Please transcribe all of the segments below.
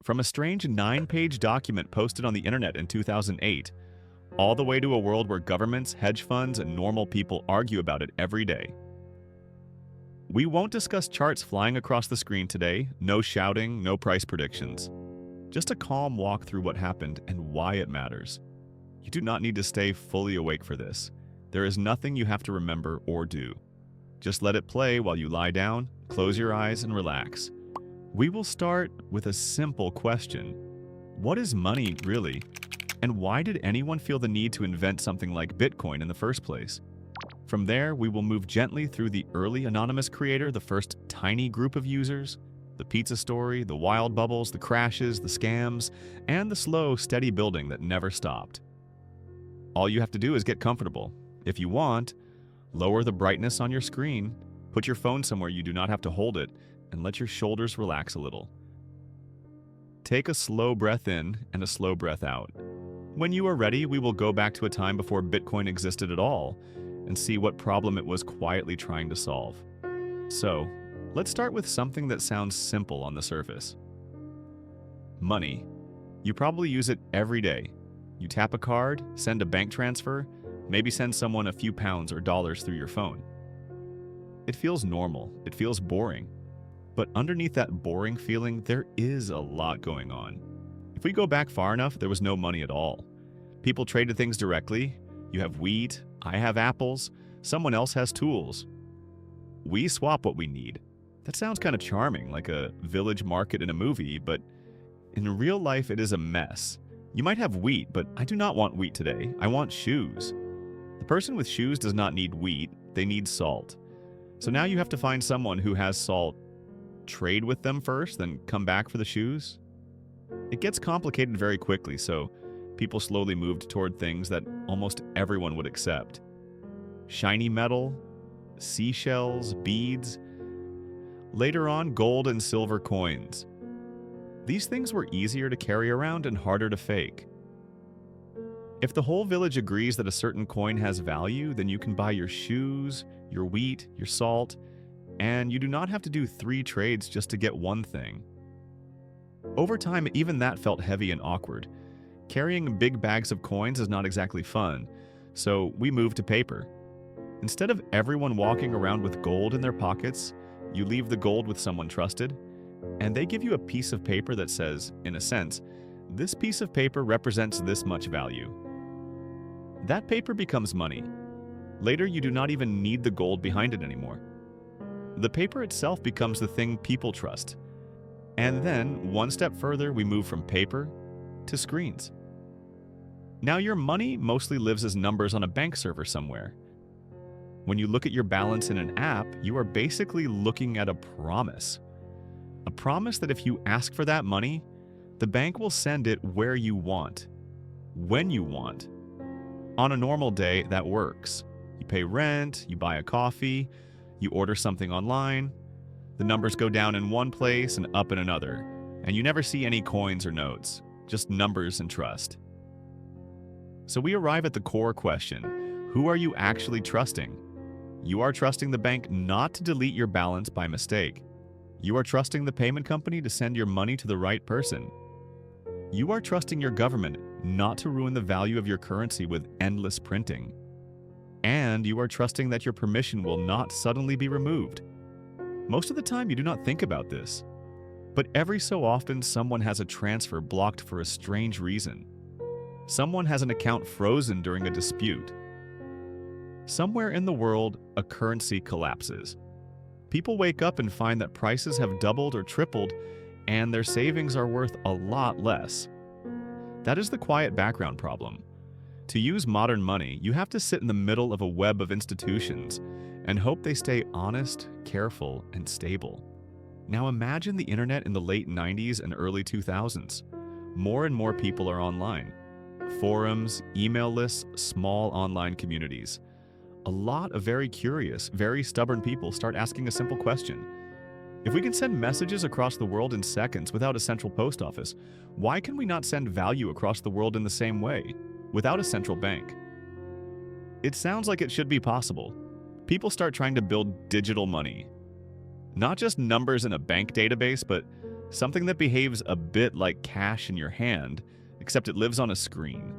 From a strange 9-page document posted on the internet in 2008, all the way to a world where governments, hedge funds, and normal people argue about it every day. We won't discuss charts flying across the screen today, no shouting, no price predictions. Just a calm walk through what happened and why it matters. You do not need to stay fully awake for this. There is nothing you have to remember or do. Just let it play while you lie down, close your eyes, and relax. We will start with a simple question. What is money, really? And why did anyone feel the need to invent something like Bitcoin in the first place? From there, we will move gently through the early anonymous creator, the first tiny group of users, the pizza story, the wild bubbles, the crashes, the scams, and the slow, steady building that never stopped. All you have to do is get comfortable. If you want, lower the brightness on your screen, put your phone somewhere you do not have to hold it, and let your shoulders relax a little. Take a slow breath in and a slow breath out. When you are ready, we will go back to a time before Bitcoin existed at all and see what problem it was quietly trying to solve. So, let's start with something that sounds simple on the surface. Money. You probably use it every day. You tap a card, send a bank transfer, maybe send someone a few pounds or dollars through your phone. It feels normal. It feels boring. But underneath that boring feeling, there is a lot going on. If we go back far enough, there was no money at all. People traded things directly. You have wheat, I have apples, someone else has tools. We swap what we need. That sounds kind of charming, like a village market in a movie, but in real life it is a mess. You might have wheat, but I do not want wheat today. I want shoes. The person with shoes does not need wheat, they need salt. So now you have to find someone who has salt. Trade with them first, then come back for the shoes? It gets complicated very quickly, so people slowly moved toward things that almost everyone would accept. Shiny metal, seashells, beads. Later on, gold and silver coins. These things were easier to carry around and harder to fake. If the whole village agrees that a certain coin has value, then you can buy your shoes, your wheat, your salt, and you do not have to do 3 trades just to get one thing. Over time, even that felt heavy and awkward. Carrying big bags of coins is not exactly fun, so we moved to paper. Instead of everyone walking around with gold in their pockets, you leave the gold with someone trusted, and they give you a piece of paper that says, in a sense, this piece of paper represents this much value. That paper becomes money. Later, you do not even need the gold behind it anymore. The paper itself becomes the thing people trust. And then, one step further, we move from paper to screens. Now your money mostly lives as numbers on a bank server somewhere. When you look at your balance in an app, you are basically looking at a promise. A promise that if you ask for that money, the bank will send it where you want, when you want. On a normal day, that works. You pay rent, you buy a coffee, you order something online. The numbers go down in one place and up in another, and you never see any coins or notes, just numbers and trust. So we arrive at the core question: who are you actually trusting? You are trusting the bank not to delete your balance by mistake. You are trusting the payment company to send your money to the right person. You are trusting your government not to ruin the value of your currency with endless printing. And you are trusting that your permission will not suddenly be removed. Most of the time, you do not think about this. But every so often, someone has a transfer blocked for a strange reason. Someone has an account frozen during a dispute. Somewhere in the world, a currency collapses. People wake up and find that prices have doubled or tripled, and their savings are worth a lot less. That is the quiet background problem. To use modern money, you have to sit in the middle of a web of institutions and hope they stay honest, careful, and stable. Now imagine the internet in the late 90s and early 2000s. More and more people are online. Forums, email lists, small online communities. A lot of very curious, very stubborn people start asking a simple question. If we can send messages across the world in seconds without a central post office, why can we not send value across the world in the same way, without a central bank? It sounds like it should be possible. People start trying to build digital money. Not just numbers in a bank database, but something that behaves a bit like cash in your hand, except it lives on a screen.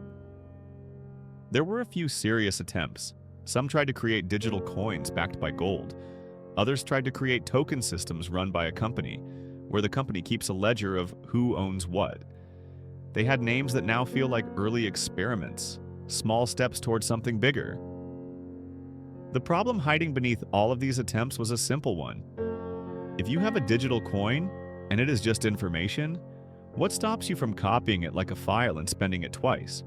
There were a few serious attempts. Some tried to create digital coins backed by gold. Others tried to create token systems run by a company, where the company keeps a ledger of who owns what. They had names that now feel like early experiments, small steps towards something bigger. The problem hiding beneath all of these attempts was a simple one. If you have a digital coin, and it is just information, what stops you from copying it like a file and spending it twice?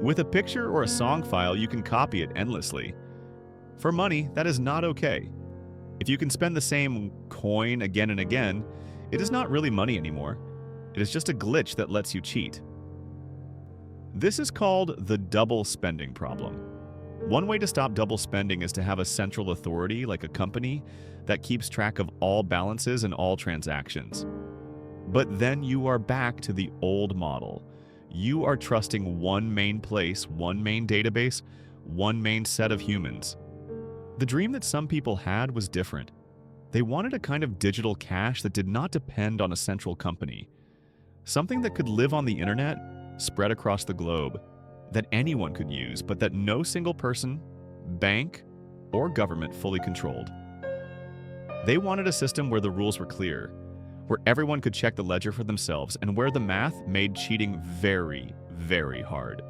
With a picture or a song file, you can copy it endlessly. For money, that is not okay. If you can spend the same coin again and again, it is not really money anymore. It is just a glitch that lets you cheat. This is called the double spending problem. One way to stop double spending is to have a central authority, like a company, that keeps track of all balances and all transactions. But then you are back to the old model. You are trusting one main place, one main database, one main set of humans. The dream that some people had was different. They wanted a kind of digital cash that did not depend on a central company. Something that could live on the internet, spread across the globe, that anyone could use, but that no single person, bank, or government fully controlled. They wanted a system where the rules were clear, where everyone could check the ledger for themselves, and where the math made cheating very, very hard.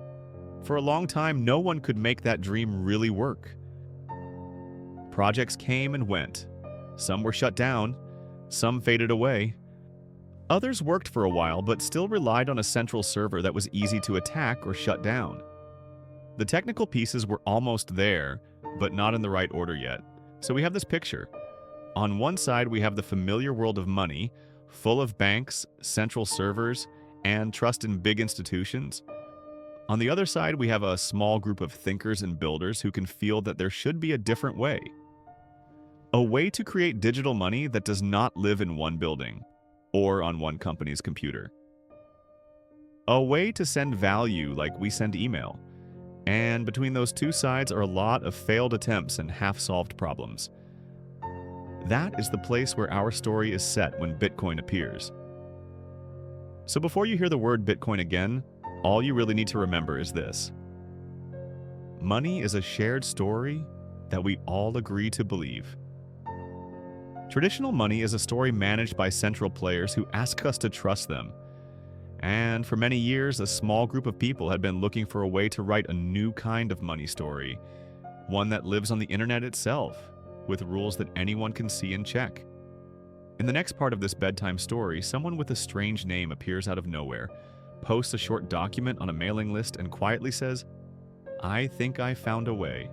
For a long time, no one could make that dream really work. Projects came and went. Some were shut down, some faded away. Others worked for a while, but still relied on a central server that was easy to attack or shut down. The technical pieces were almost there, but not in the right order yet. So we have this picture. On one side, we have the familiar world of money, full of banks, central servers, and trust in big institutions. On the other side, we have a small group of thinkers and builders who can feel that there should be a different way. A way to create digital money that does not live in one building or on one company's computer. A way to send value like we send email. And between those two sides are a lot of failed attempts and half-solved problems. That is the place where our story is set when Bitcoin appears. So before you hear the word Bitcoin again, all you really need to remember is this. Money is a shared story that we all agree to believe. Traditional money is a story managed by central players who ask us to trust them. And for many years, a small group of people had been looking for a way to write a new kind of money story, one that lives on the internet itself, with rules that anyone can see and check. In the next part of this bedtime story, someone with a strange name appears out of nowhere, posts a short document on a mailing list, and quietly says, "I think I found a way."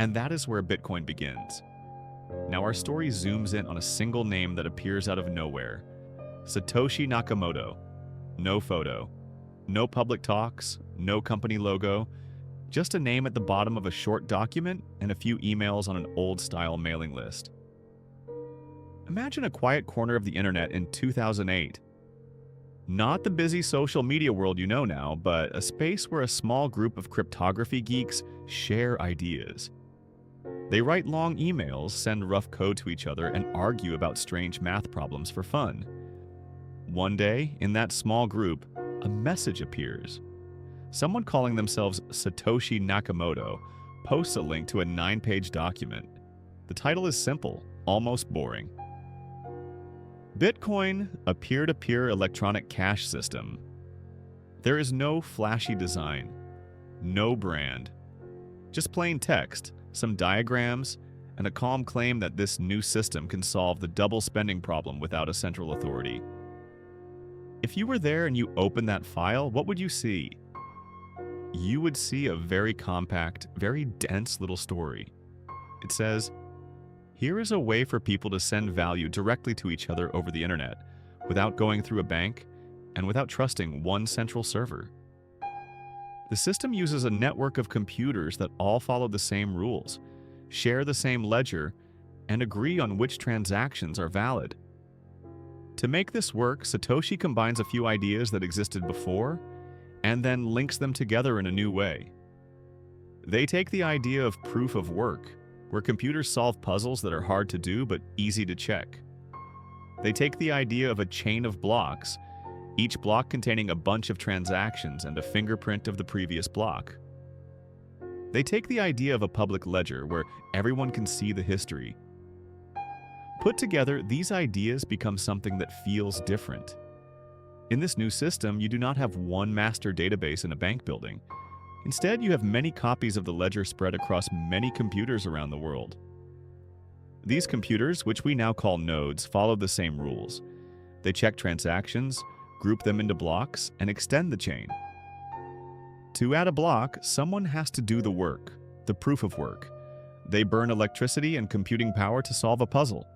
And that is where Bitcoin begins. Now our story zooms in on a single name that appears out of nowhere. Satoshi Nakamoto. No photo. No public talks. No company logo. Just a name at the bottom of a short document and a few emails on an old-style mailing list. Imagine a quiet corner of the internet in 2008. Not the busy social media world you know now, but a space where a small group of cryptography geeks share ideas. They write long emails, send rough code to each other, and argue about strange math problems for fun. One day, in that small group, a message appears. Someone calling themselves Satoshi Nakamoto posts a link to a 9-page document. The title is simple, almost boring. Bitcoin, a peer-to-peer electronic cash system. There is no flashy design, no brand, just plain text, some diagrams, and a calm claim that this new system can solve the double spending problem without a central authority. If you were there and you opened that file, what would you see? You would see a very compact, very dense little story. It says, "Here is a way for people to send value directly to each other over the internet, without going through a bank and without trusting one central server." The system uses a network of computers that all follow the same rules, share the same ledger, and agree on which transactions are valid. To make this work, Satoshi combines a few ideas that existed before and then links them together in a new way. They take the idea of proof of work, where computers solve puzzles that are hard to do but easy to check. They take the idea of a chain of blocks, each block containing a bunch of transactions and a fingerprint of the previous block. They take the idea of a public ledger where everyone can see the history. Put together, these ideas become something that feels different. In this new system, you do not have one master database in a bank building. Instead, you have many copies of the ledger spread across many computers around the world. These computers, which we now call nodes, follow the same rules. They check transactions, group them into blocks, and extend the chain. To add a block, someone has to do the work, the proof of work. They burn electricity and computing power to solve a puzzle.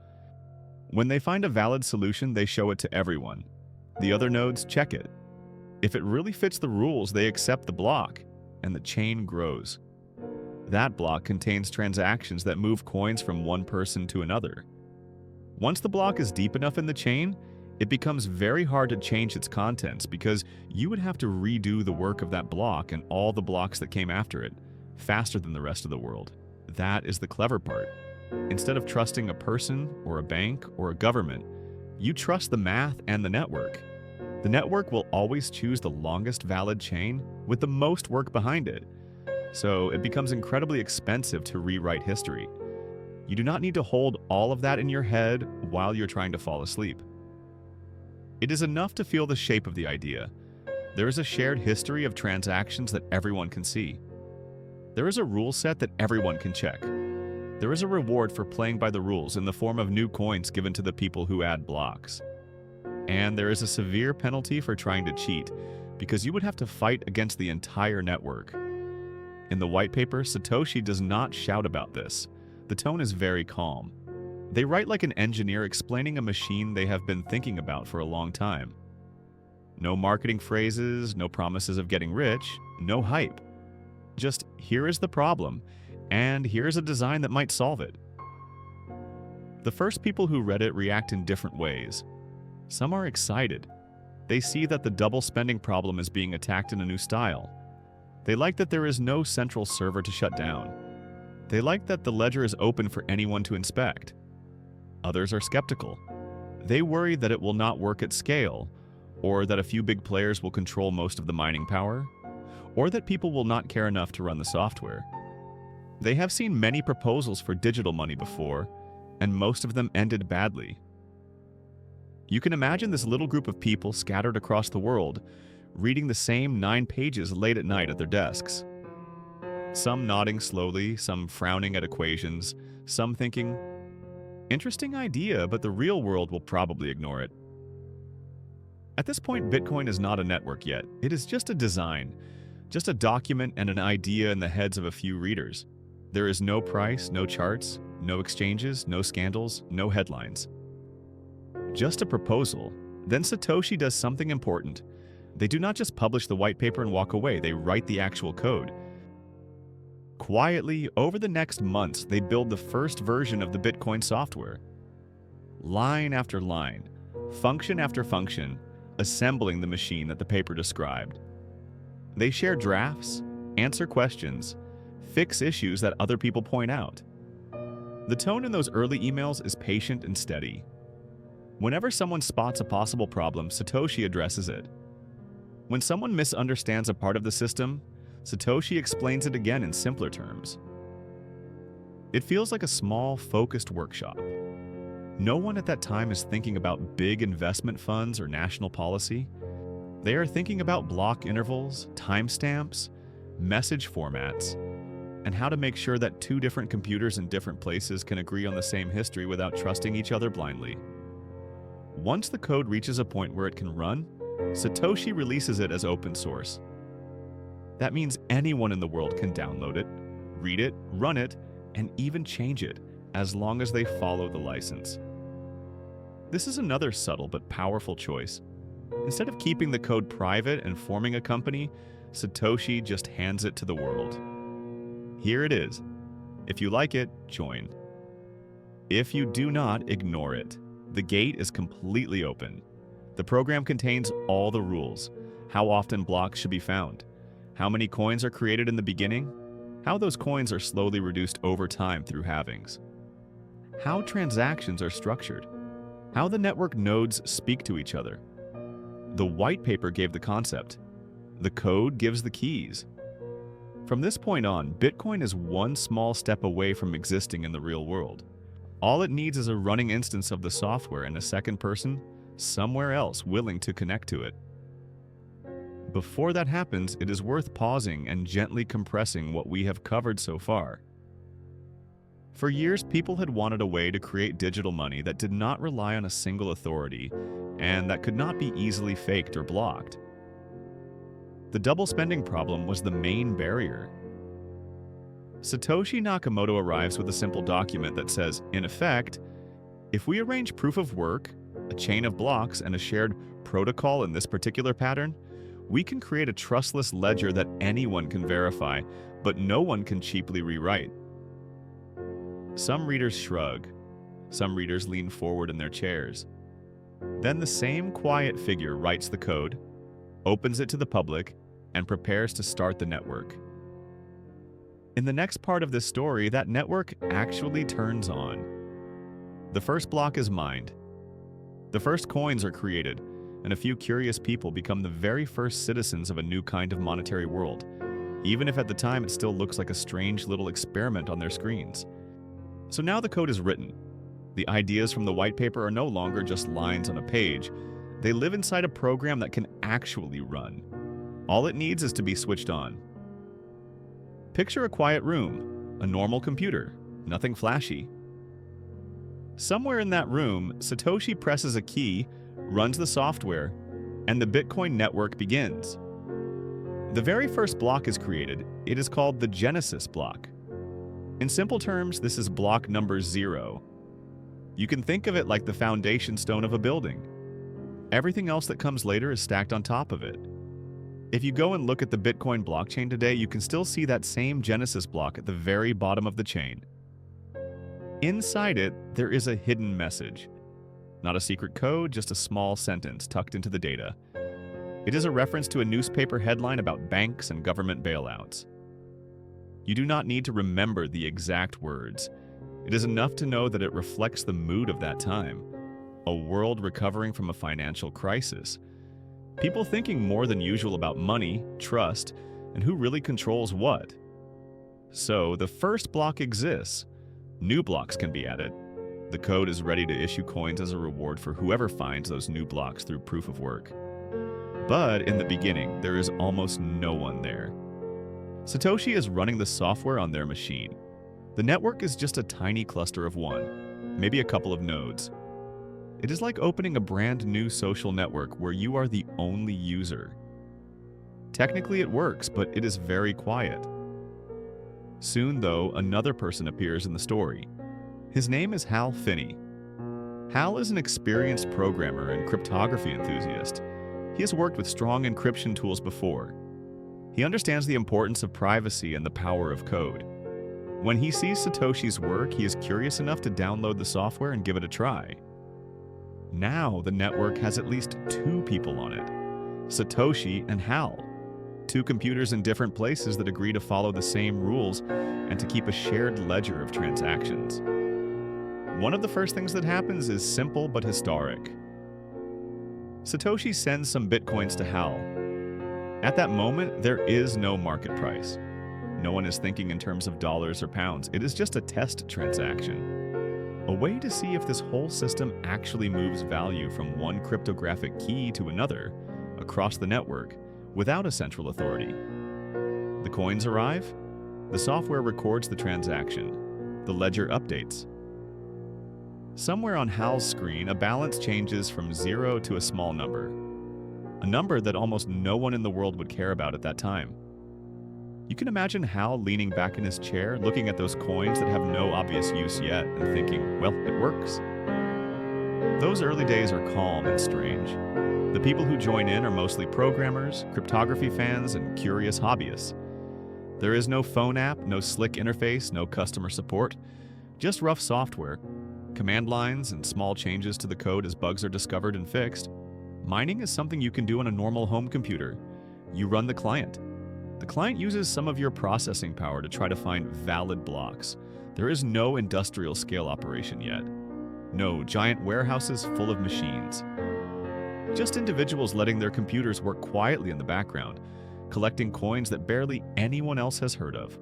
When they find a valid solution, they show it to everyone. The other nodes check it. If it really fits the rules, they accept the block, and the chain grows. That block contains transactions that move coins from one person to another. Once the block is deep enough in the chain, it becomes very hard to change its contents because you would have to redo the work of that block and all the blocks that came after it, faster than the rest of the world. That is the clever part. Instead of trusting a person or a bank or a government, you trust the math and the network. The network will always choose the longest valid chain with the most work behind it. So it becomes incredibly expensive to rewrite history. You do not need to hold all of that in your head while you're trying to fall asleep. It is enough to feel the shape of the idea. There is a shared history of transactions that everyone can see. There is a rule set that everyone can check. There is a reward for playing by the rules in the form of new coins given to the people who add blocks. And there is a severe penalty for trying to cheat, because you would have to fight against the entire network. In the white paper, Satoshi does not shout about this. The tone is very calm. They write like an engineer explaining a machine they have been thinking about for a long time. No marketing phrases, no promises of getting rich, no hype. Just, here is the problem, and here's a design that might solve it. The first people who read it react in different ways. Some are excited. They see that the double spending problem is being attacked in a new style. They like that there is no central server to shut down. They like that the ledger is open for anyone to inspect. Others are skeptical. They worry that it will not work at scale, or that a few big players will control most of the mining power, or that people will not care enough to run the software. They have seen many proposals for digital money before, and most of them ended badly. You can imagine this little group of people scattered across the world, reading the same 9 pages late at night at their desks. Some nodding slowly, some frowning at equations, some thinking, interesting idea, but the real world will probably ignore it. At this point, Bitcoin is not a network yet. It is just a design, just a document and an idea in the heads of a few readers. There is no price, no charts, no exchanges, no scandals, no headlines. Just a proposal. Then Satoshi does something important. They do not just publish the white paper and walk away, they write the actual code. Quietly, over the next months, they build the first version of the Bitcoin software. Line after line, function after function, assembling the machine that the paper described. They share drafts, answer questions, fix issues that other people point out. The tone in those early emails is patient and steady. Whenever someone spots a possible problem, Satoshi addresses it. When someone misunderstands a part of the system, Satoshi explains it again in simpler terms. It feels like a small, focused workshop. No one at that time is thinking about big investment funds or national policy. They are thinking about block intervals, timestamps, message formats, and how to make sure that 2 different computers in different places can agree on the same history without trusting each other blindly. Once the code reaches a point where it can run, Satoshi releases it as open source. That means anyone in the world can download it, read it, run it, and even change it, as long as they follow the license. This is another subtle but powerful choice. Instead of keeping the code private and forming a company, Satoshi just hands it to the world. Here it is. If you like it, join. If you do not, ignore it. The gate is completely open. The program contains all the rules: how often blocks should be found, how many coins are created in the beginning, how those coins are slowly reduced over time through halvings, how transactions are structured, How the network nodes speak to each other. The white paper gave the concept. The code gives the keys. From this point on, Bitcoin is one small step away from existing in the real world. All it needs is a running instance of the software and a second person somewhere else willing to connect to it. Before that happens, it is worth pausing and gently compressing what we have covered so far. For years, people had wanted a way to create digital money that did not rely on a single authority and that could not be easily faked or blocked. The double spending problem was the main barrier. Satoshi Nakamoto arrives with a simple document that says, in effect, if we arrange proof of work, a chain of blocks, and a shared protocol in this particular pattern, we can create a trustless ledger that anyone can verify, but no one can cheaply rewrite. Some readers shrug. Some readers lean forward in their chairs. Then the same quiet figure writes the code, opens it to the public, and prepares to start the network. In the next part of this story, that network actually turns on. The first block is mined. The first coins are created, and a few curious people become the very first citizens of a new kind of monetary world, even if at the time it still looks like a strange little experiment on their screens. So now the code is written. The ideas from the white paper are no longer just lines on a page. They live inside a program that can actually run. All it needs is to be switched on. Picture a quiet room, a normal computer, nothing flashy. Somewhere in that room, Satoshi presses a key, runs the software, and the Bitcoin network begins. The very first block is created. It is called the Genesis block. In simple terms, this is block number 0. You can think of it like the foundation stone of a building. Everything else that comes later is stacked on top of it. If you go and look at the Bitcoin blockchain today, you can still see that same Genesis block at the very bottom of the chain. Inside it, there is a hidden message. Not a secret code, just a small sentence tucked into the data. It is a reference to a newspaper headline about banks and government bailouts. You do not need to remember the exact words. It is enough to know that it reflects the mood of that time. A world recovering from a financial crisis. People thinking more than usual about money, trust, and who really controls what. So the first block exists. New blocks can be added. The code is ready to issue coins as a reward for whoever finds those new blocks through proof of work. But in the beginning, there is almost no one there. Satoshi is running the software on their machine. The network is just a tiny cluster of one, maybe a couple of nodes. It is like opening a brand new social network where you are the only user. Technically it works, but it is very quiet. Soon, though, another person appears in the story. His name is Hal Finney. Hal is an experienced programmer and cryptography enthusiast. He has worked with strong encryption tools before. He understands the importance of privacy and the power of code. When he sees Satoshi's work, he is curious enough to download the software and give it a try. Now the network has at least 2 people on it, Satoshi and Hal. 2 computers in different places that agree to follow the same rules and to keep a shared ledger of transactions. One of the first things that happens is simple but historic. Satoshi sends some bitcoins to Hal. At that moment, there is no market price. No one is thinking in terms of dollars or pounds. It is just a test transaction. A way to see if this whole system actually moves value from one cryptographic key to another across the network without a central authority. The coins arrive, the software records the transaction, the ledger updates. Somewhere on Hal's screen, a balance changes from 0 to a small number, a number that almost no one in the world would care about at that time. You can imagine Hal leaning back in his chair, looking at those coins that have no obvious use yet, and thinking, well, it works. Those early days are calm and strange. The people who join in are mostly programmers, cryptography fans, and curious hobbyists. There is no phone app, no slick interface, no customer support, just rough software, command lines, and small changes to the code as bugs are discovered and fixed. Mining is something you can do on a normal home computer. You run the client. The client uses some of your processing power to try to find valid blocks. There is no industrial scale operation yet. No giant warehouses full of machines. Just individuals letting their computers work quietly in the background, collecting coins that barely anyone else has heard of.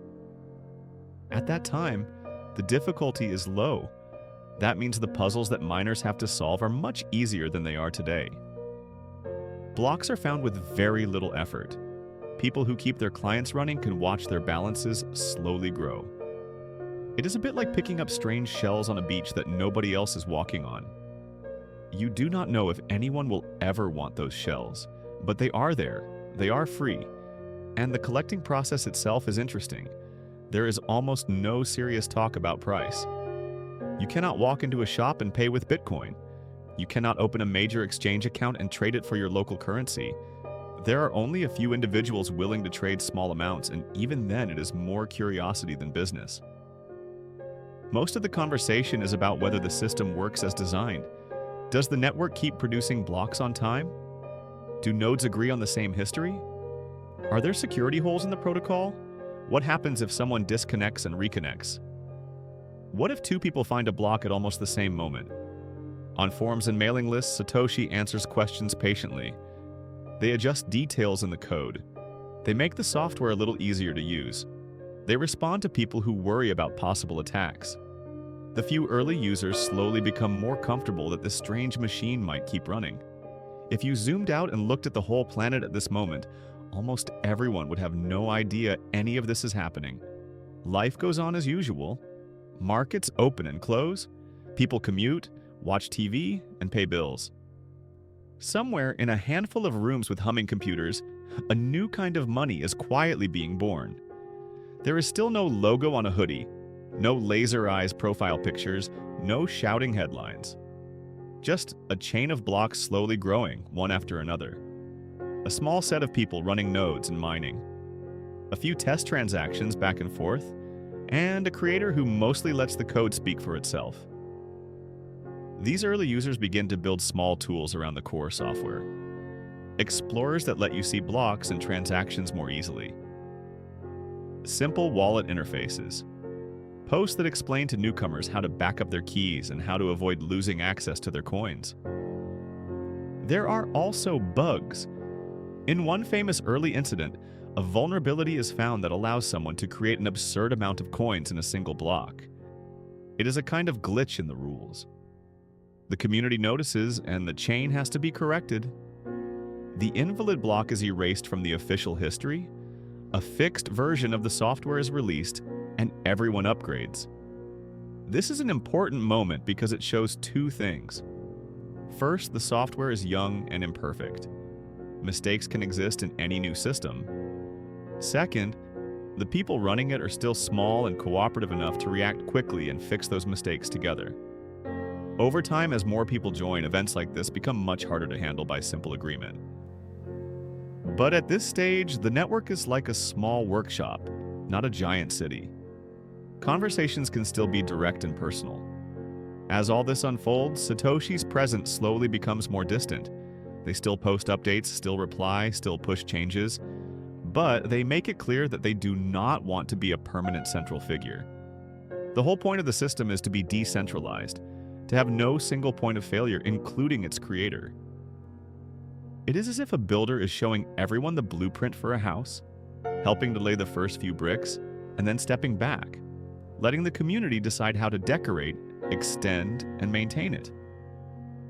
At that time, the difficulty is low. That means the puzzles that miners have to solve are much easier than they are today. Blocks are found with very little effort. People who keep their clients running can watch their balances slowly grow. It is a bit like picking up strange shells on a beach that nobody else is walking on. You do not know if anyone will ever want those shells, but they are there, they are free, and the collecting process itself is interesting. There is almost no serious talk about price. You cannot walk into a shop and pay with Bitcoin. You cannot open a major exchange account and trade it for your local currency. There are only a few individuals willing to trade small amounts, and even then it is more curiosity than business. Most of the conversation is about whether the system works as designed. Does the network keep producing blocks on time? Do nodes agree on the same history? Are there security holes in the protocol? What happens if someone disconnects and reconnects? What if two people find a block at almost the same moment? On forums and mailing lists, Satoshi answers questions patiently. They adjust details in the code. They make the software a little easier to use. They respond to people who worry about possible attacks. The few early users slowly become more comfortable that this strange machine might keep running. If you zoomed out and looked at the whole planet at this moment, almost everyone would have no idea any of this is happening. Life goes on as usual. Markets open and close. People commute, watch TV, and pay bills. Somewhere in a handful of rooms with humming computers, a new kind of money is quietly being born. There is still no logo on a hoodie, no laser eyes profile pictures, no shouting headlines. Just a chain of blocks slowly growing, one after another. A small set of people running nodes and mining. A few test transactions back and forth, and a creator who mostly lets the code speak for itself. These early users begin to build small tools around the core software. Explorers that let you see blocks and transactions more easily. Simple wallet interfaces. Posts that explain to newcomers how to back up their keys and how to avoid losing access to their coins. There are also bugs. In one famous early incident, a vulnerability is found that allows someone to create an absurd amount of coins in a single block. It is a kind of glitch in the rules. The community notices, and the chain has to be corrected. The invalid block is erased from the official history. A fixed version of the software is released, and everyone upgrades. This is an important moment because it shows two things. First, the software is young and imperfect. Mistakes can exist in any new system. Second, the people running it are still small and cooperative enough to react quickly and fix those mistakes together. Over time, as more people join, events like this become much harder to handle by simple agreement. But at this stage, the network is like a small workshop, not a giant city. Conversations can still be direct and personal. As all this unfolds, Satoshi's presence slowly becomes more distant. They still post updates, still reply, still push changes, but they make it clear that they do not want to be a permanent central figure. The whole point of the system is to be decentralized, to have no single point of failure, including its creator. It is as if a builder is showing everyone the blueprint for a house, helping to lay the first few bricks, and then stepping back, letting the community decide how to decorate, extend, and maintain it.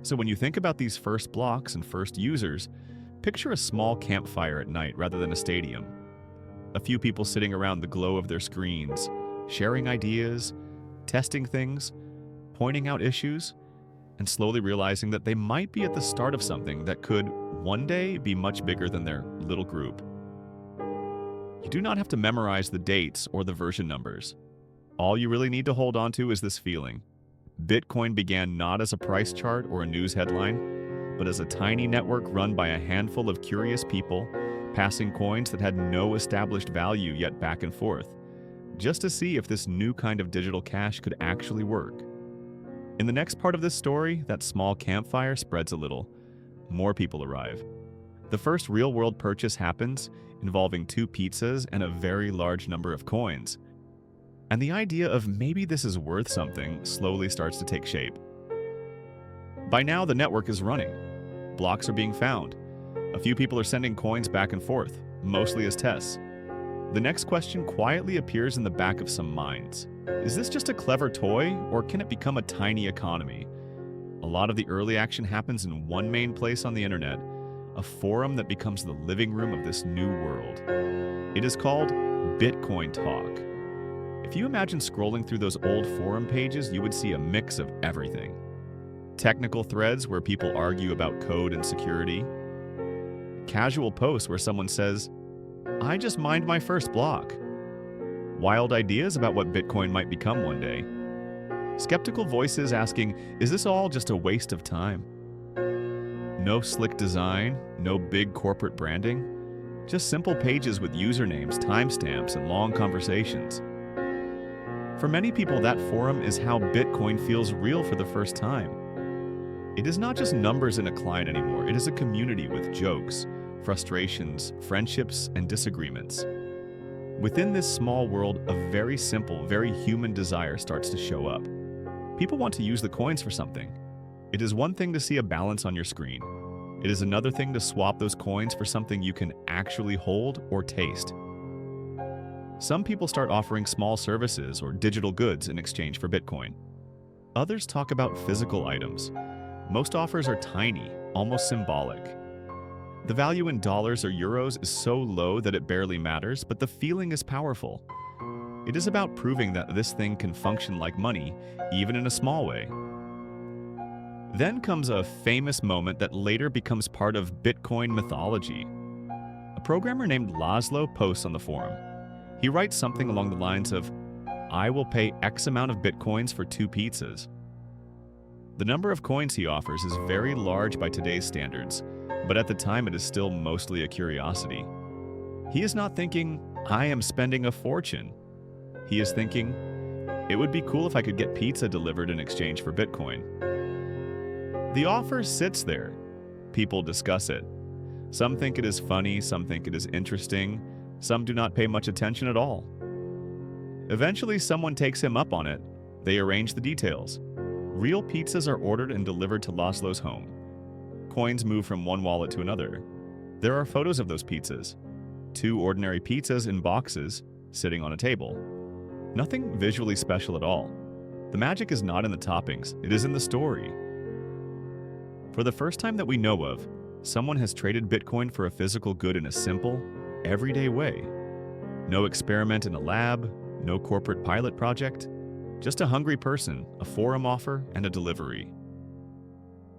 So when you think about these first blocks and first users, picture a small campfire at night rather than a stadium. A few people sitting around the glow of their screens, sharing ideas, testing things, pointing out issues, and slowly realizing that they might be at the start of something that could, one day, be much bigger than their little group. You do not have to memorize the dates or the version numbers. All you really need to hold on to is this feeling. Bitcoin began not as a price chart or a news headline, but as a tiny network run by a handful of curious people, passing coins that had no established value yet back and forth, just to see if this new kind of digital cash could actually work. In the next part of this story, that small campfire spreads a little. More people arrive. The first real-world purchase happens, involving 2 pizzas and a very large number of coins. And the idea of maybe this is worth something slowly starts to take shape. By now, the network is running. Blocks are being found. A few people are sending coins back and forth, mostly as tests. The next question quietly appears in the back of some minds. Is this just a clever toy, or can it become a tiny economy? A lot of the early action happens in one main place on the internet, a forum that becomes the living room of this new world. It is called Bitcoin Talk. If you imagine scrolling through those old forum pages, you would see a mix of everything. Technical threads where people argue about code and security. Casual posts where someone says, "I just mined my first block." Wild ideas about what Bitcoin might become one day. Skeptical voices asking, is this all just a waste of time? No slick design, no big corporate branding, just simple pages with usernames, timestamps, and long conversations. For many people, that forum is how Bitcoin feels real for the first time. It is not just numbers in a client anymore, it is a community with jokes, frustrations, friendships, and disagreements. Within this small world, a very simple, very human desire starts to show up. People want to use the coins for something. It is one thing to see a balance on your screen. It is another thing to swap those coins for something you can actually hold or taste. Some people start offering small services or digital goods in exchange for Bitcoin. Others talk about physical items. Most offers are tiny, almost symbolic. The value in dollars or euros is so low that it barely matters, but the feeling is powerful. It is about proving that this thing can function like money, even in a small way. Then comes a famous moment that later becomes part of Bitcoin mythology. A programmer named Laszlo posts on the forum. He writes something along the lines of, "I will pay X amount of Bitcoins for 2 pizzas." The number of coins he offers is very large by today's standards, but at the time it is still mostly a curiosity. He is not thinking, "I am spending a fortune." He is thinking, "It would be cool if I could get pizza delivered in exchange for Bitcoin." The offer sits there. People discuss it. Some think it is funny, some think it is interesting, some do not pay much attention at all. Eventually, someone takes him up on it. They arrange the details. Real pizzas are ordered and delivered to Laszlo's home. Coins move from one wallet to another. There are photos of those pizzas. 2 ordinary pizzas in boxes, sitting on a table. Nothing visually special at all. The magic is not in the toppings, it is in the story. For the first time that we know of, someone has traded Bitcoin for a physical good in a simple, everyday way. No experiment in a lab, no corporate pilot project, just a hungry person, a forum offer, and a delivery.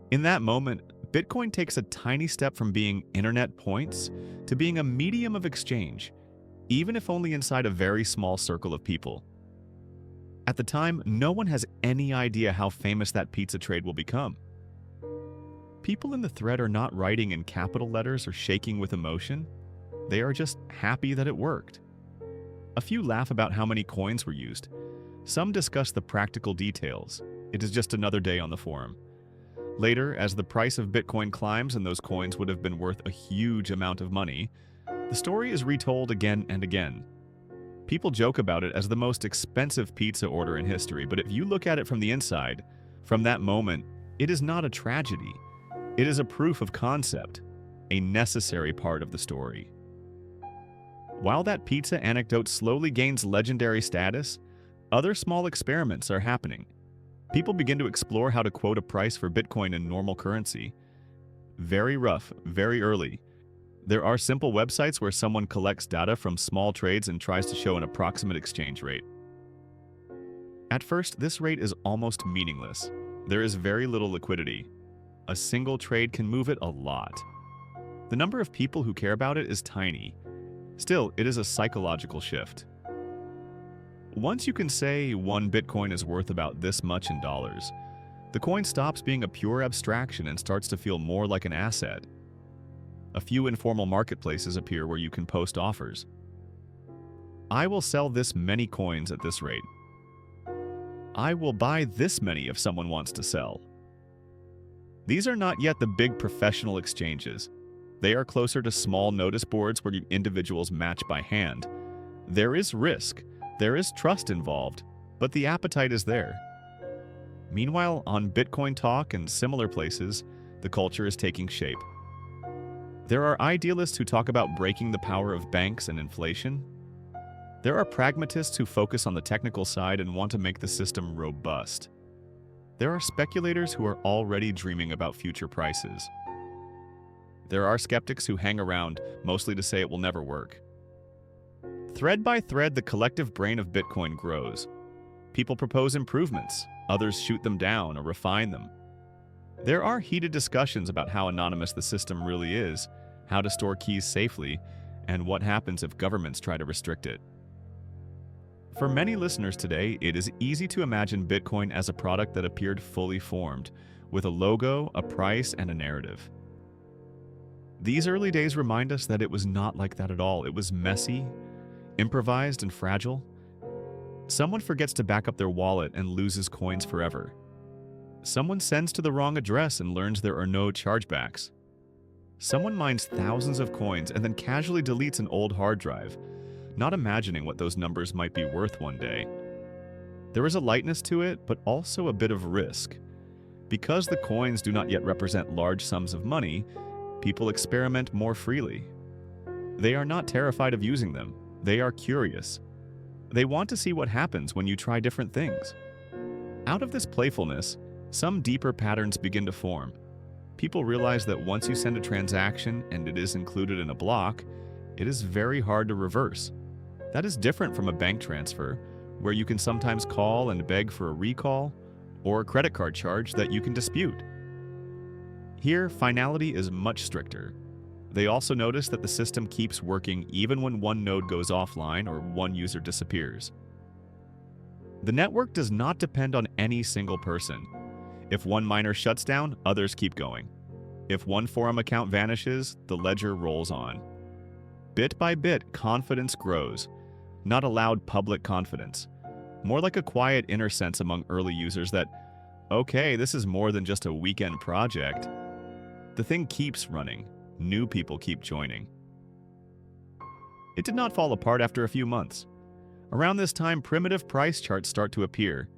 In that moment, Bitcoin takes a tiny step from being internet points to being a medium of exchange, even if only inside a very small circle of people. At the time, no one has any idea how famous that pizza trade will become. People in the thread are not writing in capital letters or shaking with emotion. They are just happy that it worked. A few laugh about how many coins were used. Some discuss the practical details. It is just another day on the forum. Later, as the price of Bitcoin climbs and those coins would have been worth a huge amount of money, the story is retold again and again. People joke about it as the most expensive pizza order in history, but if you look at it from the inside, from that moment, it is not a tragedy. It is a proof of concept, a necessary part of the story. While that pizza anecdote slowly gains legendary status, other small experiments are happening. People begin to explore how to quote a price for Bitcoin in normal currency. Very rough, very early. There are simple websites where someone collects data from small trades and tries to show an approximate exchange rate. At first, this rate is almost meaningless. There is very little liquidity. A single trade can move it a lot. The number of people who care about it is tiny. Still, it is a psychological shift. Once you can say 1 Bitcoin is worth about this much in dollars, the coin stops being a pure abstraction and starts to feel more like an asset. A few informal marketplaces appear where you can post offers. I will sell this many coins at this rate. I will buy this many if someone wants to sell. These are not yet the big professional exchanges. They are closer to small notice boards where individuals match by hand. There is risk. There is trust involved, but the appetite is there. Meanwhile, on Bitcoin Talk and similar places, the culture is taking shape. There are idealists who talk about breaking the power of banks and inflation. There are pragmatists who focus on the technical side and want to make the system robust. There are speculators who are already dreaming about future prices. There are skeptics who hang around, mostly to say it will never work. Thread by thread, the collective brain of Bitcoin grows. People propose improvements, others shoot them down or refine them. There are heated discussions about how anonymous the system really is, how to store keys safely, and what happens if governments try to restrict it. For many listeners today, it is easy to imagine Bitcoin as a product that appeared fully formed, with a logo, a price, and a narrative. These early days remind us that it was not like that at all. It was messy, improvised, and fragile. Someone forgets to back up their wallet and loses coins forever. Someone sends to the wrong address and learns there are no chargebacks. Someone mines thousands of coins and then casually deletes an old hard drive, not imagining what those numbers might be worth one day. There is a lightness to it, but also a bit of risk. Because the coins do not yet represent large sums of money, people experiment more freely. They are not terrified of using them. They are curious. They want to see what happens when you try different things. Out of this playfulness, some deeper patterns begin to form. People realize that once you send a transaction and it is included in a block, it is very hard to reverse. That is different from a bank transfer, where you can sometimes call and beg for a recall, or a credit card charge that you can dispute. Here, finality is much stricter. They also notice that the system keeps working even when one node goes offline or one user disappears. The network does not depend on any single person. If one miner shuts down, others keep going. If one forum account vanishes, the ledger rolls on. Bit by bit, confidence grows. Not a loud public confidence. More like a quiet inner sense among early users that, okay, this is more than just a weekend project. The thing keeps running. New people keep joining. It did not fall apart after a few months. Around this time, primitive price charts start to appear.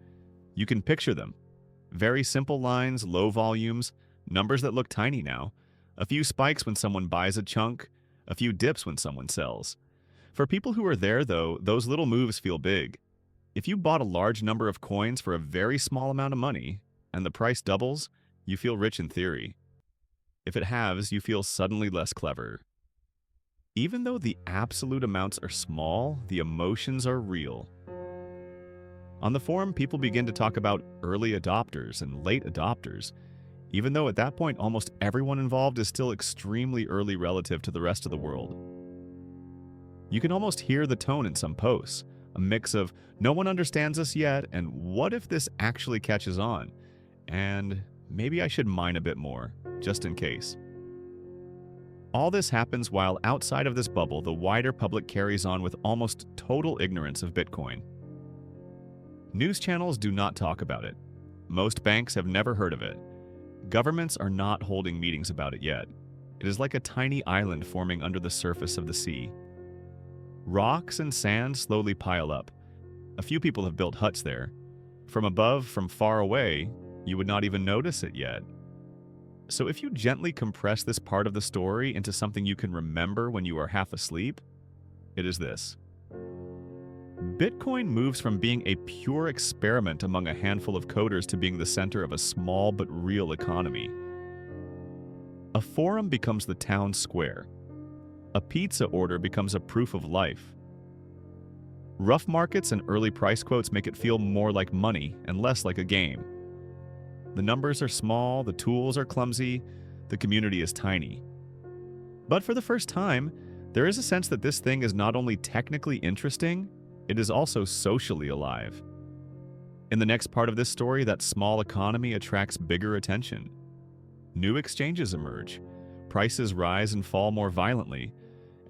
You can picture them. Very simple lines, low volumes, numbers that look tiny now. A few spikes when someone buys a chunk, a few dips when someone sells. For people who are there, though, those little moves feel big. If you bought a large number of coins for a very small amount of money, and the price doubles, you feel rich in theory. If it halves, you feel suddenly less clever. Even though the absolute amounts are small, the emotions are real. On the forum, people begin to talk about early adopters and late adopters, even though at that point almost everyone involved is still extremely early relative to the rest of the world. You can almost hear the tone in some posts, a mix of no one understands us yet and what if this actually catches on, and maybe I should mine a bit more, just in case. All this happens while outside of this bubble, the wider public carries on with almost total ignorance of Bitcoin. News channels do not talk about it. Most banks have never heard of it. Governments are not holding meetings about it yet. It is like a tiny island forming under the surface of the sea. Rocks and sand slowly pile up. A few people have built huts there. From above, from far away, you would not even notice it yet. So if you gently compress this part of the story into something you can remember when you are half asleep, it is this. Bitcoin moves from being a pure experiment among a handful of coders to being the center of a small but real economy. A forum becomes the town square. A pizza order becomes a proof of life. Rough markets and early price quotes make it feel more like money and less like a game. The numbers are small, the tools are clumsy, the community is tiny. But for the first time, there is a sense that this thing is not only technically interesting, it is also socially alive. In the next part of this story, that small economy attracts bigger attention. New exchanges emerge, prices rise and fall more violently,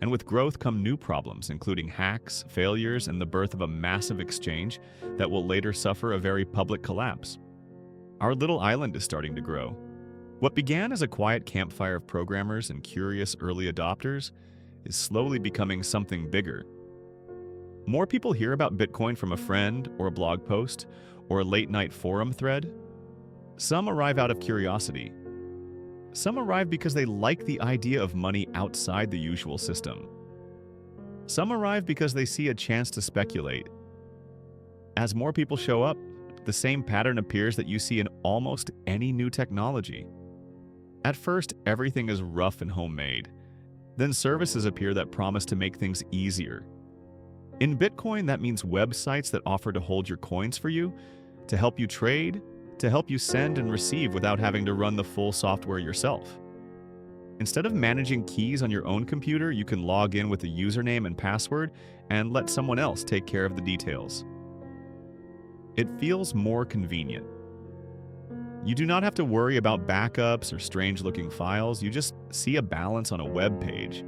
and with growth come new problems, including hacks, failures, and the birth of a massive exchange that will later suffer a very public collapse. Our little island is starting to grow. What began as a quiet campfire of programmers and curious early adopters is slowly becoming something bigger. More people hear about Bitcoin from a friend or a blog post or a late-night forum thread Some arrive out of curiosity. Some arrive because they like the idea of money outside the usual system. Some arrive because they see a chance to speculate. As more people show up, the same pattern appears that you see in almost any new technology. At first, everything is rough and homemade. Then services appear that promise to make things easier. In Bitcoin, that means websites that offer to hold your coins for you, to help you trade, to help you send and receive without having to run the full software yourself. Instead of managing keys on your own computer, you can log in with a username and password and let someone else take care of the details. It feels more convenient. You do not have to worry about backups or strange-looking files. You just see a balance on a web page.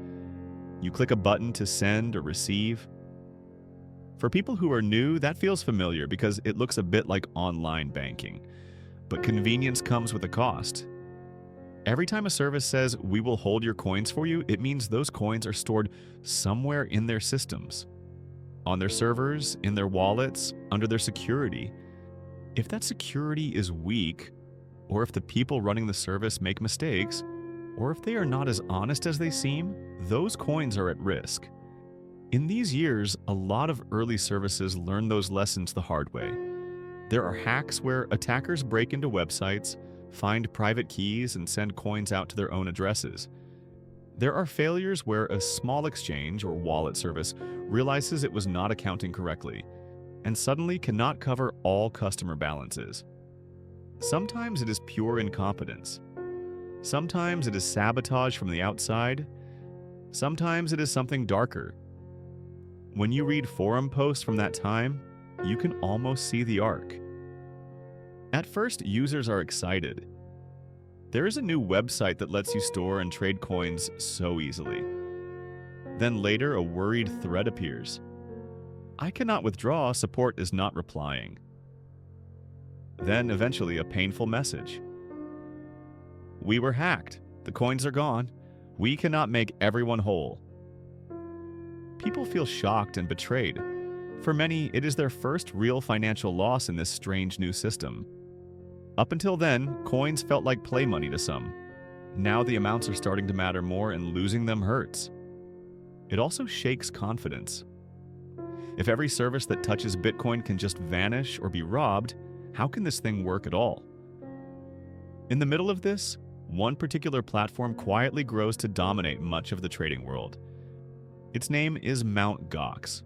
You click a button to send or receive. For people who are new, that feels familiar because it looks a bit like online banking. But convenience comes with a cost. Every time a service says, "We will hold your coins for you," it means those coins are stored somewhere in their systems. On their servers, in their wallets, under their security. If that security is weak, or if the people running the service make mistakes, or if they are not as honest as they seem, those coins are at risk. In these years, a lot of early services learn those lessons the hard way. There are hacks where attackers break into websites, find private keys, and send coins out to their own addresses. There are failures where a small exchange or wallet service realizes it was not accounting correctly, and suddenly cannot cover all customer balances. Sometimes it is pure incompetence. Sometimes it is sabotage from the outside. Sometimes it is something darker. When you read forum posts from that time, you can almost see the arc. At first, users are excited. There is a new website that lets you store and trade coins so easily. Then later, a worried thread appears. "I cannot withdraw, support is not replying." Then eventually a painful message. "We were hacked. The coins are gone. We cannot make everyone whole." People feel shocked and betrayed. For many, it is their first real financial loss in this strange new system. Up until then, coins felt like play money to some. Now the amounts are starting to matter more, and losing them hurts. It also shakes confidence. If every service that touches Bitcoin can just vanish or be robbed, how can this thing work at all? In the middle of this, one particular platform quietly grows to dominate much of the trading world. Its name is Mt. Gox.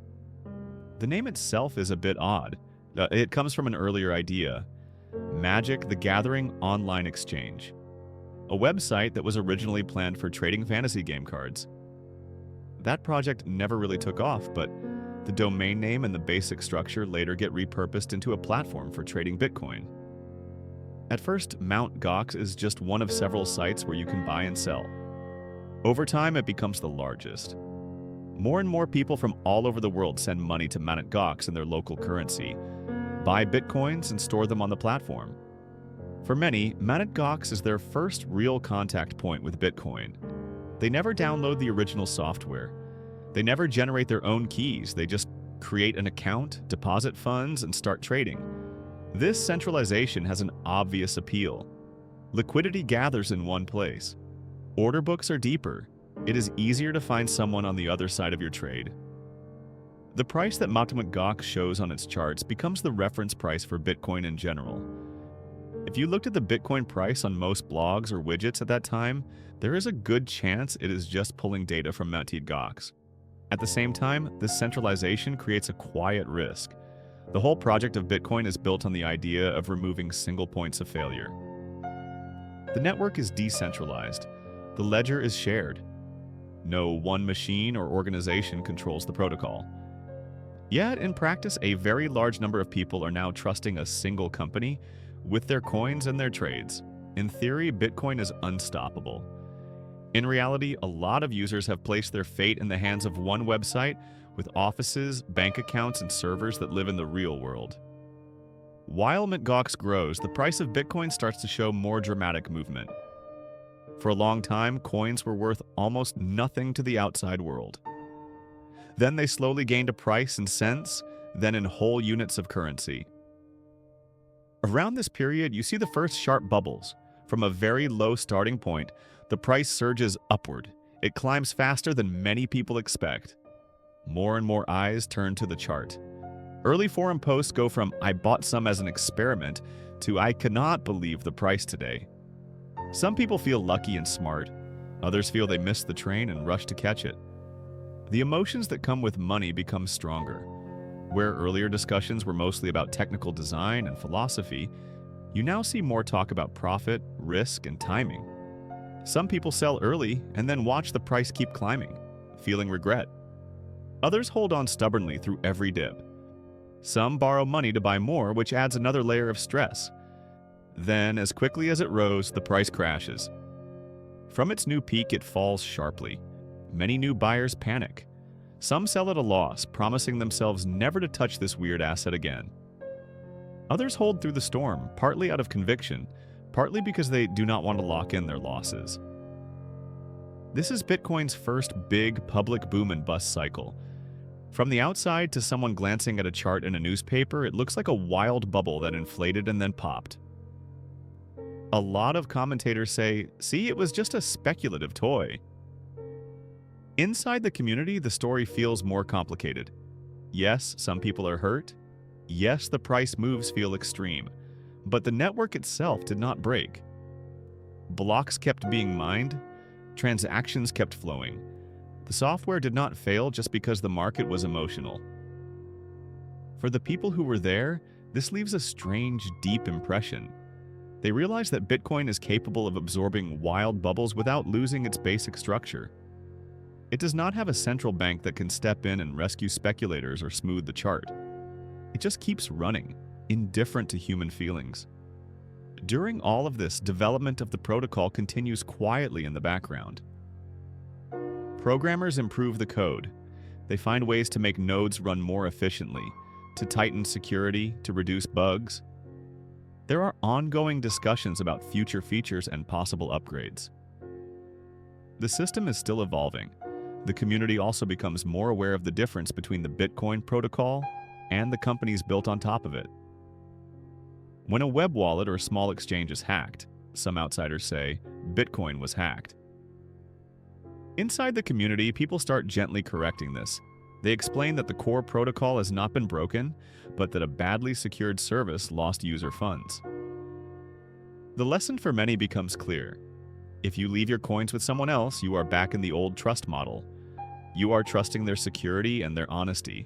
The name itself is a bit odd. It comes from an earlier idea: Magic: The Gathering Online Exchange, a website that was originally planned for trading fantasy game cards. That project never really took off, but the domain name and the basic structure later get repurposed into a platform for trading Bitcoin. At first, Mt. Gox is just one of several sites where you can buy and sell. Over time, it becomes the largest. More and more people from all over the world send money to Mt. Gox in their local currency, buy Bitcoins, and store them on the platform. For many, Mt. Gox is their first real contact point with Bitcoin. They never download the original software. They never generate their own keys. They just create an account, deposit funds, and start trading. This centralization has an obvious appeal. Liquidity gathers in one place. Order books are deeper. It is easier to find someone on the other side of your trade. The price that Mt. Gox shows on its charts becomes the reference price for Bitcoin in general. If you looked at the Bitcoin price on most blogs or widgets at that time, there is a good chance it is just pulling data from Mt. Gox. At the same time, this centralization creates a quiet risk. The whole project of Bitcoin is built on the idea of removing single points of failure. The network is decentralized. The ledger is shared. No one machine or organization controls the protocol. Yet, in practice, a very large number of people are now trusting a single company with their coins and their trades. In theory, Bitcoin is unstoppable. In reality, a lot of users have placed their fate in the hands of one website with offices, bank accounts, and servers that live in the real world. While Mt. Gox grows, the price of Bitcoin starts to show more dramatic movement. For a long time, coins were worth almost nothing to the outside world. Then they slowly gained a price in cents, then in whole units of currency. Around this period, you see the first sharp bubbles. From a very low starting point, the price surges upward. It climbs faster than many people expect. More and more eyes turn to the chart. Early forum posts go from "I bought some as an experiment" to "I cannot believe the price today." Some people feel lucky and smart. Others feel they missed the train and rush to catch it. The emotions that come with money become stronger. Where earlier discussions were mostly about technical design and philosophy, you now see more talk about profit, risk, and timing. Some people sell early and then watch the price keep climbing, feeling regret. Others hold on stubbornly through every dip. Some borrow money to buy more, which adds another layer of stress. Then, as quickly as it rose, the price crashes. From its new peak, it falls sharply. Many new buyers panic. Some sell at a loss, promising themselves never to touch this weird asset again. Others hold through the storm, partly out of conviction, partly because they do not want to lock in their losses. This is Bitcoin's first big public boom and bust cycle. From the outside, to someone glancing at a chart in a newspaper, it looks like a wild bubble that inflated and then popped. A lot of commentators say, "See, it was just a speculative toy." Inside the community, the story feels more complicated. Yes, some people are hurt. Yes, the price moves feel extreme. But the network itself did not break. Blocks kept being mined. Transactions kept flowing. The software did not fail just because the market was emotional. For the people who were there, this leaves a strange, deep impression. They realize that Bitcoin is capable of absorbing wild bubbles without losing its basic structure. It does not have a central bank that can step in and rescue speculators or smooth the chart. It just keeps running, indifferent to human feelings. During all of this, development of the protocol continues quietly in the background. Programmers improve the code. They find ways to make nodes run more efficiently, to tighten security, to reduce bugs. There are ongoing discussions about future features and possible upgrades. The system is still evolving. The community also becomes more aware of the difference between the Bitcoin protocol and the companies built on top of it. When a web wallet or small exchange is hacked, some outsiders say, Bitcoin was hacked. Inside the community, people start gently correcting this. They explain that the core protocol has not been broken, but that a badly secured service lost user funds. The lesson for many becomes clear. If you leave your coins with someone else, you are back in the old trust model. You are trusting their security and their honesty.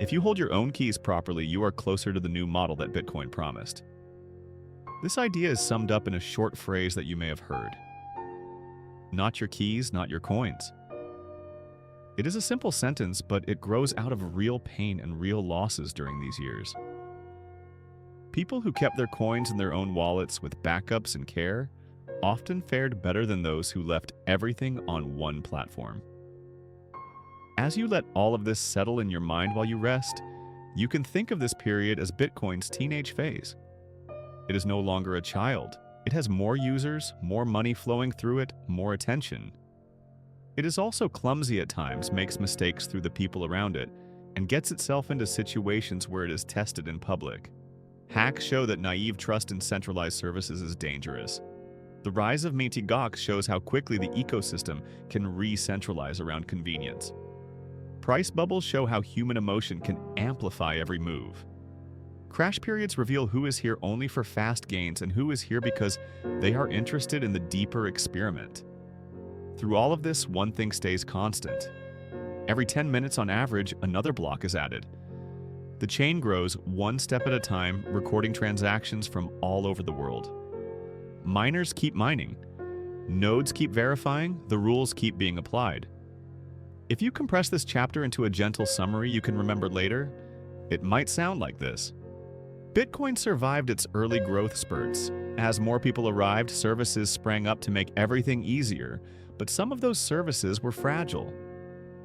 If you hold your own keys properly, you are closer to the new model that Bitcoin promised. This idea is summed up in a short phrase that you may have heard. Not your keys, not your coins. It is a simple sentence, but it grows out of real pain and real losses during these years. People who kept their coins in their own wallets with backups and care often fared better than those who left everything on one platform. As you let all of this settle in your mind while you rest, you can think of this period as Bitcoin's teenage phase. It is no longer a child. It has more users, more money flowing through it, more attention. It is also clumsy at times, makes mistakes through the people around it, and gets itself into situations where it is tested in public. Hacks show that naive trust in centralized services is dangerous. The rise of Mt. Gox shows how quickly the ecosystem can re-centralize around convenience. Price bubbles show how human emotion can amplify every move. Crash periods reveal who is here only for fast gains and who is here because they are interested in the deeper experiment. Through all of this, one thing stays constant. Every 10 minutes on average, another block is added. The chain grows one step at a time, recording transactions from all over the world. Miners keep mining. Nodes keep verifying. The rules keep being applied. If you compress this chapter into a gentle summary you can remember later, it might sound like this. Bitcoin survived its early growth spurts. As more people arrived, services sprang up to make everything easier, but some of those services were fragile.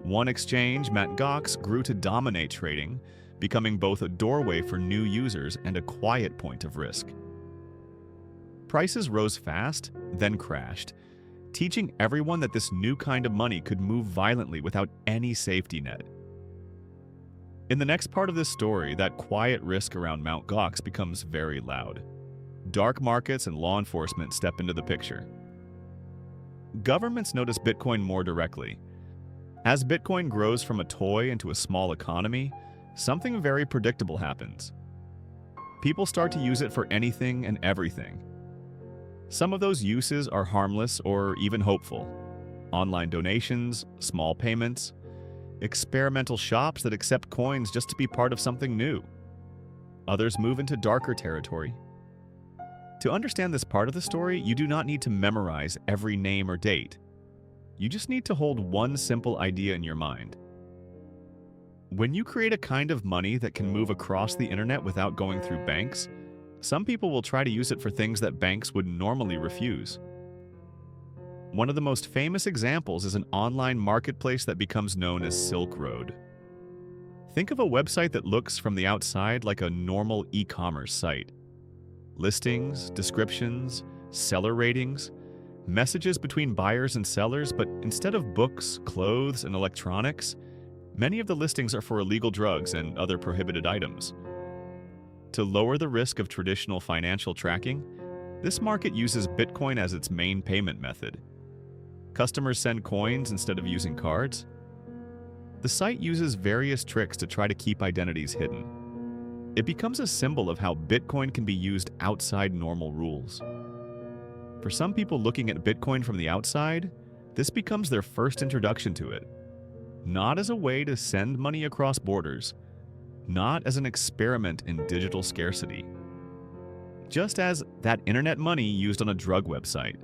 One exchange, Mt. Gox, grew to dominate trading, becoming both a doorway for new users and a quiet point of risk. Prices rose fast, then crashed, teaching everyone that this new kind of money could move violently without any safety net. In the next part of this story, that quiet risk around Mt. Gox becomes very loud. Dark markets and law enforcement step into the picture. Governments notice Bitcoin more directly. As Bitcoin grows from a toy into a small economy, something very predictable happens. People start to use it for anything and everything. Some of those uses are harmless or even hopeful. Online donations, small payments, experimental shops that accept coins just to be part of something new. Others move into darker territory. To understand this part of the story, you do not need to memorize every name or date. You just need to hold one simple idea in your mind. When you create a kind of money that can move across the internet without going through banks, some people will try to use it for things that banks would normally refuse. One of the most famous examples is an online marketplace that becomes known as Silk Road. Think of a website that looks from the outside like a normal e-commerce site. Listings, descriptions, seller ratings, messages between buyers and sellers, but instead of books, clothes, and electronics, many of the listings are for illegal drugs and other prohibited items. To lower the risk of traditional financial tracking, this market uses Bitcoin as its main payment method. Customers send coins instead of using cards. The site uses various tricks to try to keep identities hidden. It becomes a symbol of how Bitcoin can be used outside normal rules. For some people looking at Bitcoin from the outside, this becomes their first introduction to it. Not as a way to send money across borders, not as an experiment in digital scarcity, just as that internet money used on a drug website.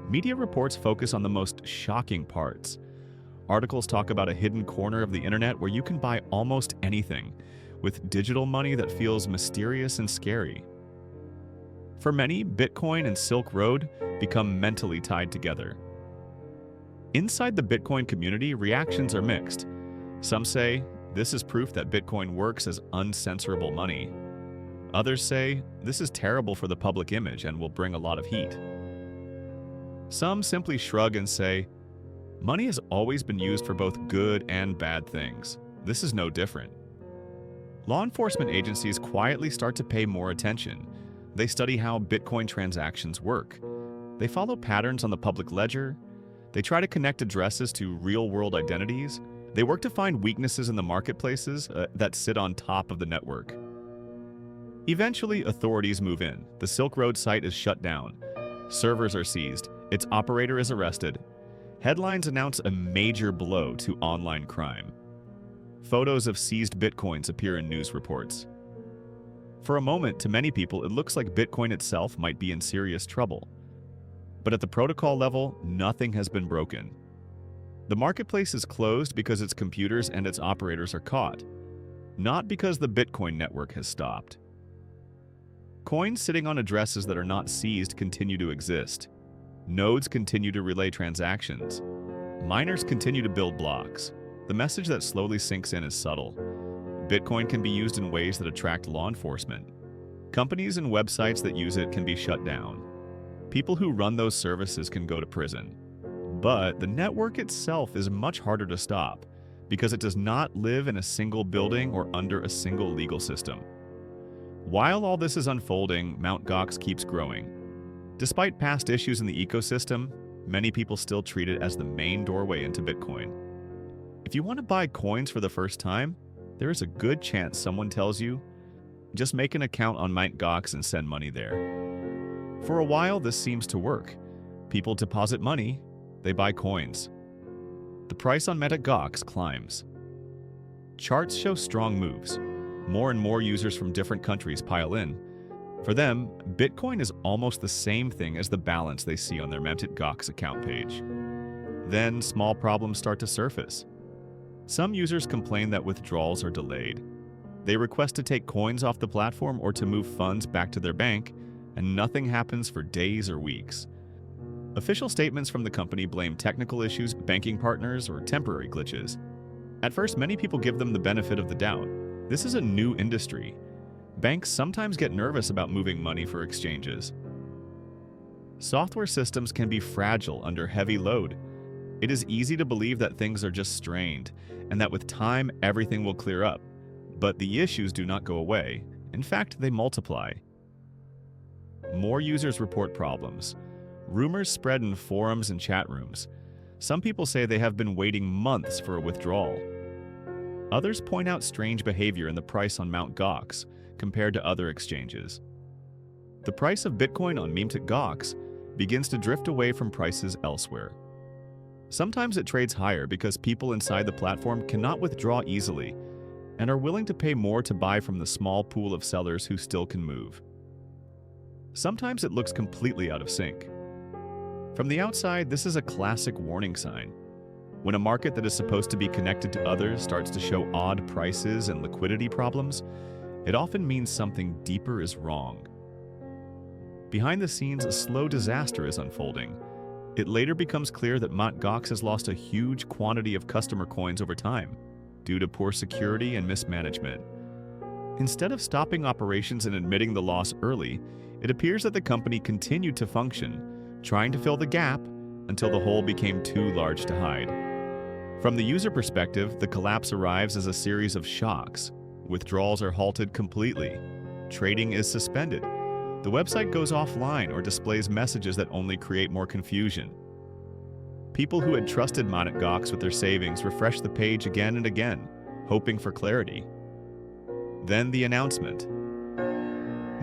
Media reports focus on the most shocking parts. Articles talk about a hidden corner of the internet where you can buy almost anything, with digital money that feels mysterious and scary. For many, Bitcoin and Silk Road become mentally tied together. Inside the Bitcoin community, reactions are mixed. Some say, this is proof that Bitcoin works as uncensorable money. Others say, this is terrible for the public image and will bring a lot of heat. Some simply shrug and say, money has always been used for both good and bad things. This is no different. Law enforcement agencies quietly start to pay more attention. They study how Bitcoin transactions work. They follow patterns on the public ledger. They try to connect addresses to real-world identities. They work to find weaknesses in the marketplaces that sit on top of the network. Eventually, authorities move in. The Silk Road site is shut down. Servers are seized. Its operator is arrested. Headlines announce a major blow to online crime. Photos of seized Bitcoins appear in news reports. For a moment, to many people, it looks like Bitcoin itself might be in serious trouble. But at the protocol level, nothing has been broken. The marketplace is closed because its computers and its operators are caught, not because the Bitcoin network has stopped. Coins sitting on addresses that are not seized continue to exist. Nodes continue to relay transactions. Miners continue to build blocks. The message that slowly sinks in is subtle. Bitcoin can be used in ways that attract law enforcement. Companies and websites that use it can be shut down. People who run those services can go to prison. But the network itself is much harder to stop because it does not live in a single building or under a single legal system. While all this is unfolding, Mt. Gox keeps growing. Despite past issues in the ecosystem, many people still treat it as the main doorway into Bitcoin. If you want to buy coins for the first time, there is a good chance someone tells you, just make an account on Mt. Gox and send money there. For a while, this seems to work. People deposit money, they buy coins. The price on Mt. Gox climbs. Charts show strong moves. More and more users from different countries pile in. For them, Bitcoin is almost the same thing as the balance they see on their Mt. Gox account page. Then, small problems start to surface. Some users complain that withdrawals are delayed. They request to take coins off the platform or to move funds back to their bank, and nothing happens for days or weeks. Official statements from the company blame technical issues, banking partners, or temporary glitches. At first, many people give them the benefit of the doubt. This is a new industry. Banks sometimes get nervous about moving money for exchanges. Software systems can be fragile under heavy load. It is easy to believe that things are just strained, and that with time everything will clear up. But the issues do not go away. In fact, they multiply. More users report problems. Rumors spread in forums and chat rooms. Some people say they have been waiting months for a withdrawal. Others point out strange behavior in the price on Mt. Gox compared to other exchanges. The price of Bitcoin on Mt. begins to drift away from prices elsewhere. Sometimes it trades higher because people inside the platform cannot withdraw easily and are willing to pay more to buy from the small pool of sellers who still can move. Sometimes it looks completely out of sync. From the outside, this is a classic warning sign. When a market that is supposed to be connected to others starts to show odd prices and liquidity problems, it often means something deeper is wrong. Behind the scenes, a slow disaster is unfolding. It later becomes clear that Mt. Gox has lost a huge quantity of customer coins over time, due to poor security and mismanagement. Instead of stopping operations and admitting the loss early, it appears that the company continued to function, trying to fill the gap until the hole became too large to hide. From the user perspective, the collapse arrives as a series of shocks. Withdrawals are halted completely. Trading is suspended. The website goes offline or displays messages that only create more confusion. People who had trusted Mt. Gox with their savings refresh the page again and again, hoping for clarity. Then the announcement.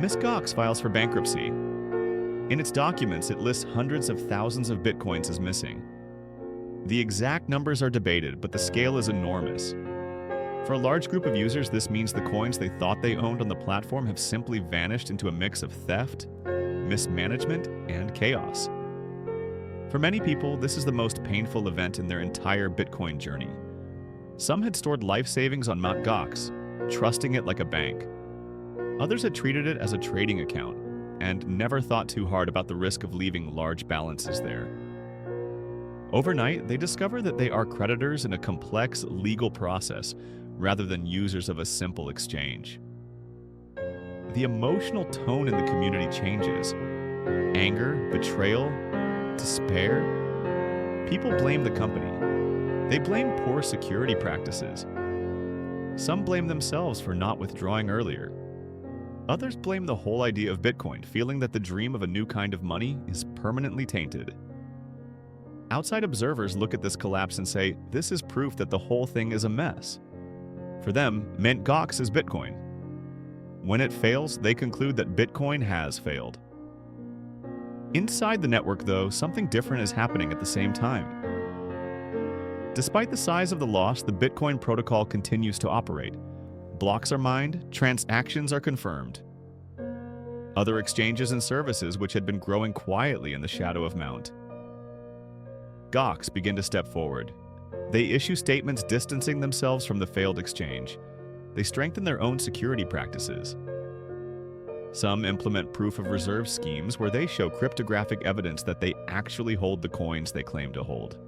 Ms. Gox files for bankruptcy. In its documents, it lists hundreds of thousands of bitcoins as missing. The exact numbers are debated, but the scale is enormous. For a large group of users, this means the coins they thought they owned on the platform have simply vanished into a mix of theft, mismanagement, and chaos. For many people, this is the most painful event in their entire Bitcoin journey. Some had stored life savings on Mt. Gox, trusting it like a bank. Others had treated it as a trading account and never thought too hard about the risk of leaving large balances there. Overnight, they discover that they are creditors in a complex legal process rather than users of a simple exchange. The emotional tone in the community changes. Anger, betrayal, despair. People blame the company. They blame poor security practices. Some blame themselves for not withdrawing earlier. Others blame the whole idea of Bitcoin, feeling that the dream of a new kind of money is permanently tainted. Outside observers look at this collapse and say, this is proof that the whole thing is a mess. For them, Mt. Gox is Bitcoin. When it fails, they conclude that Bitcoin has failed. Inside the network, though, something different is happening at the same time. Despite the size of the loss, the Bitcoin protocol continues to operate. Blocks are mined, transactions are confirmed. Other exchanges and services, which had been growing quietly in the shadow of Mt. Gox begin to step forward. They issue statements distancing themselves from the failed exchange. They strengthen their own security practices. Some implement proof of reserve schemes where they show cryptographic evidence that they actually hold the coins they claim to hold.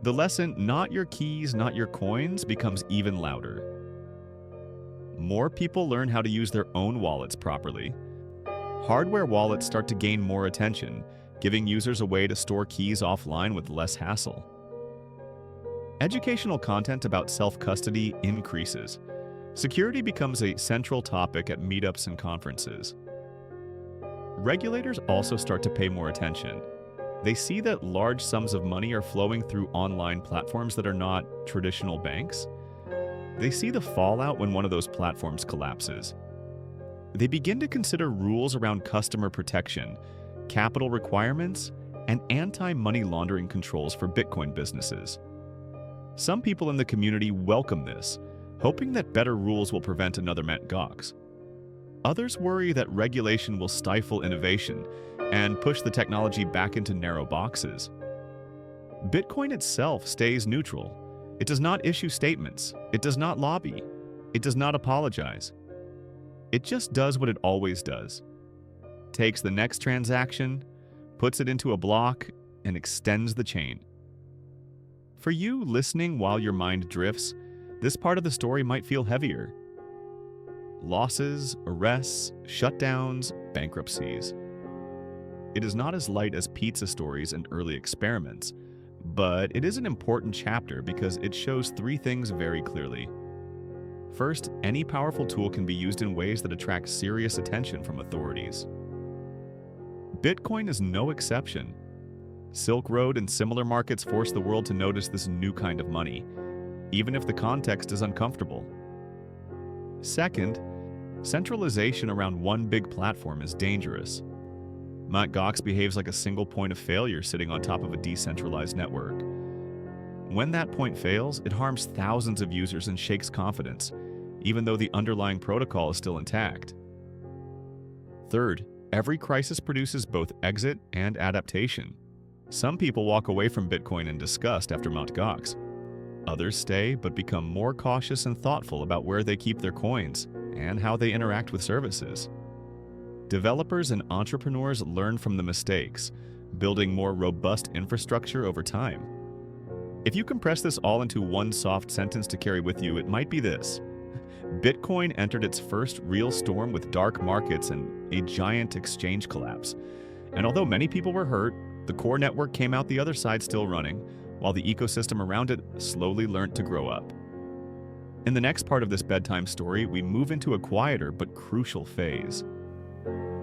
The lesson, not your keys, not your coins, becomes even louder. More people learn how to use their own wallets properly. Hardware wallets start to gain more attention, giving users a way to store keys offline with less hassle. Educational content about self-custody increases. Security becomes a central topic at meetups and conferences. Regulators also start to pay more attention. They see that large sums of money are flowing through online platforms that are not traditional banks. They see the fallout when one of those platforms collapses. They begin to consider rules around customer protection, capital requirements, and anti-money laundering controls for Bitcoin businesses. Some people in the community welcome this, hoping that better rules will prevent another Mt. Gox. Others worry that regulation will stifle innovation and push the technology back into narrow boxes. Bitcoin itself stays neutral. It does not issue statements. It does not lobby. It does not apologize. It just does what it always does. Takes the next transaction, puts it into a block, and extends the chain. For you listening while your mind drifts, this part of the story might feel heavier. Losses, arrests, shutdowns, bankruptcies. It is not as light as pizza stories and early experiments, But it is an important chapter because it shows three things very clearly. First, any powerful tool can be used in ways that attract serious attention from authorities. Bitcoin is no exception. Silk Road and similar markets force the world to notice this new kind of money, even if the context is uncomfortable. Second, centralization around one big platform is dangerous. Mt. Gox behaves like a single point of failure sitting on top of a decentralized network. When that point fails, it harms thousands of users and shakes confidence, even though the underlying protocol is still intact. Third, every crisis produces both exit and adaptation. Some people walk away from Bitcoin in disgust after Mt. Gox. Others stay but become more cautious and thoughtful about where they keep their coins and how they interact with services. Developers and entrepreneurs learn from the mistakes, building more robust infrastructure over time. If you compress this all into one soft sentence to carry with you, it might be this: Bitcoin entered its first real storm with dark markets and a giant exchange collapse. And although many people were hurt, the core network came out the other side still running, while the ecosystem around it slowly learned to grow up. In the next part of this bedtime story, we move into a quieter but crucial phase.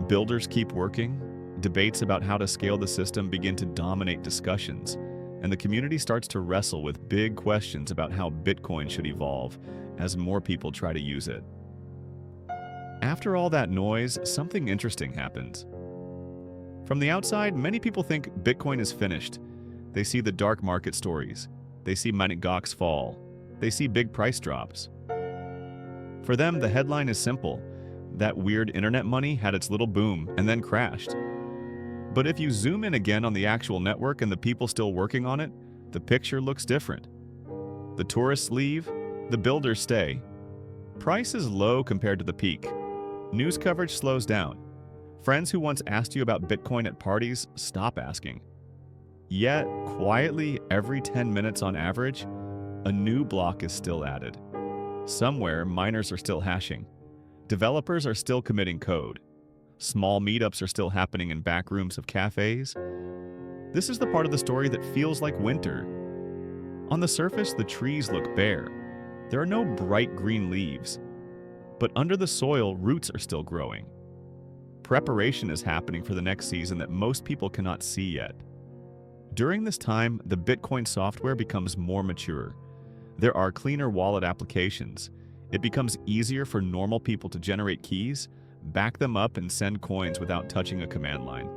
Builders keep working, debates about how to scale the system begin to dominate discussions, and the community starts to wrestle with big questions about how Bitcoin should evolve as more people try to use it. After all that noise, something interesting happens. From the outside, many people think Bitcoin is finished. They see the dark market stories. They see Mt. Gox fall. They see big price drops. For them, the headline is simple: that weird internet money had its little boom and then crashed. But if you zoom in again on the actual network and the people still working on it, the picture looks different. The tourists leave, the builders stay. Price is low compared to the peak. News coverage slows down. Friends who once asked you about Bitcoin at parties stop asking. Yet, quietly, every 10 minutes on average, a new block is still added. Somewhere, miners are still hashing. Developers are still committing code. Small meetups are still happening in back rooms of cafes. This is the part of the story that feels like winter. On the surface, the trees look bare. There are no bright green leaves. But under the soil, roots are still growing. Preparation is happening for the next season that most people cannot see yet. During this time, the Bitcoin software becomes more mature. There are cleaner wallet applications. It becomes easier for normal people to generate keys, back them up, and send coins without touching a command line.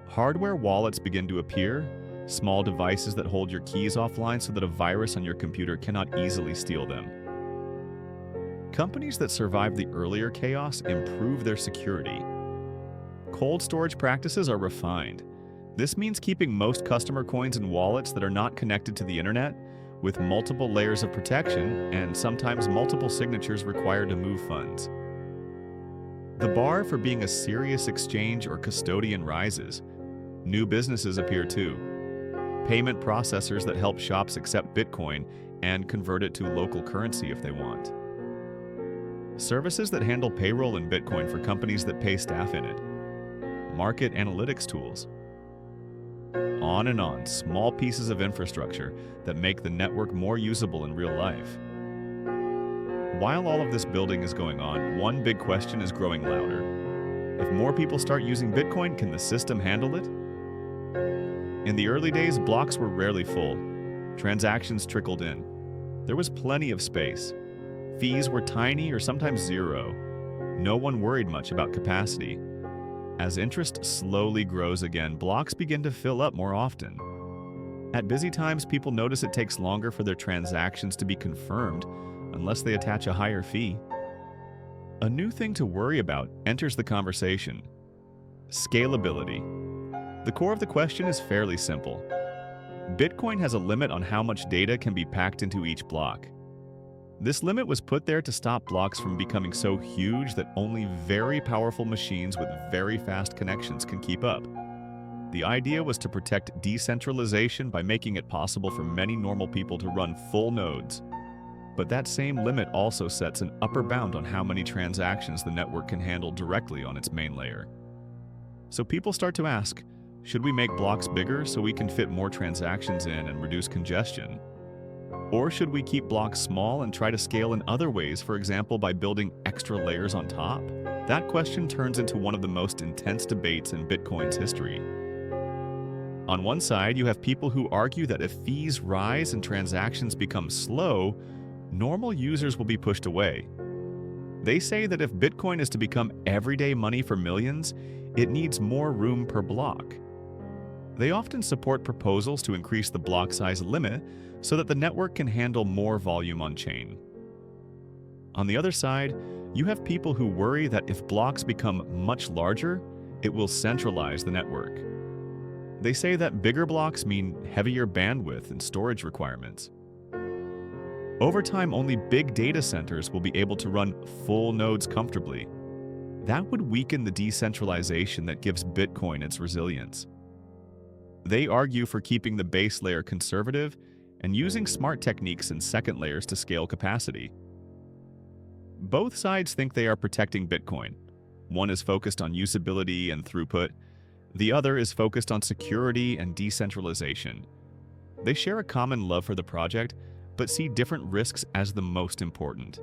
Hardware wallets begin to appear, small devices that hold your keys offline so that a virus on your computer cannot easily steal them. Companies that survive the earlier chaos improve their security. Cold storage practices are refined. This means keeping most customer coins in wallets that are not connected to the internet, with multiple layers of protection and sometimes multiple signatures required to move funds. The bar for being a serious exchange or custodian rises. New businesses appear too. Payment processors that help shops accept Bitcoin and convert it to local currency if they want. Services that handle payroll in Bitcoin for companies that pay staff in it. Market analytics tools. On and on, small pieces of infrastructure that make the network more usable in real life. While all of this building is going on, one big question is growing louder. If more people start using Bitcoin, can the system handle it? In the early days, blocks were rarely full. Transactions trickled in. There was plenty of space. Fees were tiny or sometimes zero. No one worried much about capacity. As interest slowly grows again, blocks begin to fill up more often. At busy times, people notice it takes longer for their transactions to be confirmed unless they attach a higher fee. A new thing to worry about enters the conversation: scalability. The core of the question is fairly simple. Bitcoin has a limit on how much data can be packed into each block. This limit was put there to stop blocks from becoming so huge that only very powerful machines with very fast connections can keep up. The idea was to protect decentralization by making it possible for many normal people to run full nodes. But that same limit also sets an upper bound on how many transactions the network can handle directly on its main layer. So people start to ask, Should we make blocks bigger so we can fit more transactions in and reduce congestion? Or should we keep blocks small and try to scale in other ways, for example, by building extra layers on top? That question turns into one of the most intense debates in Bitcoin's history. On one side, you have people who argue that if fees rise and transactions become slow, normal users will be pushed away. They say that if Bitcoin is to become everyday money for millions, it needs more room per block. They often support proposals to increase the block size limit so that the network can handle more volume on-chain. On the other side, you have people who worry that if blocks become much larger, it will centralize the network. They say that bigger blocks mean heavier bandwidth and storage requirements. Over time, only big data centers will be able to run full nodes comfortably. That would weaken the decentralization that gives Bitcoin its resilience. They argue for keeping the base layer conservative and using smart techniques in second layers to scale capacity. Both sides think they are protecting Bitcoin. One is focused on usability and throughput. The other is focused on security and decentralization. They share a common love for the project, but see different risks as the most important.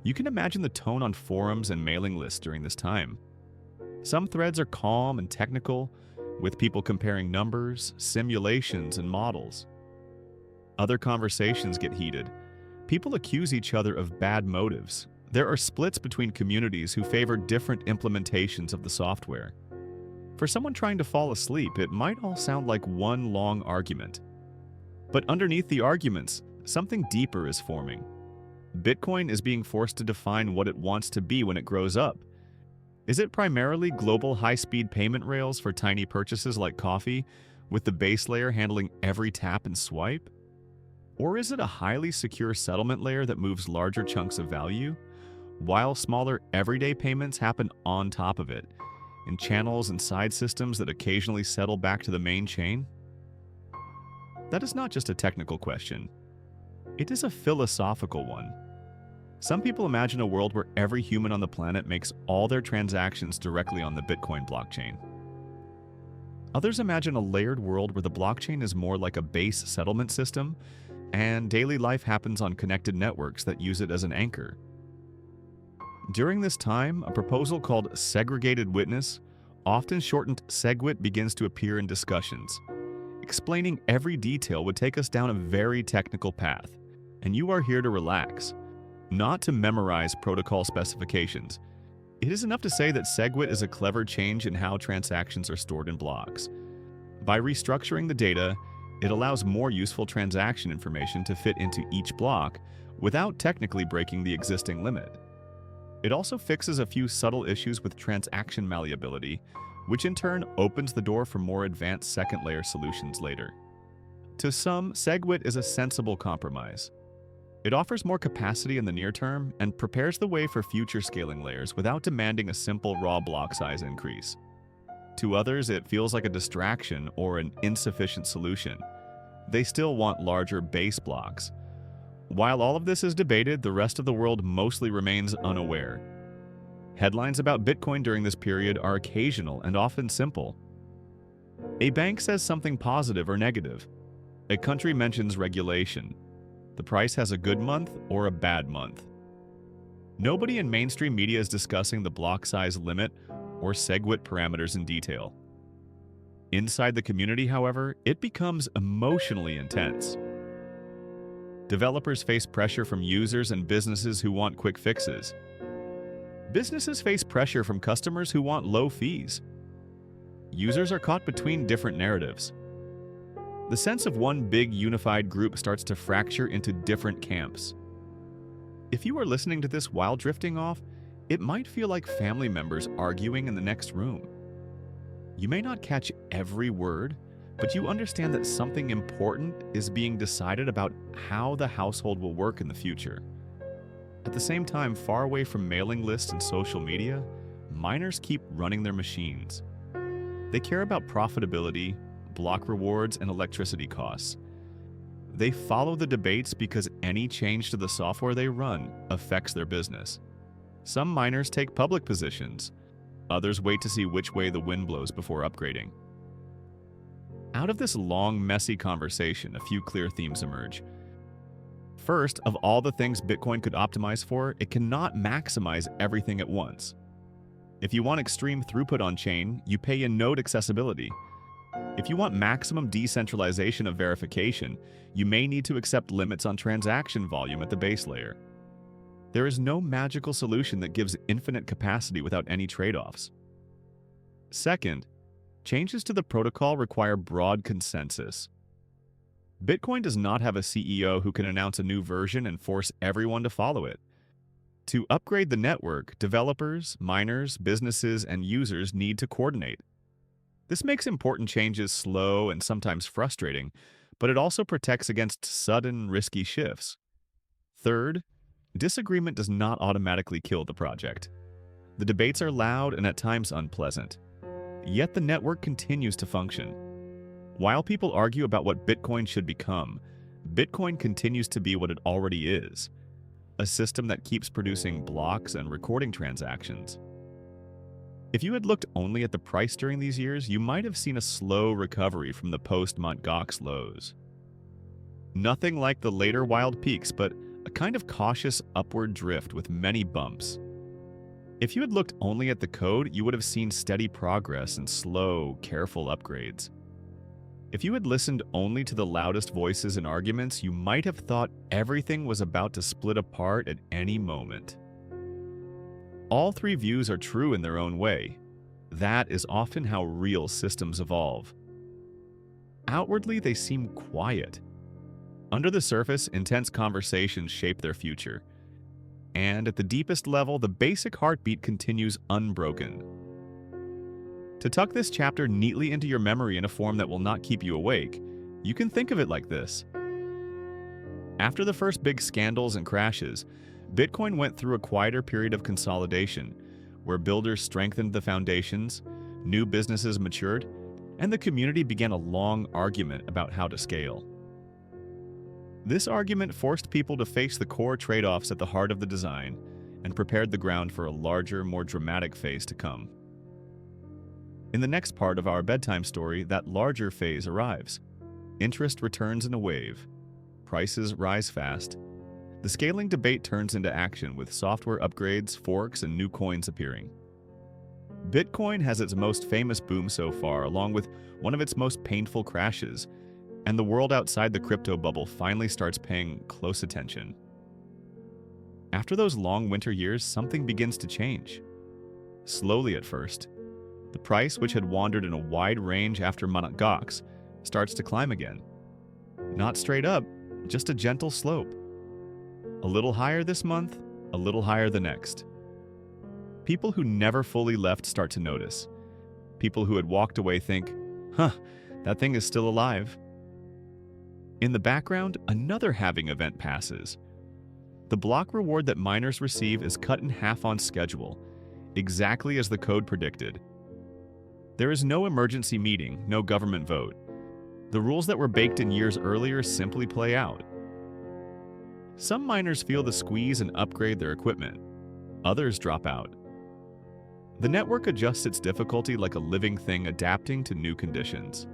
You can imagine the tone on forums and mailing lists during this time. Some threads are calm and technical, with people comparing numbers, simulations, and models. Other conversations get heated. People accuse each other of bad motives. There are splits between communities who favor different implementations of the software. For someone trying to fall asleep, it might all sound like one long argument. But underneath the arguments, something deeper is forming. Bitcoin is being forced to define what it wants to be when it grows up. Is it primarily global high-speed payment rails for tiny purchases like coffee, with the base layer handling every tap and swipe? Or is it a highly secure settlement layer that moves larger chunks of value, while smaller everyday payments happen on top of it, in channels and side systems that occasionally settle back to the main chain? That is not just a technical question. It is a philosophical one. Some people imagine a world where every human on the planet makes all their transactions directly on the Bitcoin blockchain. Others imagine a layered world where the blockchain is more like a base settlement system, and daily life happens on connected networks that use it as an anchor. During this time, a proposal called segregated witness, often shortened SegWit, begins to appear in discussions. Explaining every detail would take us down a very technical path, and you are here to relax, not to memorize protocol specifications. It is enough to say that SegWit is a clever change in how transactions are stored in blocks. By restructuring the data, it allows more useful transaction information to fit into each block without technically breaking the existing limit. It also fixes a few subtle issues with transaction malleability, which in turn opens the door for more advanced second-layer solutions later. To some, SegWit is a sensible compromise. It offers more capacity in the near term and prepares the way for future scaling layers without demanding a simple raw block size increase. To others, it feels like a distraction or an insufficient solution. They still want larger base blocks. While all of this is debated, the rest of the world mostly remains unaware. Headlines about Bitcoin during this period are occasional and often simple. A bank says something positive or negative. A country mentions regulation. The price has a good month or a bad month. Nobody in mainstream media is discussing the block size limit or SegWit parameters in detail. Inside the community, however, it becomes emotionally intense. Developers face pressure from users and businesses who want quick fixes. Businesses face pressure from customers who want low fees. Users are caught between different narratives. The sense of one big unified group starts to fracture into different camps. If you are listening to this while drifting off, it might feel like family members arguing in the next room. You may not catch every word, but you understand that something important is being decided about how the household will work in the future. At the same time, far away from mailing lists and social media, miners keep running their machines. They care about profitability, block rewards, and electricity costs. They follow the debates because any change to the software they run affects their business. Some miners take public positions. Others wait to see which way the wind blows before upgrading. Out of this long, messy conversation, a few clear themes emerge. First, of all the things Bitcoin could optimize for, it cannot maximize everything at once. If you want extreme throughput on-chain, you pay in node accessibility. If you want maximum decentralization of verification, you may need to accept limits on transaction volume at the base layer. There is no magical solution that gives infinite capacity without any trade-offs. Second, changes to the protocol require broad consensus. Bitcoin does not have a CEO who can announce a new version and force everyone to follow it. To upgrade the network, developers, miners, businesses, and users need to coordinate. This makes important changes slow and sometimes frustrating, but it also protects against sudden, risky shifts. Third, disagreement does not automatically kill the project. The debates are loud and at times unpleasant. Yet the network continues to function. While people argue about what Bitcoin should become, Bitcoin continues to be what it already is, a system that keeps producing blocks and recording transactions. If you had looked only at the price during these years, you might have seen a slow recovery from the post-Mt. Gox lows. Nothing like the later wild peaks, but a kind of cautious upward drift with many bumps. If you had looked only at the code, you would have seen steady progress and slow, careful upgrades. If you had listened only to the loudest voices and arguments, you might have thought everything was about to split apart at any moment. All three views are true in their own way. That is often how real systems evolve. Outwardly, they seem quiet. Under the surface, intense conversations shape their future. And at the deepest level, the basic heartbeat continues unbroken. To tuck this chapter neatly into your memory in a form that will not keep you awake, you can think of it like this. After the first big scandals and crashes, Bitcoin went through a quieter period of consolidation, where builders strengthened the foundations, new businesses matured, and the community began a long argument about how to scale. This argument forced people to face the core trade-offs at the heart of the design and prepared the ground for a larger, more dramatic phase to come. In the next part of our bedtime story, that larger phase arrives. Interest returns in a wave. Prices rise fast. The scaling debate turns into action with software upgrades, forks, and new coins appearing. Bitcoin has its most famous boom so far, along with one of its most painful crashes, and the world outside the crypto bubble finally starts paying close attention. After those long winter years, something begins to change. Slowly at first. The price, which had wandered in a wide range after Mt. Gox, starts to climb again. Not straight up, just a gentle slope. A little higher this month, a little higher the next. People who never fully left start to notice. People who had walked away think, that thing is still alive. In the background, another halving event passes. The block reward that miners receive is cut in half on schedule, exactly as the code predicted. There is no emergency meeting, no government vote. The rules that were baked in years earlier simply play out. Some miners feel the squeeze and upgrade their equipment. Others drop out. The network adjusts its difficulty like a living thing adapting to new conditions.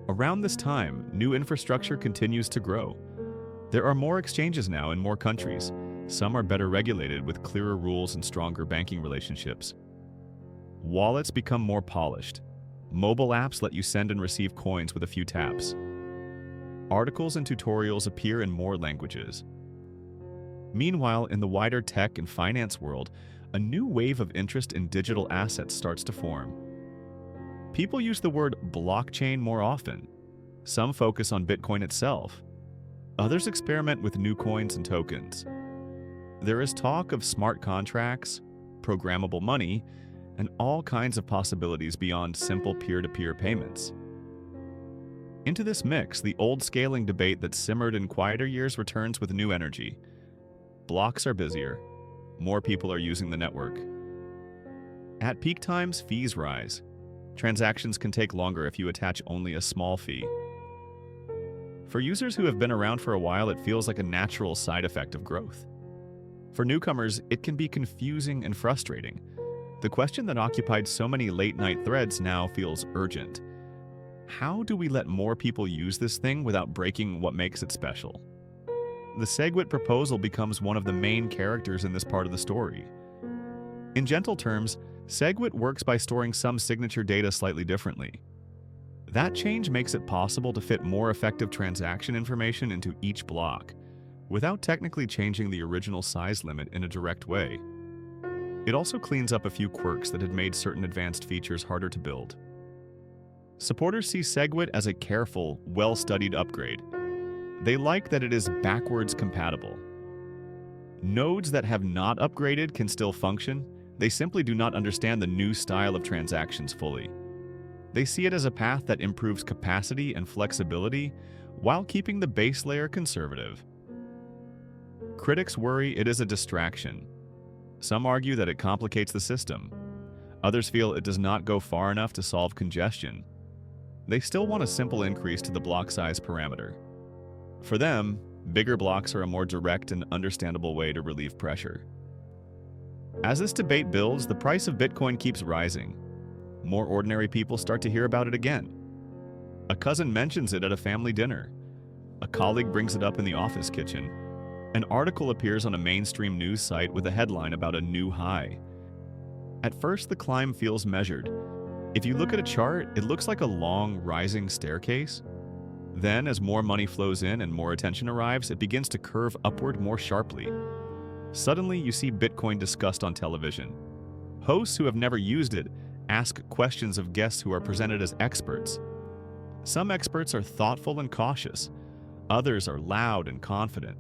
Around this time, new infrastructure continues to grow. There are more exchanges now in more countries. Some are better regulated with clearer rules and stronger banking relationships. Wallets become more polished. Mobile apps let you send and receive coins with a few taps. Articles and tutorials appear in more languages. Meanwhile, in the wider tech and finance world, a new wave of interest in digital assets starts to form. People use the word blockchain more often. Some focus on Bitcoin itself. Others experiment with new coins and tokens. There is talk of smart contracts, programmable money, and all kinds of possibilities beyond simple peer-to-peer payments. Into this mix, the old scaling debate that simmered in quieter years returns with new energy. Blocks are busier. More people are using the network. At peak times, fees rise. Transactions can take longer if you attach only a small fee. For users who have been around for a while, it feels like a natural side effect of growth. For newcomers, it can be confusing and frustrating. The question that occupied so many late-night threads now feels urgent. How do we let more people use this thing without breaking what makes it special? The SegWit proposal becomes one of the main characters in this part of the story. In gentle terms, SegWit works by storing some signature data slightly differently. That change makes it possible to fit more effective transaction information into each block, without technically changing the original size limit in a direct way. It also cleans up a few quirks that had made certain advanced features harder to build. Supporters see SegWit as a careful, well-studied upgrade. They like that it is backwards compatible. Nodes that have not upgraded can still function. They simply do not understand the new style of transactions fully. They see it as a path that improves capacity and flexibility while keeping the base layer conservative. Critics worry it is a distraction. Some argue that it complicates the system. Others feel it does not go far enough to solve congestion. They still want a simple increase to the block size parameter. For them, bigger blocks are a more direct and understandable way to relieve pressure. As this debate builds, the price of Bitcoin keeps rising. More ordinary people start to hear about it again. A cousin mentions it at a family dinner. A colleague brings it up in the office kitchen. An article appears on a mainstream news site with a headline about a new high. At first, the climb feels measured. If you look at a chart, it looks like a long, rising staircase. Then, as more money flows in and more attention arrives, it begins to curve upward more sharply. Suddenly, you see Bitcoin discussed on television. Hosts who have never used it ask questions of guests who are presented as experts. Some experts are thoughtful and cautious. Others are loud and confident.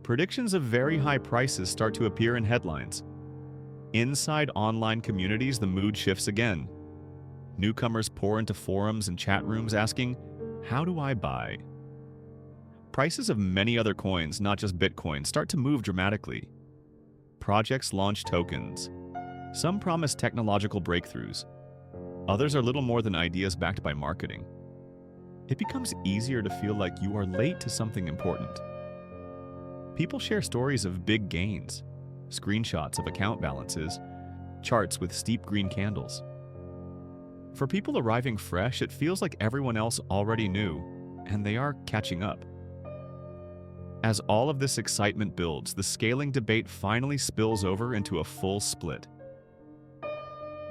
Predictions of very high prices start to appear in headlines. Inside online communities, the mood shifts again. Newcomers pour into forums and chat rooms asking, "How do I buy?" Prices of many other coins, not just Bitcoin, start to move dramatically. Projects launch tokens. Some promise technological breakthroughs. Others are little more than ideas backed by marketing. It becomes easier to feel like you are late to something important. People share stories of big gains, screenshots of account balances, charts with steep green candles. For people arriving fresh, it feels like everyone else already knew, and they are catching up. As all of this excitement builds, the scaling debate finally spills over into a full split.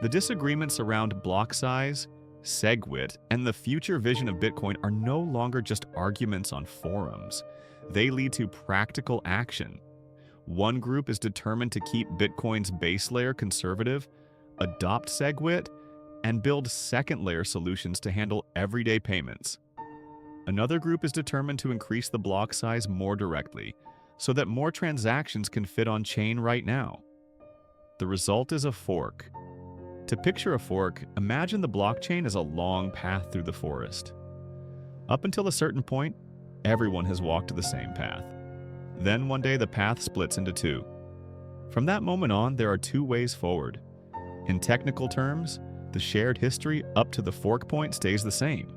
The disagreements around block size, SegWit, and the future vision of Bitcoin are no longer just arguments on forums. They lead to practical action. One group is determined to keep Bitcoin's base layer conservative, adopt SegWit, and build second-layer solutions to handle everyday payments. Another group is determined to increase the block size more directly, so that more transactions can fit on chain right now. The result is a fork. To picture a fork, imagine the blockchain as a long path through the forest. Up until a certain point, everyone has walked the same path. Then one day the path splits into two. From that moment on, there are two ways forward. In technical terms, the shared history up to the fork point stays the same.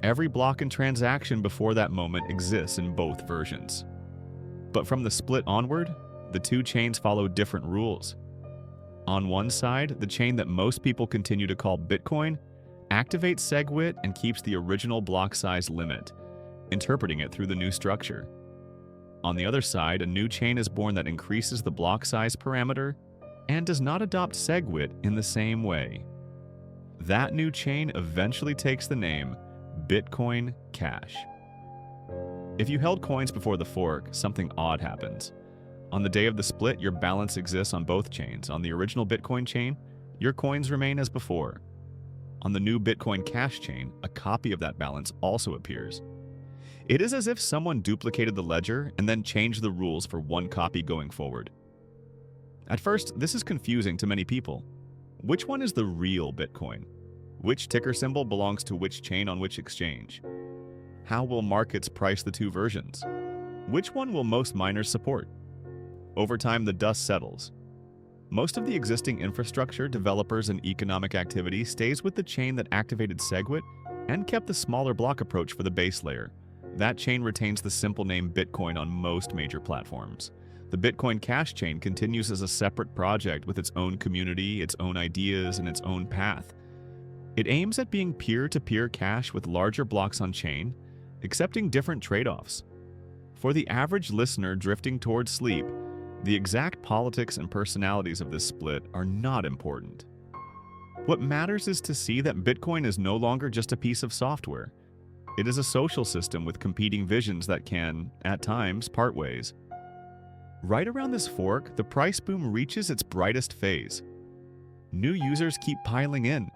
Every block and transaction before that moment exists in both versions. But from the split onward, the two chains follow different rules. On one side, the chain that most people continue to call Bitcoin activates SegWit and keeps the original block size limit, interpreting it through the new structure. On the other side, a new chain is born that increases the block size parameter and does not adopt SegWit in the same way. That new chain eventually takes the name Bitcoin Cash. If you held coins before the fork, something odd happens. On the day of the split, your balance exists on both chains. On the original Bitcoin chain, your coins remain as before. On the new Bitcoin Cash chain, a copy of that balance also appears. It is as if someone duplicated the ledger and then changed the rules for one copy going forward. At first, this is confusing to many people. Which one is the real Bitcoin? Which ticker symbol belongs to which chain on which exchange? How will markets price the two versions? Which one will most miners support? Over time, the dust settles. Most of the existing infrastructure, developers, and economic activity stays with the chain that activated SegWit and kept the smaller block approach for the base layer. That chain retains the simple name Bitcoin on most major platforms. The Bitcoin Cash chain continues as a separate project with its own community, its own ideas, and its own path. It aims at being peer-to-peer cash with larger blocks on chain, accepting different trade-offs. For the average listener drifting towards sleep, the exact politics and personalities of this split are not important. What matters is to see that Bitcoin is no longer just a piece of software. It is a social system with competing visions that can, at times, part ways. Right around this fork, the price boom reaches its brightest phase. New users keep piling in.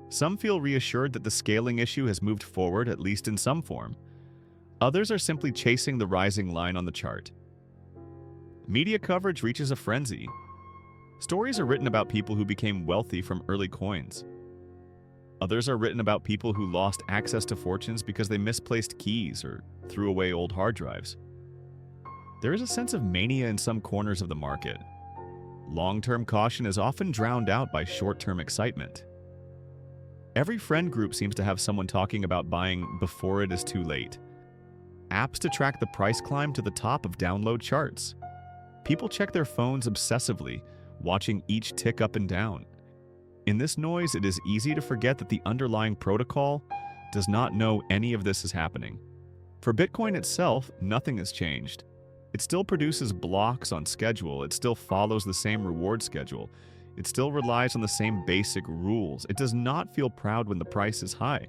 Some feel reassured that the scaling issue has moved forward, at least in some form. Others are simply chasing the rising line on the chart. Media coverage reaches a frenzy. Stories are written about people who became wealthy from early coins. Others are written about people who lost access to fortunes because they misplaced keys or threw away old hard drives. There is a sense of mania in some corners of the market. Long-term caution is often drowned out by short-term excitement. Every friend group seems to have someone talking about buying before it is too late. Apps to track the price climb to the top of download charts. People check their phones obsessively, watching each tick up and down. In this noise, it is easy to forget that the underlying protocol does not know any of this is happening. For Bitcoin itself, nothing has changed. It still produces blocks on schedule, it still follows the same reward schedule, it still relies on the same basic rules. It does not feel proud when the price is high.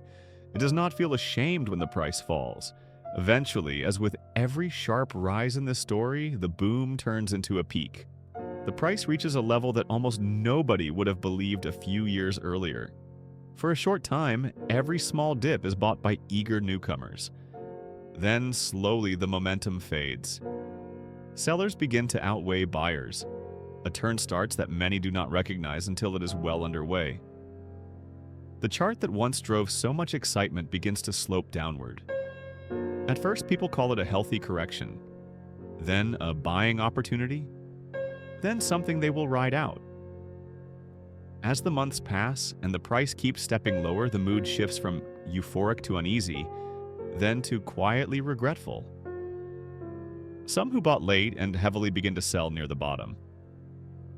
It does not feel ashamed when the price falls. Eventually, as with every sharp rise in this story, the boom turns into a peak. The price reaches a level that almost nobody would have believed a few years earlier. For a short time, every small dip is bought by eager newcomers. Then, slowly, the momentum fades. Sellers begin to outweigh buyers. A turn starts that many do not recognize until it is well underway. The chart that once drove so much excitement begins to slope downward. At first, people call it a healthy correction. Then a buying opportunity. Then something they will ride out. As the months pass and the price keeps stepping lower, the mood shifts from euphoric to uneasy, then to quietly regretful. Some who bought late and heavily begin to sell near the bottom.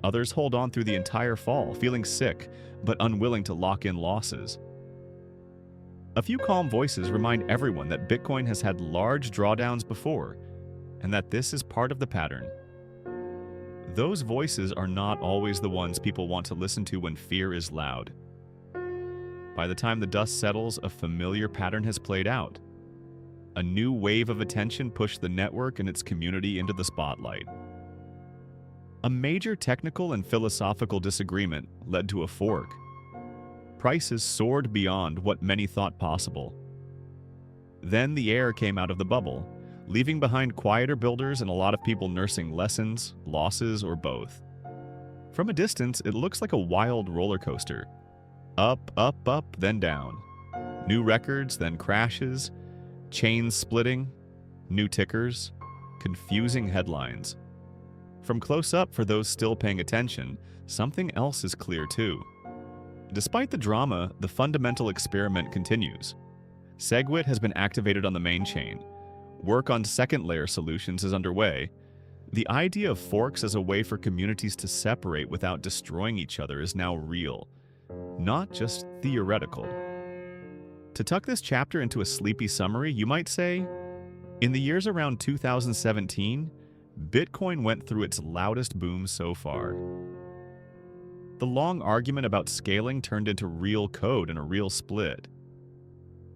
Others hold on through the entire fall, feeling sick, but unwilling to lock in losses. A few calm voices remind everyone that Bitcoin has had large drawdowns before, and that this is part of the pattern. Those voices are not always the ones people want to listen to when fear is loud. By the time the dust settles, a familiar pattern has played out. A new wave of attention pushed the network and its community into the spotlight. A major technical and philosophical disagreement led to a fork. Prices soared beyond what many thought possible. Then the air came out of the bubble, leaving behind quieter builders and a lot of people nursing lessons, losses, or both. From a distance, it looks like a wild roller coaster. Up, up, up, then down. New records, then crashes. Chains splitting. New tickers. Confusing headlines. From close up, for those still paying attention, something else is clear too. Despite the drama, the fundamental experiment continues. SegWit has been activated on the main chain. Work on second-layer solutions is underway. The idea of forks as a way for communities to separate without destroying each other is now real, not just theoretical. To tuck this chapter into a sleepy summary, you might say, in the years around 2017, Bitcoin went through its loudest boom so far. The long argument about scaling turned into real code and a real split.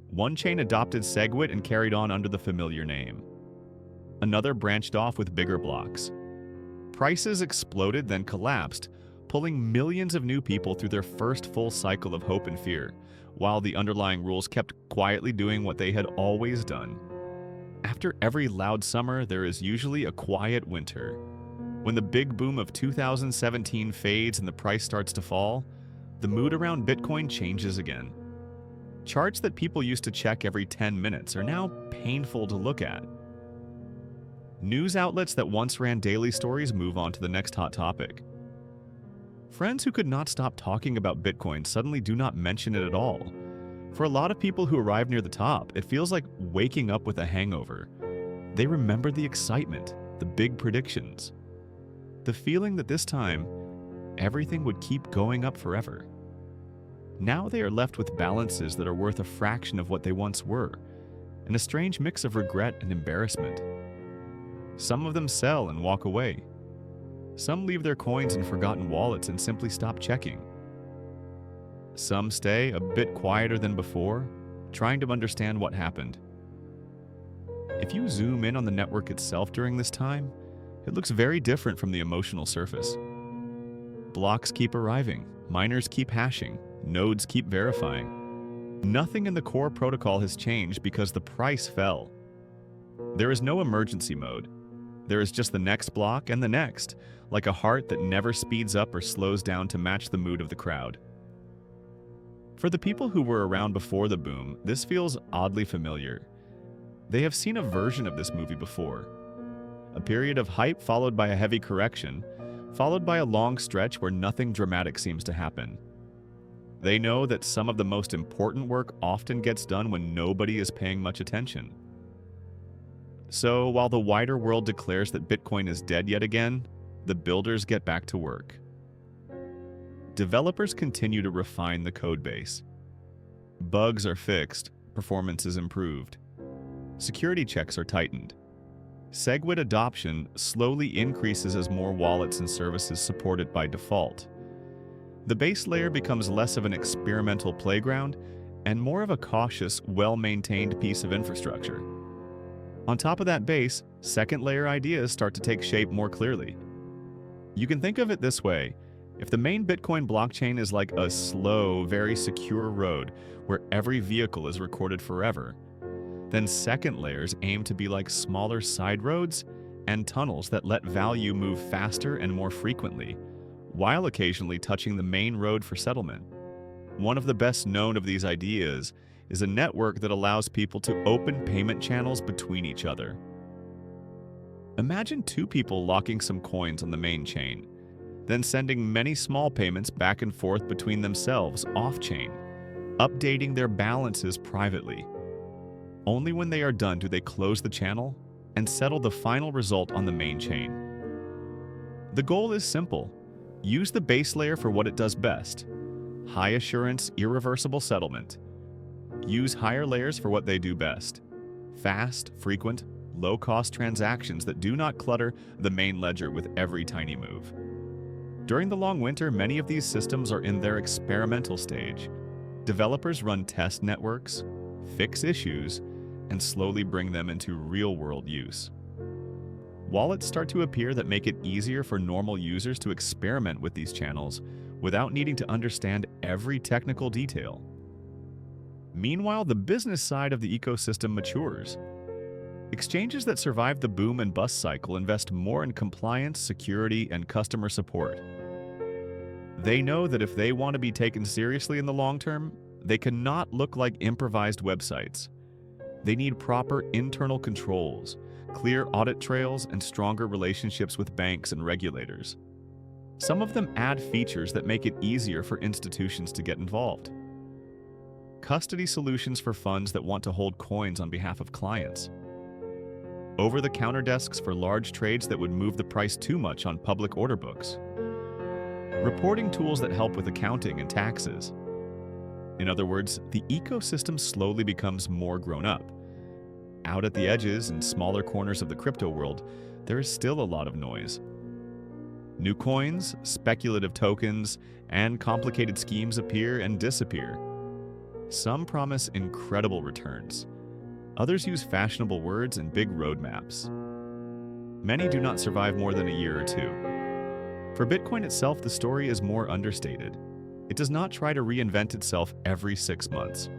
One chain adopted SegWit and carried on under the familiar name. Another branched off with bigger blocks. Prices exploded, then collapsed, pulling millions of new people through their first full cycle of hope and fear, while the underlying rules kept quietly doing what they had always done. After every loud summer, there is usually a quiet winter. When the big boom of 2017 fades and the price starts to fall, the mood around Bitcoin changes again. Charts that people used to check every 10 minutes are now painful to look at. News outlets that once ran daily stories move on to the next hot topic. Friends who could not stop talking about Bitcoin suddenly do not mention it at all. For a lot of people who arrive near the top, it feels like waking up with a hangover. They remember the excitement, the big predictions, the feeling that this time, everything would keep going up forever. Now they are left with balances that are worth a fraction of what they once were, and a strange mix of regret and embarrassment. Some of them sell and walk away. Some leave their coins in forgotten wallets and simply stop checking. Some stay a bit quieter than before, trying to understand what happened. If you zoom in on the network itself during this time, it looks very different from the emotional surface. Blocks keep arriving, miners keep hashing, nodes keep verifying. Nothing in the core protocol has changed because the price fell. There is no emergency mode. There is just the next block and the next, like a heart that never speeds up or slows down to match the mood of the crowd. For the people who were around before the boom, this feels oddly familiar. They have seen a version of this movie before. A period of hype followed by a heavy correction, followed by a long stretch where nothing dramatic seems to happen. They know that some of the most important work often gets done when nobody is paying much attention. So, while the wider world declares that Bitcoin is dead yet again, the builders get back to work. Developers continue to refine the codebase. Bugs are fixed, performance is improved. Security checks are tightened. SegWit adoption slowly increases as more wallets and services support it by default. The base layer becomes less of an experimental playground and more of a cautious, well-maintained piece of infrastructure. On top of that base, second-layer ideas start to take shape more clearly. You can think of it this way. If the main Bitcoin blockchain is like a slow, very secure road where every vehicle is recorded forever, then second layers aim to be like smaller side roads and tunnels that let value move faster and more frequently, while occasionally touching the main road for settlement. One of the best known of these ideas is a network that allows people to open payment channels between each other. Imagine two people locking some coins on the main chain, then sending many small payments back and forth between themselves off-chain, updating their balances privately. Only when they are done do they close the channel and settle the final result on the main chain. The goal is simple. Use the base layer for what it does best. High assurance, irreversible settlement. Use higher layers for what they do best. Fast, frequent, low-cost transactions that do not clutter the main ledger with every tiny move. During the long winter, many of these systems are in their experimental stage. Developers run test networks, fix issues, and slowly bring them into real-world use. Wallets start to appear that make it easier for normal users to experiment with these channels without needing to understand every technical detail. Meanwhile, the business side of the ecosystem matures. Exchanges that survive the boom and bust cycle invest more in compliance, security, and customer support. They know that if they want to be taken seriously in the long term, they cannot look like improvised websites. They need proper internal controls, clear audit trails, and stronger relationships with banks and regulators. Some of them add features that make it easier for institutions to get involved. Custody solutions for funds that want to hold coins on behalf of clients. Over-the-counter desks for large trades that would move the price too much on public order books. Reporting tools that help with accounting and taxes. In other words, the ecosystem slowly becomes more grown up. Out at the edges and smaller corners of the crypto world, there is still a lot of noise. New coins, speculative tokens, and complicated schemes appear and disappear. Some promise incredible returns. Others use fashionable words and big roadmaps. Many do not survive more than a year or two. For Bitcoin itself, the story is more understated. It does not try to reinvent itself every 6 months.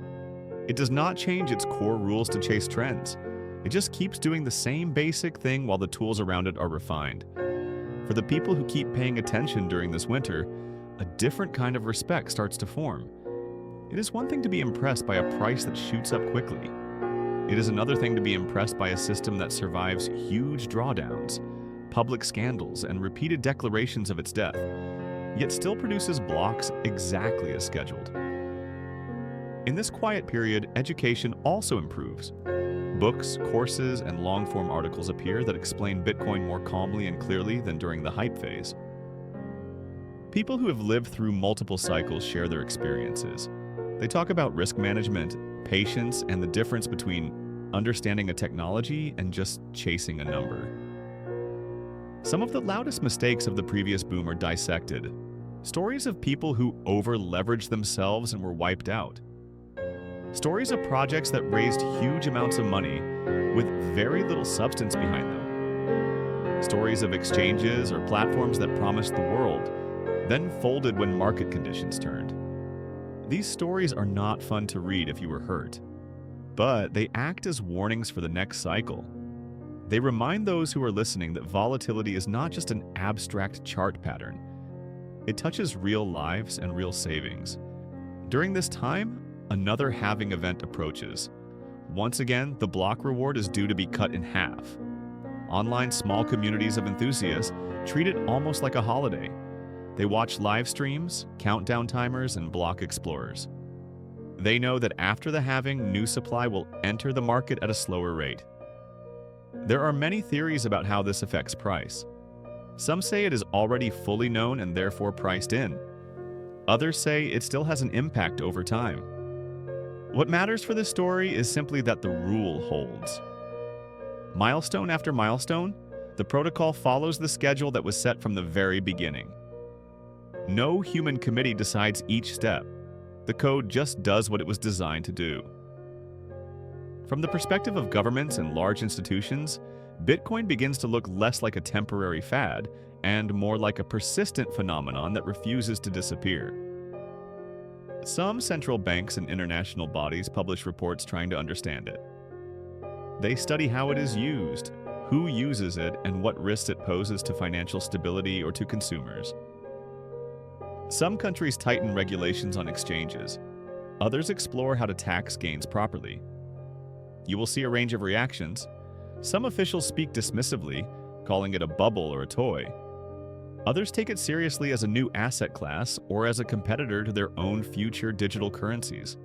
It does not change its core rules to chase trends. It just keeps doing the same basic thing while the tools around it are refined. For the people who keep paying attention during this winter, a different kind of respect starts to form. It is one thing to be impressed by a price that shoots up quickly. It is another thing to be impressed by a system that survives huge drawdowns, public scandals, and repeated declarations of its death, yet still produces blocks exactly as scheduled. In this quiet period, education also improves. Books, courses, and long-form articles appear that explain Bitcoin more calmly and clearly than during the hype phase. People who have lived through multiple cycles share their experiences. They talk about risk management, patience, and the difference between understanding a technology and just chasing a number. Some of the loudest mistakes of the previous boom are dissected. Stories of people who over-leveraged themselves and were wiped out. Stories of projects that raised huge amounts of money with very little substance behind them. Stories of exchanges or platforms that promised the world, then folded when market conditions turned. These stories are not fun to read if you were hurt, but they act as warnings for the next cycle. They remind those who are listening that volatility is not just an abstract chart pattern. It touches real lives and real savings. During this time, another halving event approaches. Once again, the block reward is due to be cut in half. Online small communities of enthusiasts treat it almost like a holiday. They watch live streams, countdown timers, and block explorers. They know that after the halving, new supply will enter the market at a slower rate. There are many theories about how this affects price. Some say it is already fully known and therefore priced in. Others say it still has an impact over time. What matters for this story is simply that the rule holds. Milestone after milestone, the protocol follows the schedule that was set from the very beginning. No human committee decides each step. The code just does what it was designed to do. From the perspective of governments and large institutions, Bitcoin begins to look less like a temporary fad and more like a persistent phenomenon that refuses to disappear. Some central banks and international bodies publish reports trying to understand it. They study how it is used, who uses it, and what risks it poses to financial stability or to consumers. Some countries tighten regulations on exchanges. Others explore how to tax gains properly. You will see a range of reactions. Some officials speak dismissively, calling it a bubble or a toy. Others take it seriously as a new asset class or as a competitor to their own future digital currencies.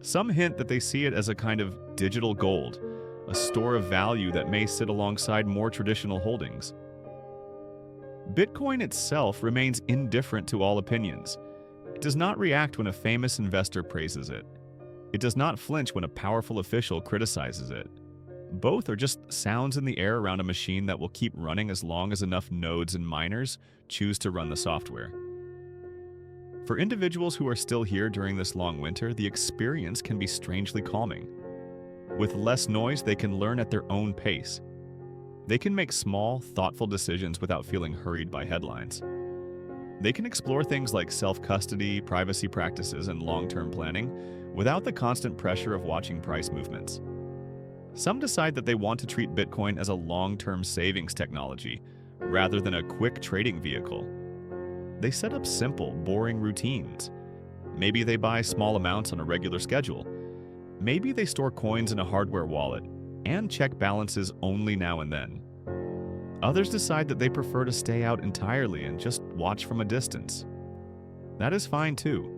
Some hint that they see it as a kind of digital gold, a store of value that may sit alongside more traditional holdings. Bitcoin itself remains indifferent to all opinions. It does not react when a famous investor praises it. It does not flinch when a powerful official criticizes it. Both are just sounds in the air around a machine that will keep running as long as enough nodes and miners choose to run the software. For individuals who are still here during this long winter, the experience can be strangely calming. With less noise, they can learn at their own pace. They can make small, thoughtful decisions without feeling hurried by headlines. They can explore things like self-custody, privacy practices, and long-term planning without the constant pressure of watching price movements. Some decide that they want to treat Bitcoin as a long-term savings technology rather than a quick trading vehicle. They set up simple, boring routines. Maybe they buy small amounts on a regular schedule. Maybe they store coins in a hardware wallet and check balances only now and then. Others decide that they prefer to stay out entirely and just watch from a distance. That is fine too.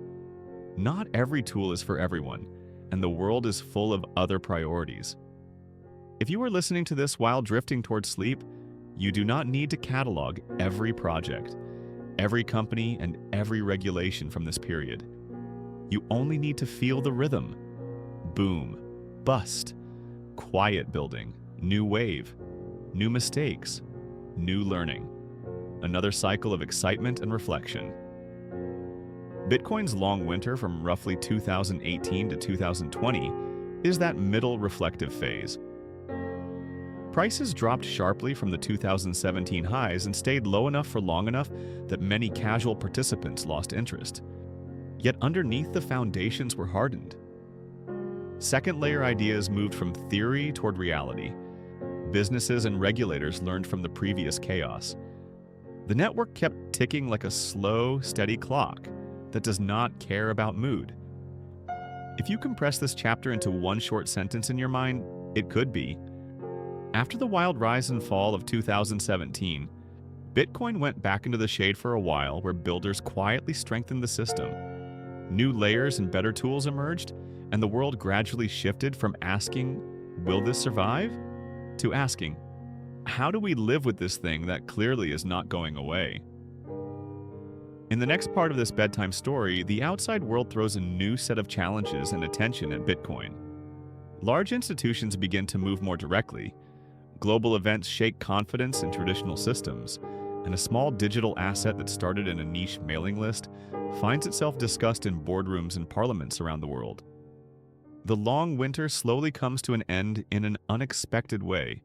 Not every tool is for everyone, and the world is full of other priorities. If you are listening to this while drifting towards sleep, you do not need to catalog every project, every company, and every regulation from this period. You only need to feel the rhythm. Boom, bust, quiet building, new wave, new mistakes, new learning. Another cycle of excitement and reflection. Bitcoin's long winter from roughly 2018 to 2020 is that middle reflective phase. Prices dropped sharply from the 2017 highs and stayed low enough for long enough that many casual participants lost interest. Yet underneath, the foundations were hardened. Second-layer ideas moved from theory toward reality. Businesses and regulators learned from the previous chaos. The network kept ticking like a slow, steady clock that does not care about mood. If you compress this chapter into one short sentence in your mind, it could be, after the wild rise and fall of 2017, Bitcoin went back into the shade for a while where builders quietly strengthened the system. New layers and better tools emerged, and the world gradually shifted from asking, "Will this survive?" to asking, "How do we live with this thing that clearly is not going away?" In the next part of this bedtime story, the outside world throws a new set of challenges and attention at Bitcoin. Large institutions begin to move more directly. Global events shake confidence in traditional systems, and a small digital asset that started in a niche mailing list finds itself discussed in boardrooms and parliaments around the world. The long winter slowly comes to an end in an unexpected way,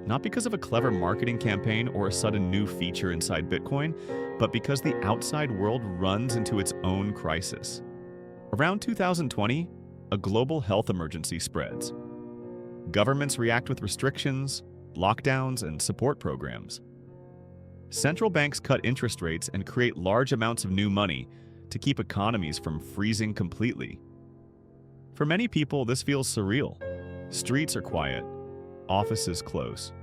not because of a clever marketing campaign or a sudden new feature inside Bitcoin, but because the outside world runs into its own crisis. Around 2020, a global health emergency spreads. Governments react with restrictions, lockdowns, and support programs. Central banks cut interest rates and create large amounts of new money to keep economies from freezing completely. For many people, this feels surreal. Streets are quiet, offices close.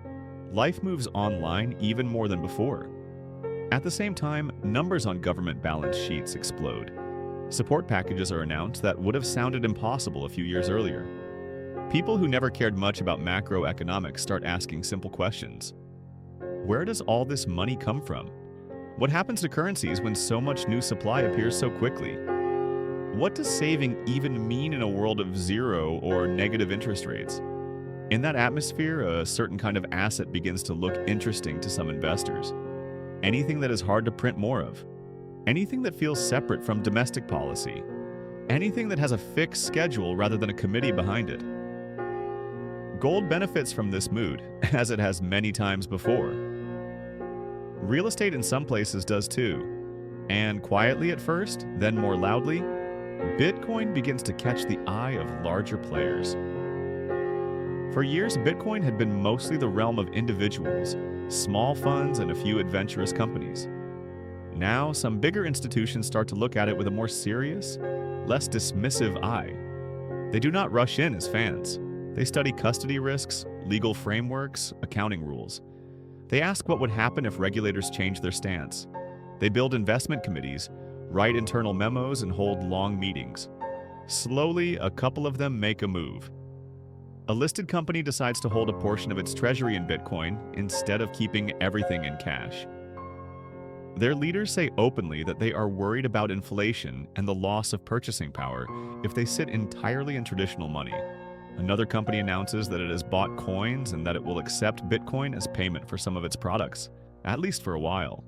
Life moves online even more than before. At the same time, numbers on government balance sheets explode. Support packages are announced that would have sounded impossible a few years earlier. People who never cared much about macroeconomics start asking simple questions. Where does all this money come from? What happens to currencies when so much new supply appears so quickly? What does saving even mean in a world of zero or negative interest rates? In that atmosphere, a certain kind of asset begins to look interesting to some investors. Anything that is hard to print more of. Anything that feels separate from domestic policy. Anything that has a fixed schedule rather than a committee behind it. Gold benefits from this mood, as it has many times before. Real estate in some places does too. And quietly at first, then more loudly, Bitcoin begins to catch the eye of larger players. For years, Bitcoin had been mostly the realm of individuals, small funds, and a few adventurous companies. Now, some bigger institutions start to look at it with a more serious, less dismissive eye. They do not rush in as fans. They study custody risks, legal frameworks, accounting rules. They ask what would happen if regulators change their stance. They build investment committees, write internal memos, and hold long meetings. Slowly, a couple of them make a move. A listed company decides to hold a portion of its treasury in Bitcoin instead of keeping everything in cash. Their leaders say openly that they are worried about inflation and the loss of purchasing power if they sit entirely in traditional money. Another company announces that it has bought coins and that it will accept Bitcoin as payment for some of its products, at least for a while.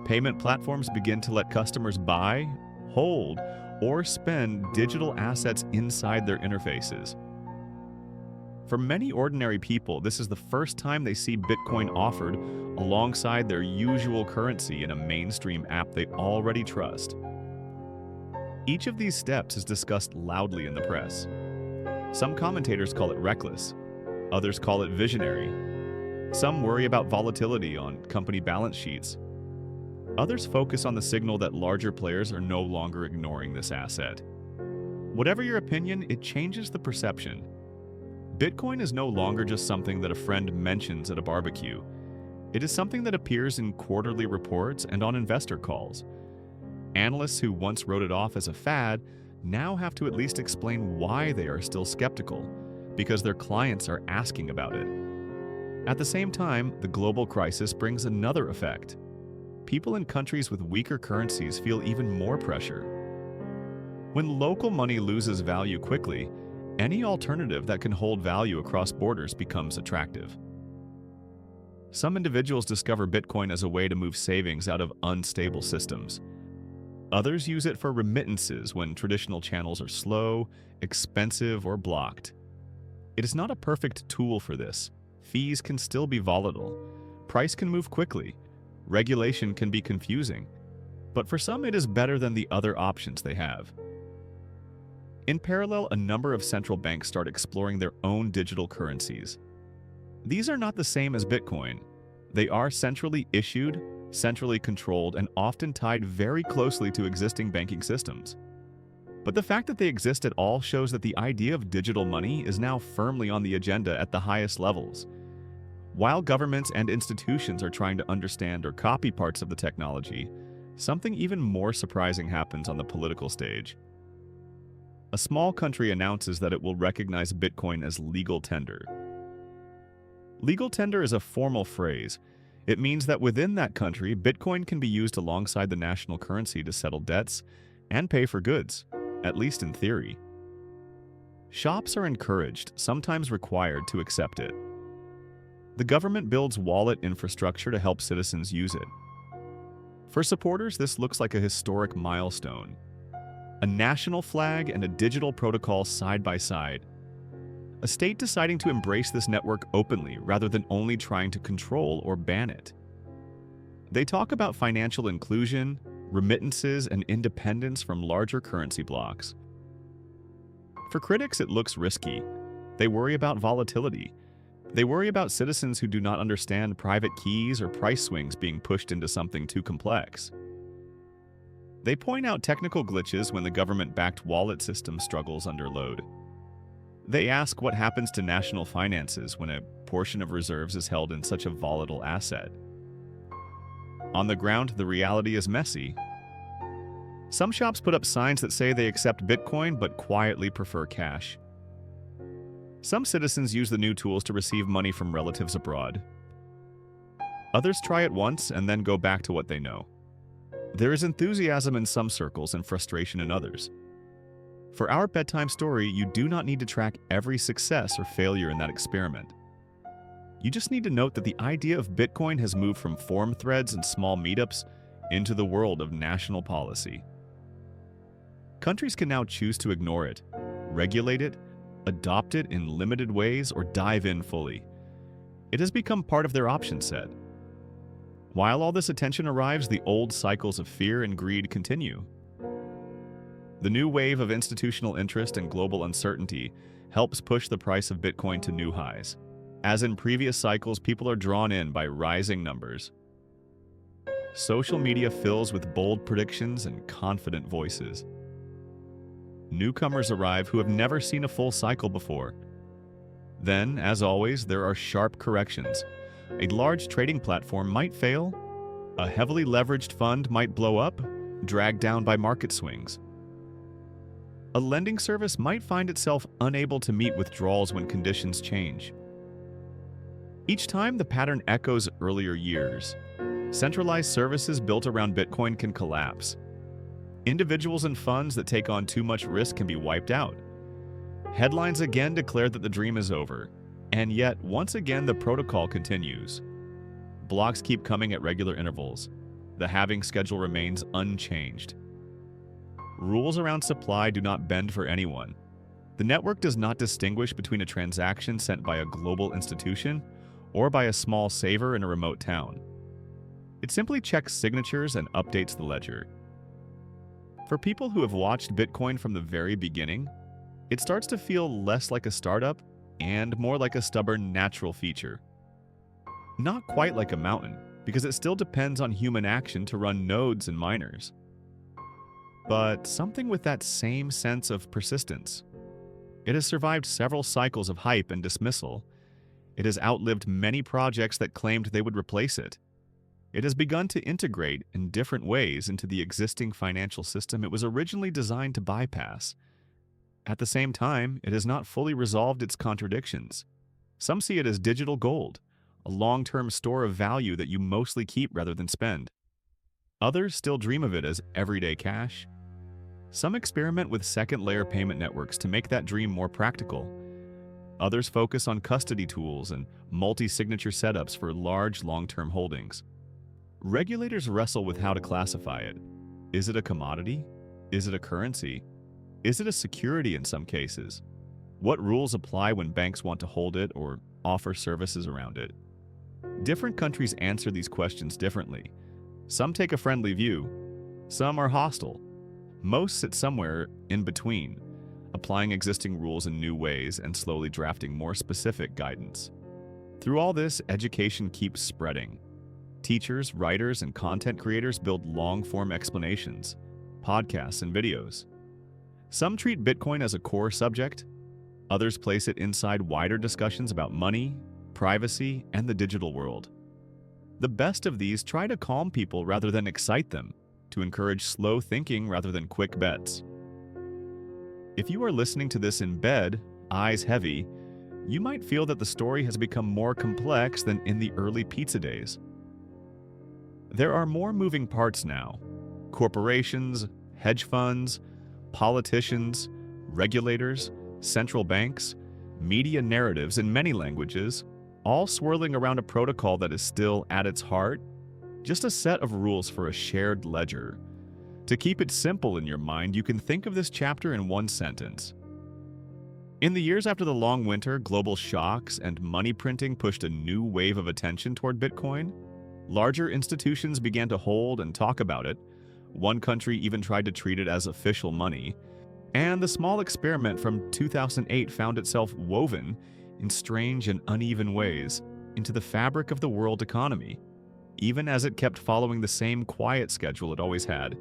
Payment platforms begin to let customers buy, hold, or spend digital assets inside their interfaces. For many ordinary people, this is the first time they see Bitcoin offered alongside their usual currency in a mainstream app they already trust. Each of these steps is discussed loudly in the press. Some commentators call it reckless, others call it visionary. Some worry about volatility on company balance sheets. Others focus on the signal that larger players are no longer ignoring this asset. Whatever your opinion, it changes the perception. Bitcoin is no longer just something that a friend mentions at a barbecue. It is something that appears in quarterly reports and on investor calls. Analysts who once wrote it off as a fad now have to at least explain why they are still skeptical, because their clients are asking about it. At the same time, the global crisis brings another effect. People in countries with weaker currencies feel even more pressure. When local money loses value quickly, any alternative that can hold value across borders becomes attractive. Some individuals discover Bitcoin as a way to move savings out of unstable systems. Others use it for remittances when traditional channels are slow, expensive, or blocked. It is not a perfect tool for this. Fees can still be volatile. Price can move quickly. Regulation can be confusing. But for some, it is better than the other options they have. In parallel, a number of central banks start exploring their own digital currencies. These are not the same as Bitcoin. They are centrally issued, centrally controlled, and often tied very closely to existing banking systems. But the fact that they exist at all shows that the idea of digital money is now firmly on the agenda at the highest levels. While governments and institutions are trying to understand or copy parts of the technology, something even more surprising happens on the political stage. A small country announces that it will recognize Bitcoin as legal tender. Legal tender is a formal phrase. It means that within that country, Bitcoin can be used alongside the national currency to settle debts and pay for goods, at least in theory. Shops are encouraged, sometimes required, to accept it. The government builds wallet infrastructure to help citizens use it. For supporters, this looks like a historic milestone. A national flag and a digital protocol side by side. A state deciding to embrace this network openly rather than only trying to control or ban it. They talk about financial inclusion, remittances, and independence from larger currency blocks. For critics, it looks risky. They worry about volatility. They worry about citizens who do not understand private keys or price swings being pushed into something too complex. They point out technical glitches when the government-backed wallet system struggles under load. They ask what happens to national finances when a portion of reserves is held in such a volatile asset. On the ground, the reality is messy. Some shops put up signs that say they accept Bitcoin but quietly prefer cash. Some citizens use the new tools to receive money from relatives abroad. Others try it once and then go back to what they know. There is enthusiasm in some circles and frustration in others. For our bedtime story, you do not need to track every success or failure in that experiment. You just need to note that the idea of Bitcoin has moved from forum threads and small meetups into the world of national policy. Countries can now choose to ignore it, regulate it, adopt it in limited ways, or dive in fully. It has become part of their option set. While all this attention arrives, the old cycles of fear and greed continue. The new wave of institutional interest and global uncertainty helps push the price of Bitcoin to new highs. As in previous cycles, people are drawn in by rising numbers. Social media fills with bold predictions and confident voices. Newcomers arrive who have never seen a full cycle before. Then, as always, there are sharp corrections. A large trading platform might fail. A heavily leveraged fund might blow up, dragged down by market swings. A lending service might find itself unable to meet withdrawals when conditions change. Each time, the pattern echoes earlier years. Centralized services built around Bitcoin can collapse. Individuals and funds that take on too much risk can be wiped out. Headlines again declare that the dream is over. And yet, once again, the protocol continues. Blocks keep coming at regular intervals. The halving schedule remains unchanged. Rules around supply do not bend for anyone. The network does not distinguish between a transaction sent by a global institution or by a small saver in a remote town. It simply checks signatures and updates the ledger. For people who have watched Bitcoin from the very beginning, it starts to feel less like a startup and more like a stubborn natural feature. Not quite like a mountain, because it still depends on human action to run nodes and miners. But something with that same sense of persistence. It has survived several cycles of hype and dismissal. It has outlived many projects that claimed they would replace it. It has begun to integrate in different ways into the existing financial system it was originally designed to bypass. At the same time, it has not fully resolved its contradictions. Some see it as digital gold, a long-term store of value that you mostly keep rather than spend. Others still dream of it as everyday cash. Some experiment with second-layer payment networks to make that dream more practical. Others focus on custody tools and multi-signature setups for large, long-term holdings. Regulators wrestle with how to classify it. Is it a commodity? Is it a currency? Is it a security in some cases? What rules apply when banks want to hold it or offer services around it? Different countries answer these questions differently. Some take a friendly view. Some are hostile. Most sit somewhere in between, applying existing rules in new ways and slowly drafting more specific guidance. Through all this, education keeps spreading. Teachers, writers, and content creators build long-form explanations, podcasts, and videos. Some treat Bitcoin as a core subject. Others place it inside wider discussions about money, privacy, and the digital world. The best of these try to calm people rather than excite them, to encourage slow thinking rather than quick bets. If you are listening to this in bed, eyes heavy, you might feel that the story has become more complex than in the early pizza days. There are more moving parts now. Corporations, hedge funds, politicians, regulators, central banks, media narratives in many languages, all swirling around a protocol that is still, at its heart, just a set of rules for a shared ledger. To keep it simple in your mind, you can think of this chapter in one sentence. In the years after the long winter, global shocks and money printing pushed a new wave of attention toward Bitcoin. Larger institutions began to hold and talk about it. One country even tried to treat it as official money. And the small experiment from 2008 found itself woven, in strange and uneven ways, into the fabric of the world economy, even as it kept following the same quiet schedule it always had.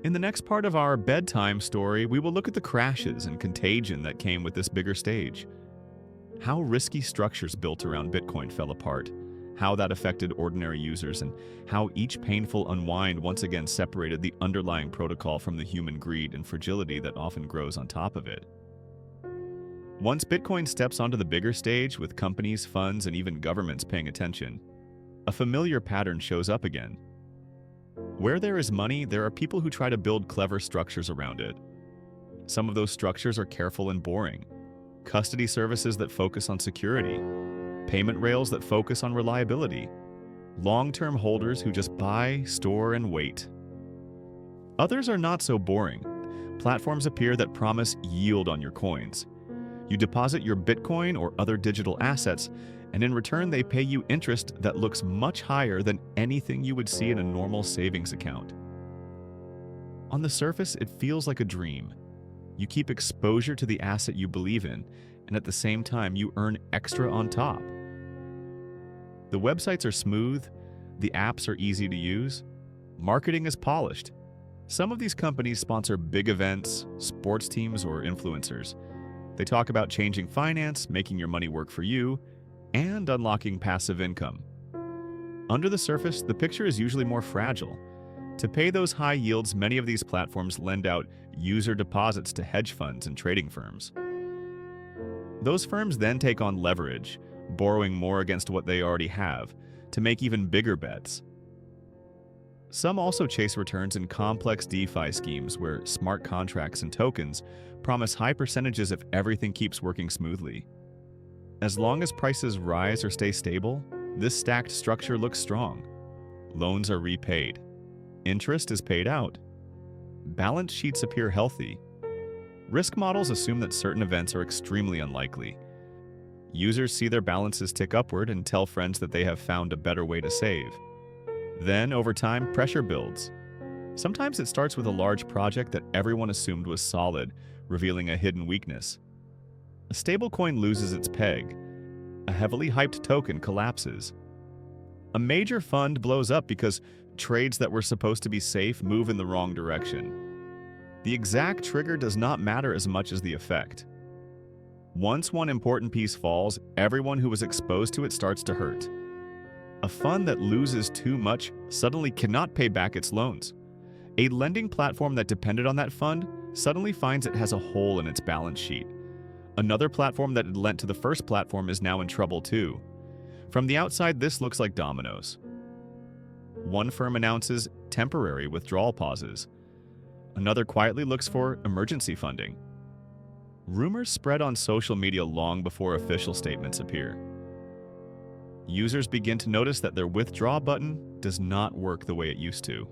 In the next part of our bedtime story, we will look at the crashes and contagion that came with this bigger stage. How risky structures built around Bitcoin fell apart, how that affected ordinary users, and how each painful unwind once again separated the underlying protocol from the human greed and fragility that often grows on top of it. Once Bitcoin steps onto the bigger stage, with companies, funds, and even governments paying attention, a familiar pattern shows up again. Where there is money, there are people who try to build clever structures around it. Some of those structures are careful and boring. Custody services that focus on security. Payment rails that focus on reliability. Long-term holders who just buy, store, and wait. Others are not so boring. Platforms appear that promise yield on your coins. You deposit your Bitcoin or other digital assets, and in return they pay you interest that looks much higher than anything you would see in a normal savings account. On the surface, it feels like a dream. You keep exposure to the asset you believe in, and at the same time you earn extra on top. The websites are smooth, the apps are easy to use, marketing is polished. Some of these companies sponsor big events, sports teams, or influencers. They talk about changing finance, making your money work for you, and unlocking passive income. Under the surface, the picture is usually more fragile. To pay those high yields, many of these platforms lend out user deposits to hedge funds and trading firms. Those firms then take on leverage, borrowing more against what they already have, to make even bigger bets. Some also chase returns in complex DeFi schemes where smart contracts and tokens promise high percentages if everything keeps working smoothly. As long as prices rise or stay stable, this stacked structure looks strong. Loans are repaid. Interest is paid out. Balance sheets appear healthy. Risk models assume that certain events are extremely unlikely. Users see their balances tick upward and tell friends that they have found a better way to save. Then, over time, pressure builds. Sometimes it starts with a large project that everyone assumed was solid, revealing a hidden weakness. A stablecoin loses its peg. A heavily hyped token collapses. A major fund blows up because trades that were supposed to be safe move in the wrong direction. The exact trigger does not matter as much as the effect. Once one important piece falls, everyone who was exposed to it starts to hurt. A fund that loses too much suddenly cannot pay back its loans. A lending platform that depended on that fund suddenly finds it has a hole in its balance sheet. Another platform that had lent to the first platform is now in trouble too. From the outside, this looks like dominoes. One firm announces temporary withdrawal pauses. Another quietly looks for emergency funding. Rumors spread on social media long before official statements appear. Users begin to notice that their withdraw button does not work the way it used to.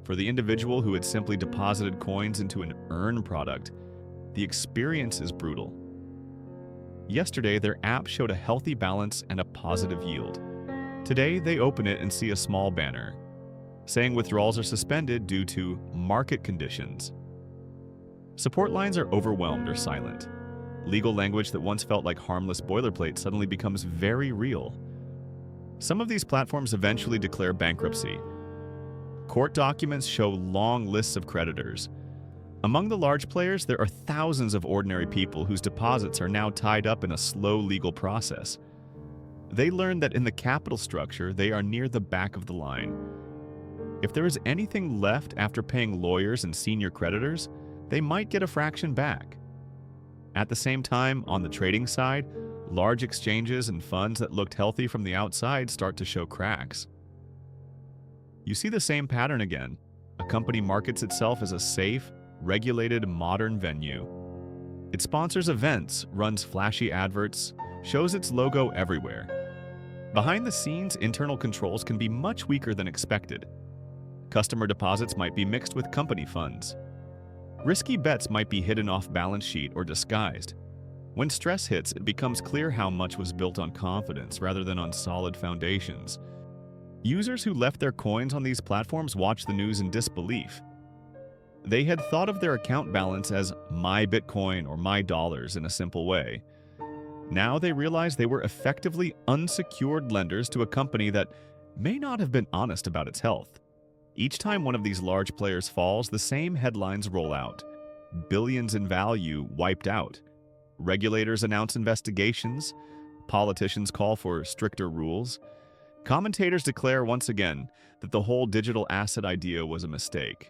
For the individual who had simply deposited coins into an earn product, the experience is brutal. Yesterday, their app showed a healthy balance and a positive yield. Today, they open it and see a small banner saying withdrawals are suspended due to market conditions. Support lines are overwhelmed or silent. Legal language that once felt like harmless boilerplate suddenly becomes very real. Some of these platforms eventually declare bankruptcy. Court documents show long lists of creditors. Among the large players, there are thousands of ordinary people whose deposits are now tied up in a slow legal process. They learn that in the capital structure, they are near the back of the line. If there is anything left after paying lawyers and senior creditors, they might get a fraction back. At the same time, on the trading side, large exchanges and funds that looked healthy from the outside start to show cracks. You see the same pattern again. A company markets itself as a safe, regulated, modern venue. It sponsors events, runs flashy adverts, shows its logo everywhere. Behind the scenes, internal controls can be much weaker than expected. Customer deposits might be mixed with company funds. Risky bets might be hidden off balance sheet or disguised. When stress hits, it becomes clear how much was built on confidence rather than on solid foundations. Users who left their coins on these platforms watch the news in disbelief. They had thought of their account balance as my Bitcoin or my dollars in a simple way. Now they realize they were effectively unsecured lenders to a company that may not have been honest about its health. Each time one of these large players falls, the same headlines roll out. Billions in value wiped out. Regulators announce investigations. Politicians call for stricter rules. Commentators declare once again that the whole digital asset idea was a mistake.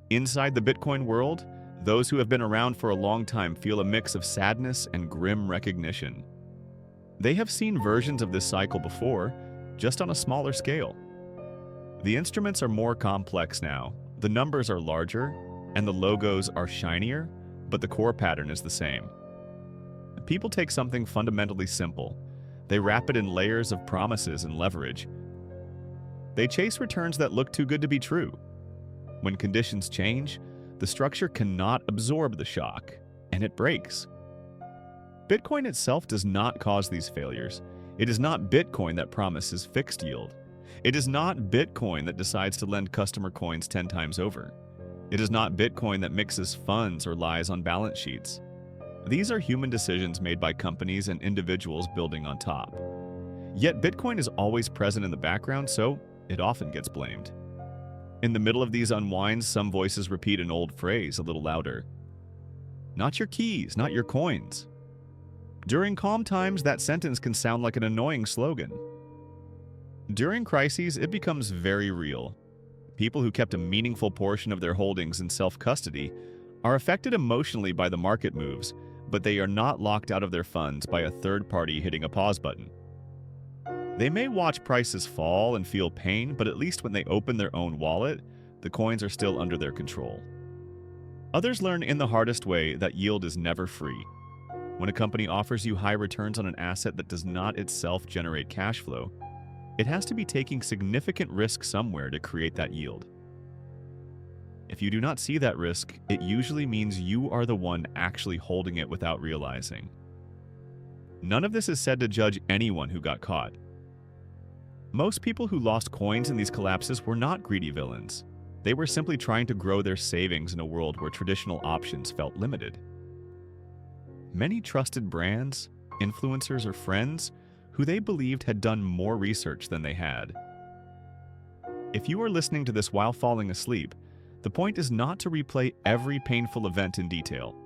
Inside the Bitcoin world, those who have been around for a long time feel a mix of sadness and grim recognition. They have seen versions of this cycle before, just on a smaller scale. The instruments are more complex now, the numbers are larger, and the logos are shinier, but the core pattern is the same. People take something fundamentally simple. They wrap it in layers of promises and leverage. They chase returns that look too good to be true. When conditions change, the structure cannot absorb the shock, and it breaks. Bitcoin itself does not cause these failures. It is not Bitcoin that promises fixed yield. It is not Bitcoin that decides to lend customer coins 10 times over. It is not Bitcoin that mixes funds or lies on balance sheets. These are human decisions made by companies and individuals building on top. Yet Bitcoin is always present in the background, so it often gets blamed. In the middle of these unwinds, some voices repeat an old phrase a little louder. Not your keys, not your coins. During calm times, that sentence can sound like an annoying slogan. During crises, it becomes very real. People who kept a meaningful portion of their holdings in self-custody are affected emotionally by the market moves, but they are not locked out of their funds by a third party hitting a pause button. They may watch prices fall and feel pain, but at least when they open their own wallet, the coins are still under their control. Others learn in the hardest way that yield is never free. When a company offers you high returns on an asset that does not itself generate cash flow, it has to be taking significant risk somewhere to create that yield. If you do not see that risk, it usually means you are the one actually holding it without realizing. None of this is said to judge anyone who got caught. Most people who lost coins in these collapses were not greedy villains. They were simply trying to grow their savings in a world where traditional options felt limited. Many trusted brands, influencers, or friends who they believed had done more research than they had. If you are listening to this while falling asleep, the point is not to replay every painful event in detail.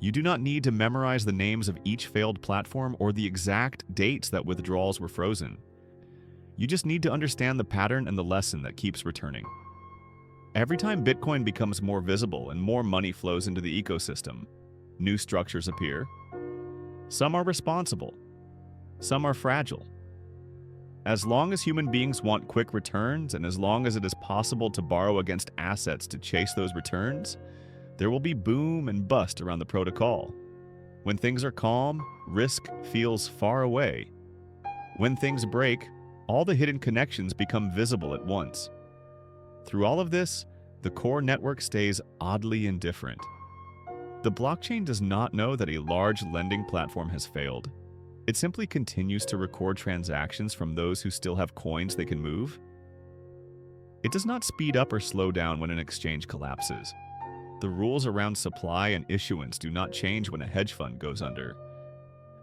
You do not need to memorize the names of each failed platform or the exact dates that withdrawals were frozen. You just need to understand the pattern and the lesson that keeps returning. Every time Bitcoin becomes more visible and more money flows into the ecosystem, new structures appear. Some are responsible. Some are fragile. As long as human beings want quick returns, and as long as it is possible to borrow against assets to chase those returns, there will be boom and bust around the protocol. When things are calm, risk feels far away. When things break, all the hidden connections become visible at once. Through all of this, the core network stays oddly indifferent. The blockchain does not know that a large lending platform has failed. It simply continues to record transactions from those who still have coins they can move. It does not speed up or slow down when an exchange collapses. The rules around supply and issuance do not change when a hedge fund goes under.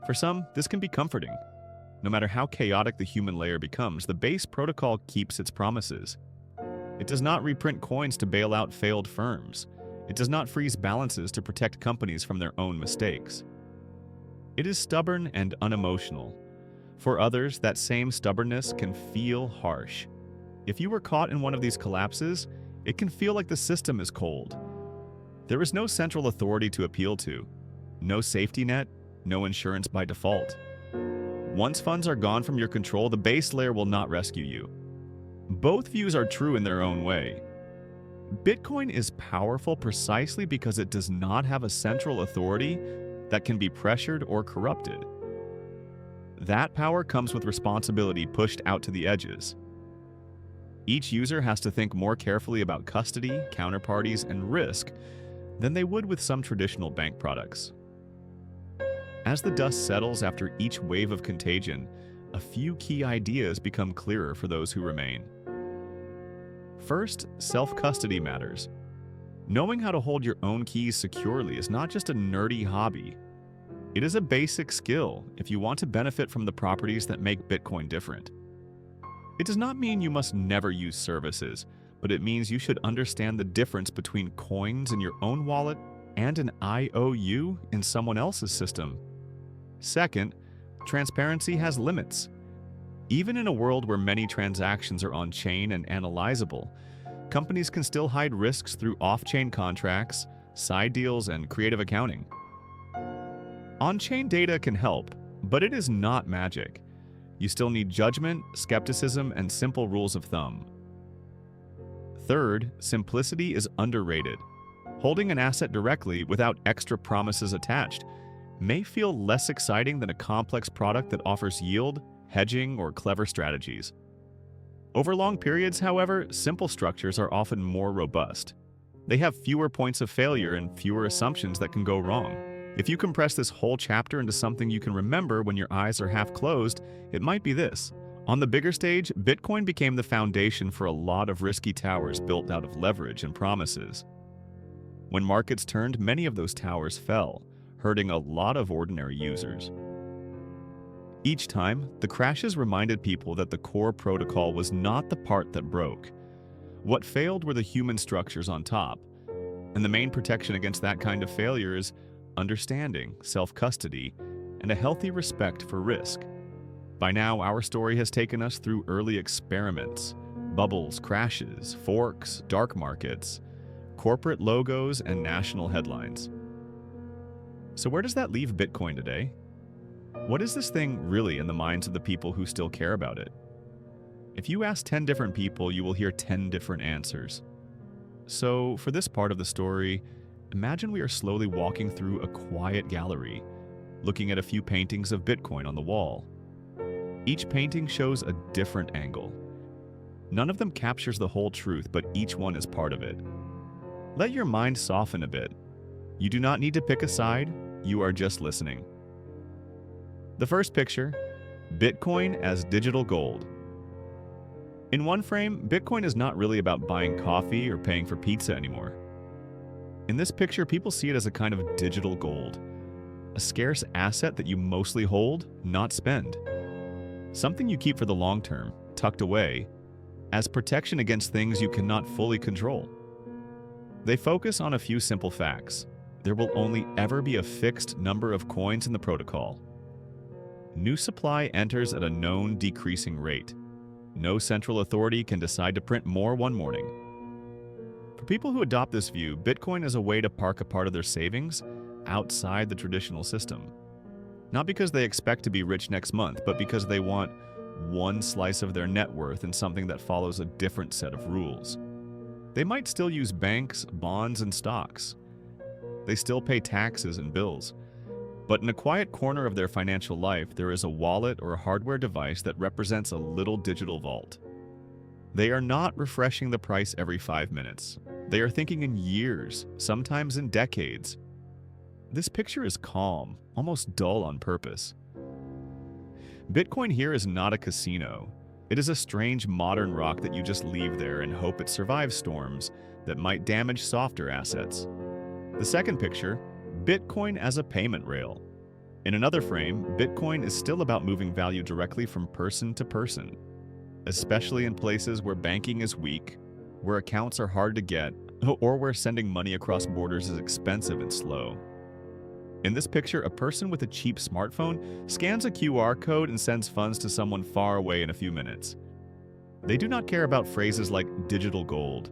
For some, this can be comforting. No matter how chaotic the human layer becomes, the base protocol keeps its promises. It does not reprint coins to bail out failed firms. It does not freeze balances to protect companies from their own mistakes. It is stubborn and unemotional. For others, that same stubbornness can feel harsh. If you were caught in one of these collapses, it can feel like the system is cold. There is no central authority to appeal to, no safety net, no insurance by default. Once funds are gone from your control, the base layer will not rescue you. Both views are true in their own way. Bitcoin is powerful precisely because it does not have a central authority that can be pressured or corrupted. That power comes with responsibility pushed out to the edges. Each user has to think more carefully about custody, counterparties, and risk than they would with some traditional bank products. As the dust settles after each wave of contagion, a few key ideas become clearer for those who remain. First, self-custody matters. Knowing how to hold your own keys securely is not just a nerdy hobby. It is a basic skill if you want to benefit from the properties that make Bitcoin different. It does not mean you must never use services, but it means you should understand the difference between coins in your own wallet and an IOU in someone else's system. Second, transparency has limits. Even in a world where many transactions are on-chain and analyzable, companies can still hide risks through off-chain contracts, side deals, and creative accounting. On-chain data can help, but it is not magic. You still need judgment, skepticism, and simple rules of thumb. Third, simplicity is underrated. Holding an asset directly without extra promises attached may feel less exciting than a complex product that offers yield, hedging, or clever strategies. Over long periods, however, simple structures are often more robust. They have fewer points of failure and fewer assumptions that can go wrong. If you compress this whole chapter into something you can remember when your eyes are half closed, it might be this. On the bigger stage, Bitcoin became the foundation for a lot of risky towers built out of leverage and promises. When markets turned, many of those towers fell, hurting a lot of ordinary users. Each time, the crashes reminded people that the core protocol was not the part that broke. What failed were the human structures on top, and the main protection against that kind of failure is understanding, self-custody, and a healthy respect for risk. By now, our story has taken us through early experiments, bubbles, crashes, forks, dark markets, corporate logos, and national headlines. So where does that leave Bitcoin today? What is this thing really in the minds of the people who still care about it? If you ask 10 different people, you will hear 10 different answers. So for this part of the story, imagine we are slowly walking through a quiet gallery, looking at a few paintings of Bitcoin on the wall. Each painting shows a different angle. None of them captures the whole truth, but each one is part of it. Let your mind soften a bit. You do not need to pick a side, you are just listening. The first picture, Bitcoin as digital gold. In one frame, Bitcoin is not really about buying coffee or paying for pizza anymore. In this picture, people see it as a kind of digital gold, a scarce asset that you mostly hold, not spend. Something you keep for the long term, tucked away, as protection against things you cannot fully control. They focus on a few simple facts. There will only ever be a fixed number of coins in the protocol. New supply enters at a known decreasing rate. No central authority can decide to print more one morning. For people who adopt this view, Bitcoin is a way to park a part of their savings outside the traditional system. Not because they expect to be rich next month, but because they want one slice of their net worth in something that follows a different set of rules. They might still use banks, bonds, and stocks. They still pay taxes and bills. But in a quiet corner of their financial life, there is a wallet or a hardware device that represents a little digital vault. They are not refreshing the price every 5 minutes. They are thinking in years, sometimes in decades. This picture is calm, almost dull on purpose. Bitcoin here is not a casino. It is a strange modern rock that you just leave there and hope it survives storms that might damage softer assets. The second picture, Bitcoin as a payment rail. In another frame, Bitcoin is still about moving value directly from person to person, especially in places where banking is weak, where accounts are hard to get, or where sending money across borders is expensive and slow. In this picture, a person with a cheap smartphone scans a QR code and sends funds to someone far away in a few minutes. They do not care about phrases like digital gold.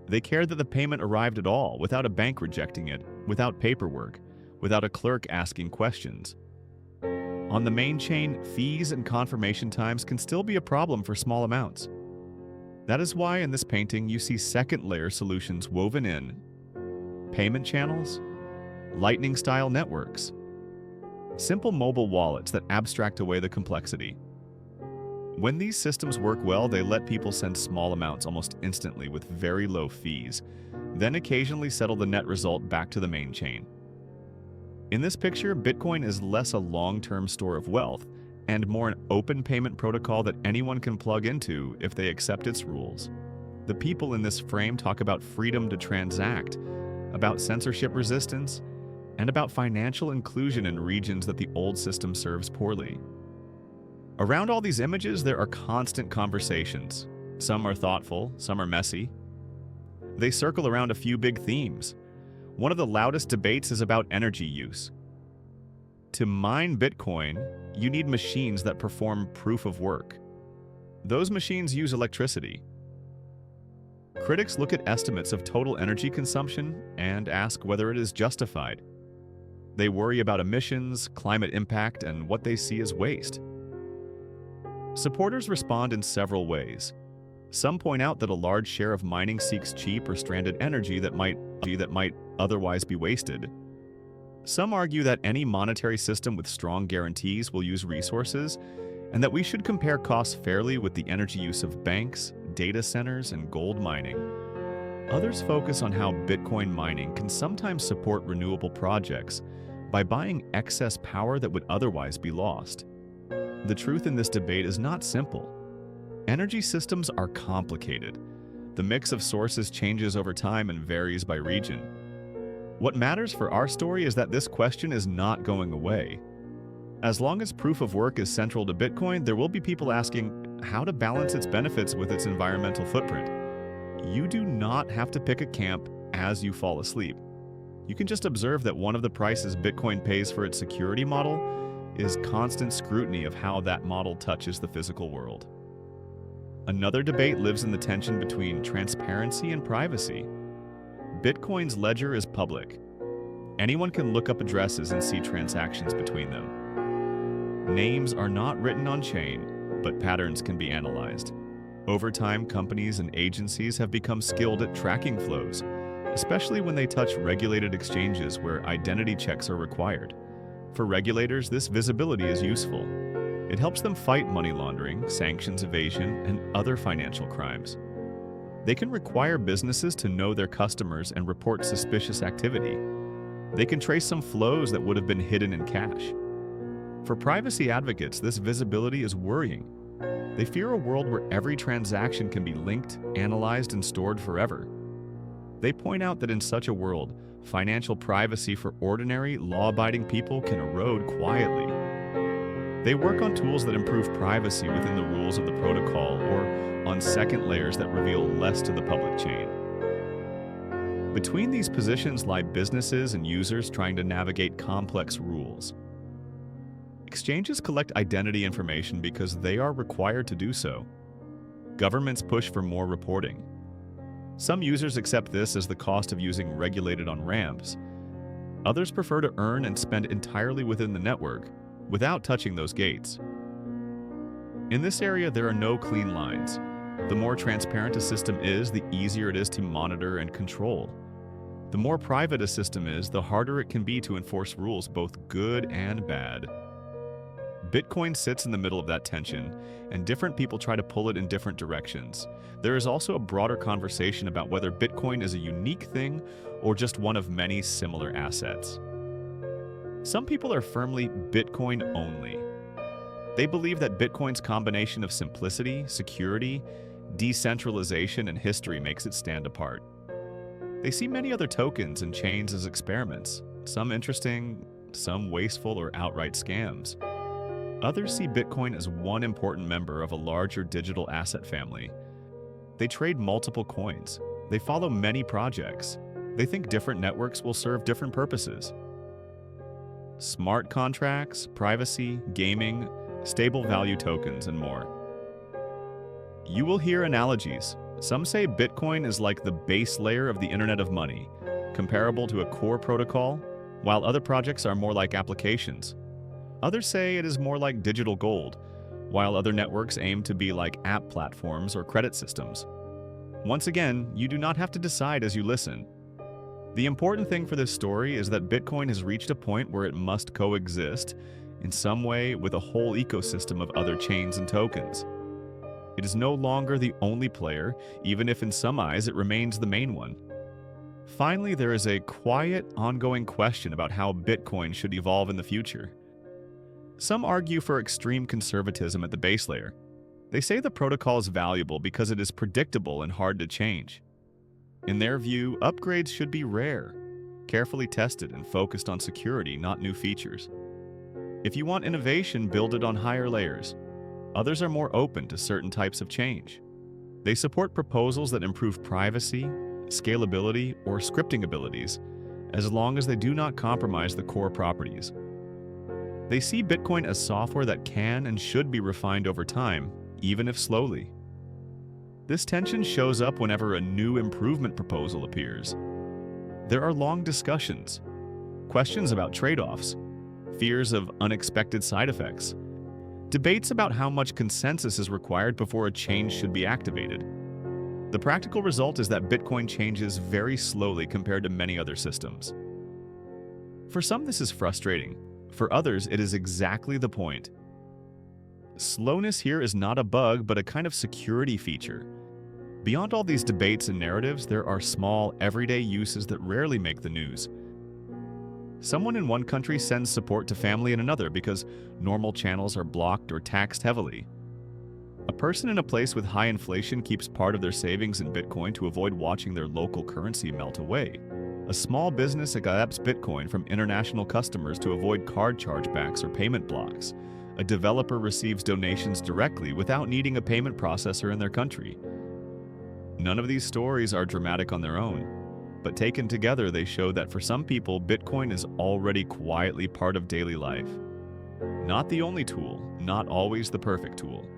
They care that the payment arrived at all, without a bank rejecting it, without paperwork, without a clerk asking questions. On the main chain, fees and confirmation times can still be a problem for small amounts. That is why in this painting you see second-layer solutions woven in: payment channels, lightning-style networks, simple mobile wallets that abstract away the complexity. When these systems work well, they let people send small amounts almost instantly with very low fees, then occasionally settle the net result back to the main chain. In this picture, Bitcoin is less a long-term store of wealth and more an open payment protocol that anyone can plug into if they accept its rules. The people in this frame talk about freedom to transact, about censorship resistance, and about financial inclusion in regions that the old system serves poorly. Around all these images, there are constant conversations. Some are thoughtful, some are messy. They circle around a few big themes. One of the loudest debates is about energy use. To mine Bitcoin, you need machines that perform proof of work. Those machines use electricity. Critics look at estimates of total energy consumption and ask whether it is justified. They worry about emissions, climate impact, and what they see as waste. Supporters respond in several ways. Some point out that a large share of mining seeks cheap or stranded energy that might otherwise be wasted. Some argue that any monetary system with strong guarantees will use resources, and that we should compare costs fairly with the energy use of banks, data centers, and gold mining. Others focus on how Bitcoin mining can sometimes support renewable projects by buying excess power that would otherwise be lost. The truth in this debate is not simple. Energy systems are complicated. The mix of sources changes over time and varies by region. What matters for our story is that this question is not going away. As long as proof of work is central to Bitcoin, there will be people asking how to balance its benefits with its environmental footprint. You do not have to pick a camp as you fall asleep. You can just observe that one of the prices Bitcoin pays for its security model is constant scrutiny of how that model touches the physical world. Another debate lives in the tension between transparency and privacy. Bitcoin's ledger is public. Anyone can look up addresses and see transactions between them. Names are not written on chain, but patterns can be analyzed. Over time, companies and agencies have become skilled at tracking flows, especially when they touch regulated exchanges where identity checks are required. For regulators, this visibility is useful. It helps them fight money laundering, sanctions evasion, and other financial crimes. They can require businesses to know their customers and report suspicious activity. They can trace some flows that would have been hidden in cash. For privacy advocates, this visibility is worrying. They fear a world where every transaction can be linked, analyzed, and stored forever. They point out that in such a world, financial privacy for ordinary, law-abiding people can erode quietly. They work on tools that improve privacy within the rules of the protocol or on second layers that reveal less to the public chain. Between these positions lie businesses and users trying to navigate complex rules. Exchanges collect identity information because they are required to do so. Governments push for more reporting. Some users accept this as the cost of using regulated on-ramps. Others prefer to earn and spend entirely within the network, without touching those gates. In this area, there are no clean lines. The more transparent a system is, the easier it is to monitor and control. The more private a system is, the harder it can be to enforce rules, both good and bad. Bitcoin sits in the middle of that tension, and different people try to pull it in different directions. There is also a broader conversation about whether Bitcoin is a unique thing or just one of many similar assets. Some people are firmly Bitcoin only. They believe that Bitcoin's combination of simplicity, security, decentralization, and history makes it stand apart. They see many other tokens and chains as experiments, some interesting, some wasteful or outright scams. Others see Bitcoin as one important member of a larger digital asset family. They trade multiple coins. They follow many projects. They think different networks will serve different purposes. Smart contracts, privacy, gaming, stable value tokens, and more. You will hear analogies. Some say Bitcoin is like the base layer of the Internet of Money, comparable to a core protocol, while other projects are more like applications. Others say it is more like digital gold, while other networks aim to be like app platforms or credit systems. Once again, you do not have to decide as you listen. The important thing for this story is that Bitcoin has reached a point where it must coexist in some way with a whole ecosystem of other chains and tokens. It is no longer the only player, even if in some eyes it remains the main one. Finally, there is a quiet, ongoing question about how Bitcoin should evolve in the future. Some argue for extreme conservatism at the base layer. They say the protocol is valuable because it is predictable and hard to change. In their view, upgrades should be rare, carefully tested and focused on security, not new features. If you want innovation, build it on higher layers. Others are more open to certain types of change. They support proposals that improve privacy, scalability, or scripting abilities, as long as they do not compromise the core properties. They see Bitcoin as software that can and should be refined over time, even if slowly. This tension shows up whenever a new improvement proposal appears. There are long discussions, questions about trade-offs, fears of unexpected side effects, debates about how much consensus is required before a change should be activated. The practical result is that Bitcoin changes very slowly compared to many other systems. For some, this is frustrating. For others, it is exactly the point. Slowness here is not a bug, but a kind of security feature. Beyond all these debates and narratives, there are small, everyday uses that rarely make the news. Someone in one country sends support to family in another because normal channels are blocked or taxed heavily. A person in a place with high inflation keeps part of their savings in Bitcoin to avoid watching their local currency melt away. A small business accepts Bitcoin from international customers to avoid card chargebacks or payment blocks. A developer receives donations directly without needing a payment processor in their country. None of these stories are dramatic on their own, but taken together they show that for some people, Bitcoin is already quietly part of daily life. Not the only tool, not always the perfect tool,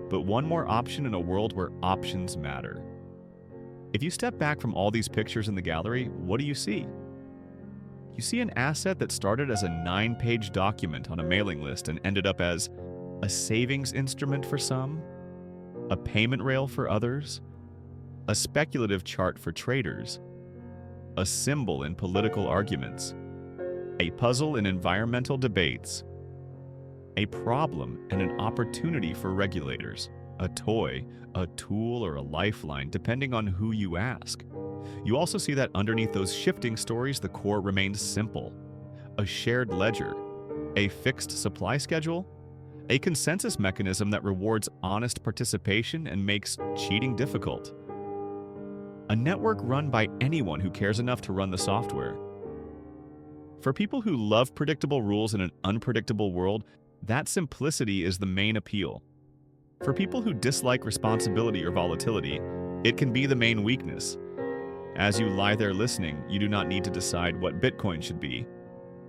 but one more option in a world where options matter. If you step back from all these pictures in the gallery, what do you see? You see an asset that started as a 9-page document on a mailing list and ended up as a savings instrument for some, a payment rail for others, a speculative chart for traders, a symbol in political arguments, a puzzle in environmental debates, a problem and an opportunity for regulators, a toy, a tool, or a lifeline, depending on who you ask. You also see that underneath those shifting stories, the core remains simple. A shared ledger, a fixed supply schedule, a consensus mechanism that rewards honest participation and makes cheating difficult. A network run by anyone who cares enough to run the software. For people who love predictable rules in an unpredictable world, that simplicity is the main appeal. For people who dislike responsibility or volatility, it can be the main weakness. As you lie there listening, you do not need to decide what Bitcoin should be.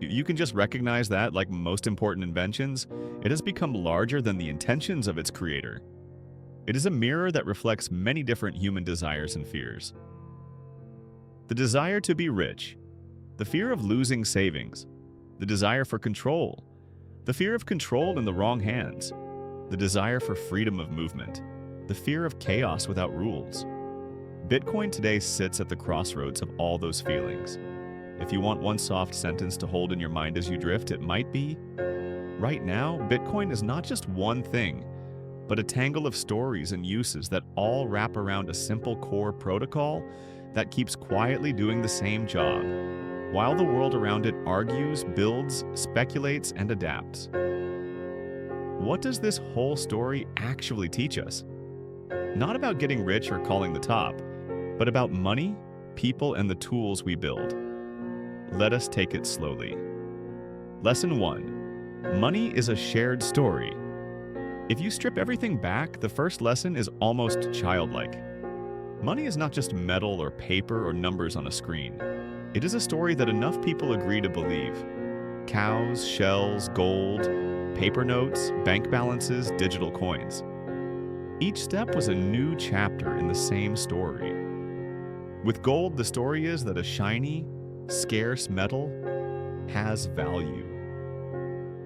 You can just recognize that, like most important inventions, it has become larger than the intentions of its creator. It is a mirror that reflects many different human desires and fears. The desire to be rich, the fear of losing savings, the desire for control, the fear of control in the wrong hands, the desire for freedom of movement, the fear of chaos without rules. Bitcoin today sits at the crossroads of all those feelings. If you want one soft sentence to hold in your mind as you drift, it might be, right now, Bitcoin is not just one thing, but a tangle of stories and uses that all wrap around a simple core protocol that keeps quietly doing the same job, while the world around it argues, builds, speculates, and adapts. What does this whole story actually teach us? Not about getting rich or calling the top, but about money, people, and the tools we build. Let us take it slowly. Lesson 1. Money is a shared story. If you strip everything back, the first lesson is almost childlike. Money is not just metal or paper or numbers on a screen. It is a story that enough people agree to believe. Cows, shells, gold, paper notes, bank balances, digital coins. Each step was a new chapter in the same story. With gold, the story is that a shiny, scarce metal has value.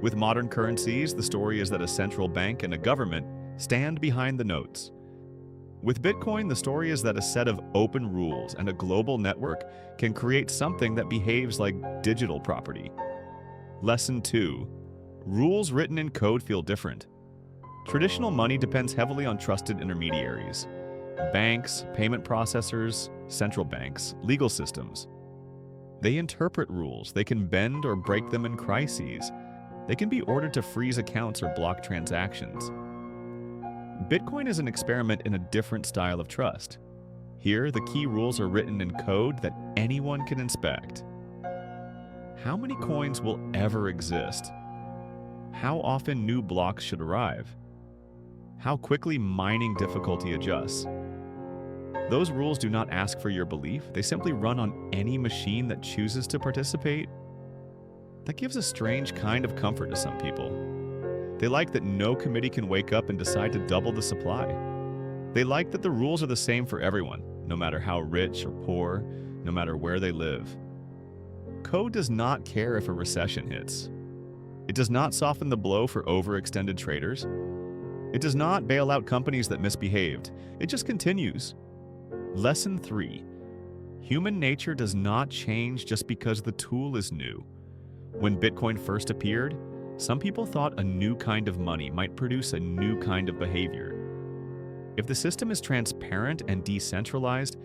With modern currencies, the story is that a central bank and a government stand behind the notes. With Bitcoin, the story is that a set of open rules and a global network can create something that behaves like digital property. Lesson 2. Rules written in code feel different. Traditional money depends heavily on trusted intermediaries. Banks, payment processors, central banks, legal systems. They interpret rules. They can bend or break them in crises. They can be ordered to freeze accounts or block transactions. Bitcoin is an experiment in a different style of trust. Here, the key rules are written in code that anyone can inspect. How many coins will ever exist? How often new blocks should arrive? How quickly mining difficulty adjusts? Those rules do not ask for your belief, they simply run on any machine that chooses to participate. That gives a strange kind of comfort to some people. They like that no committee can wake up and decide to double the supply. They like that the rules are the same for everyone, no matter how rich or poor, no matter where they live. Code does not care if a recession hits. It does not soften the blow for overextended traders. It does not bail out companies that misbehaved. It just continues. Lesson 3. Human nature does not change just because the tool is new. When Bitcoin first appeared, some people thought a new kind of money might produce a new kind of behavior. If the system is transparent and decentralized,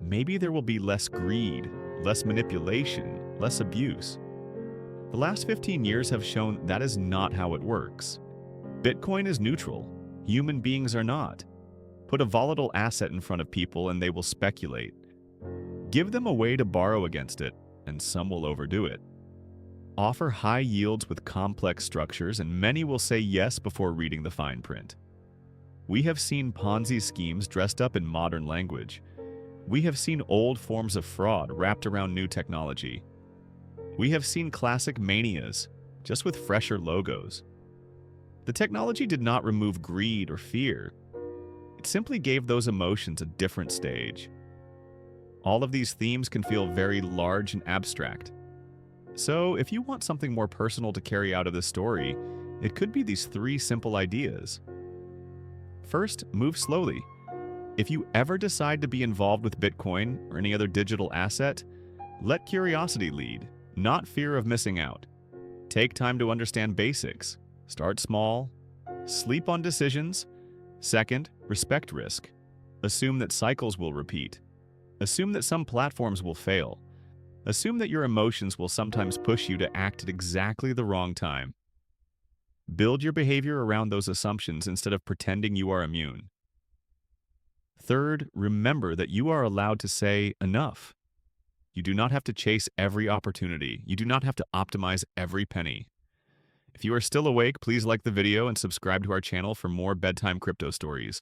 maybe there will be less greed, less manipulation, less abuse. The last 15 years have shown that is not how it works. Bitcoin is neutral. Human beings are not. Put a volatile asset in front of people and they will speculate. Give them a way to borrow against it, and some will overdo it. Offer high yields with complex structures, and many will say yes before reading the fine print. We have seen Ponzi schemes dressed up in modern language. We have seen old forms of fraud wrapped around new technology. We have seen classic manias, just with fresher logos. The technology did not remove greed or fear. It simply gave those emotions a different stage. All of these themes can feel very large and abstract. So, if you want something more personal to carry out of this story, it could be these 3 simple ideas. First, move slowly. If you ever decide to be involved with Bitcoin or any other digital asset, let curiosity lead, not fear of missing out. Take time to understand basics. Start small. Sleep on decisions. Second, respect risk. Assume that cycles will repeat. Assume that some platforms will fail. Assume that your emotions will sometimes push you to act at exactly the wrong time. Build your behavior around those assumptions instead of pretending you are immune. Third, remember that you are allowed to say enough. You do not have to chase every opportunity. You do not have to optimize every penny. If you are still awake, please like the video and subscribe to our channel for more bedtime crypto stories.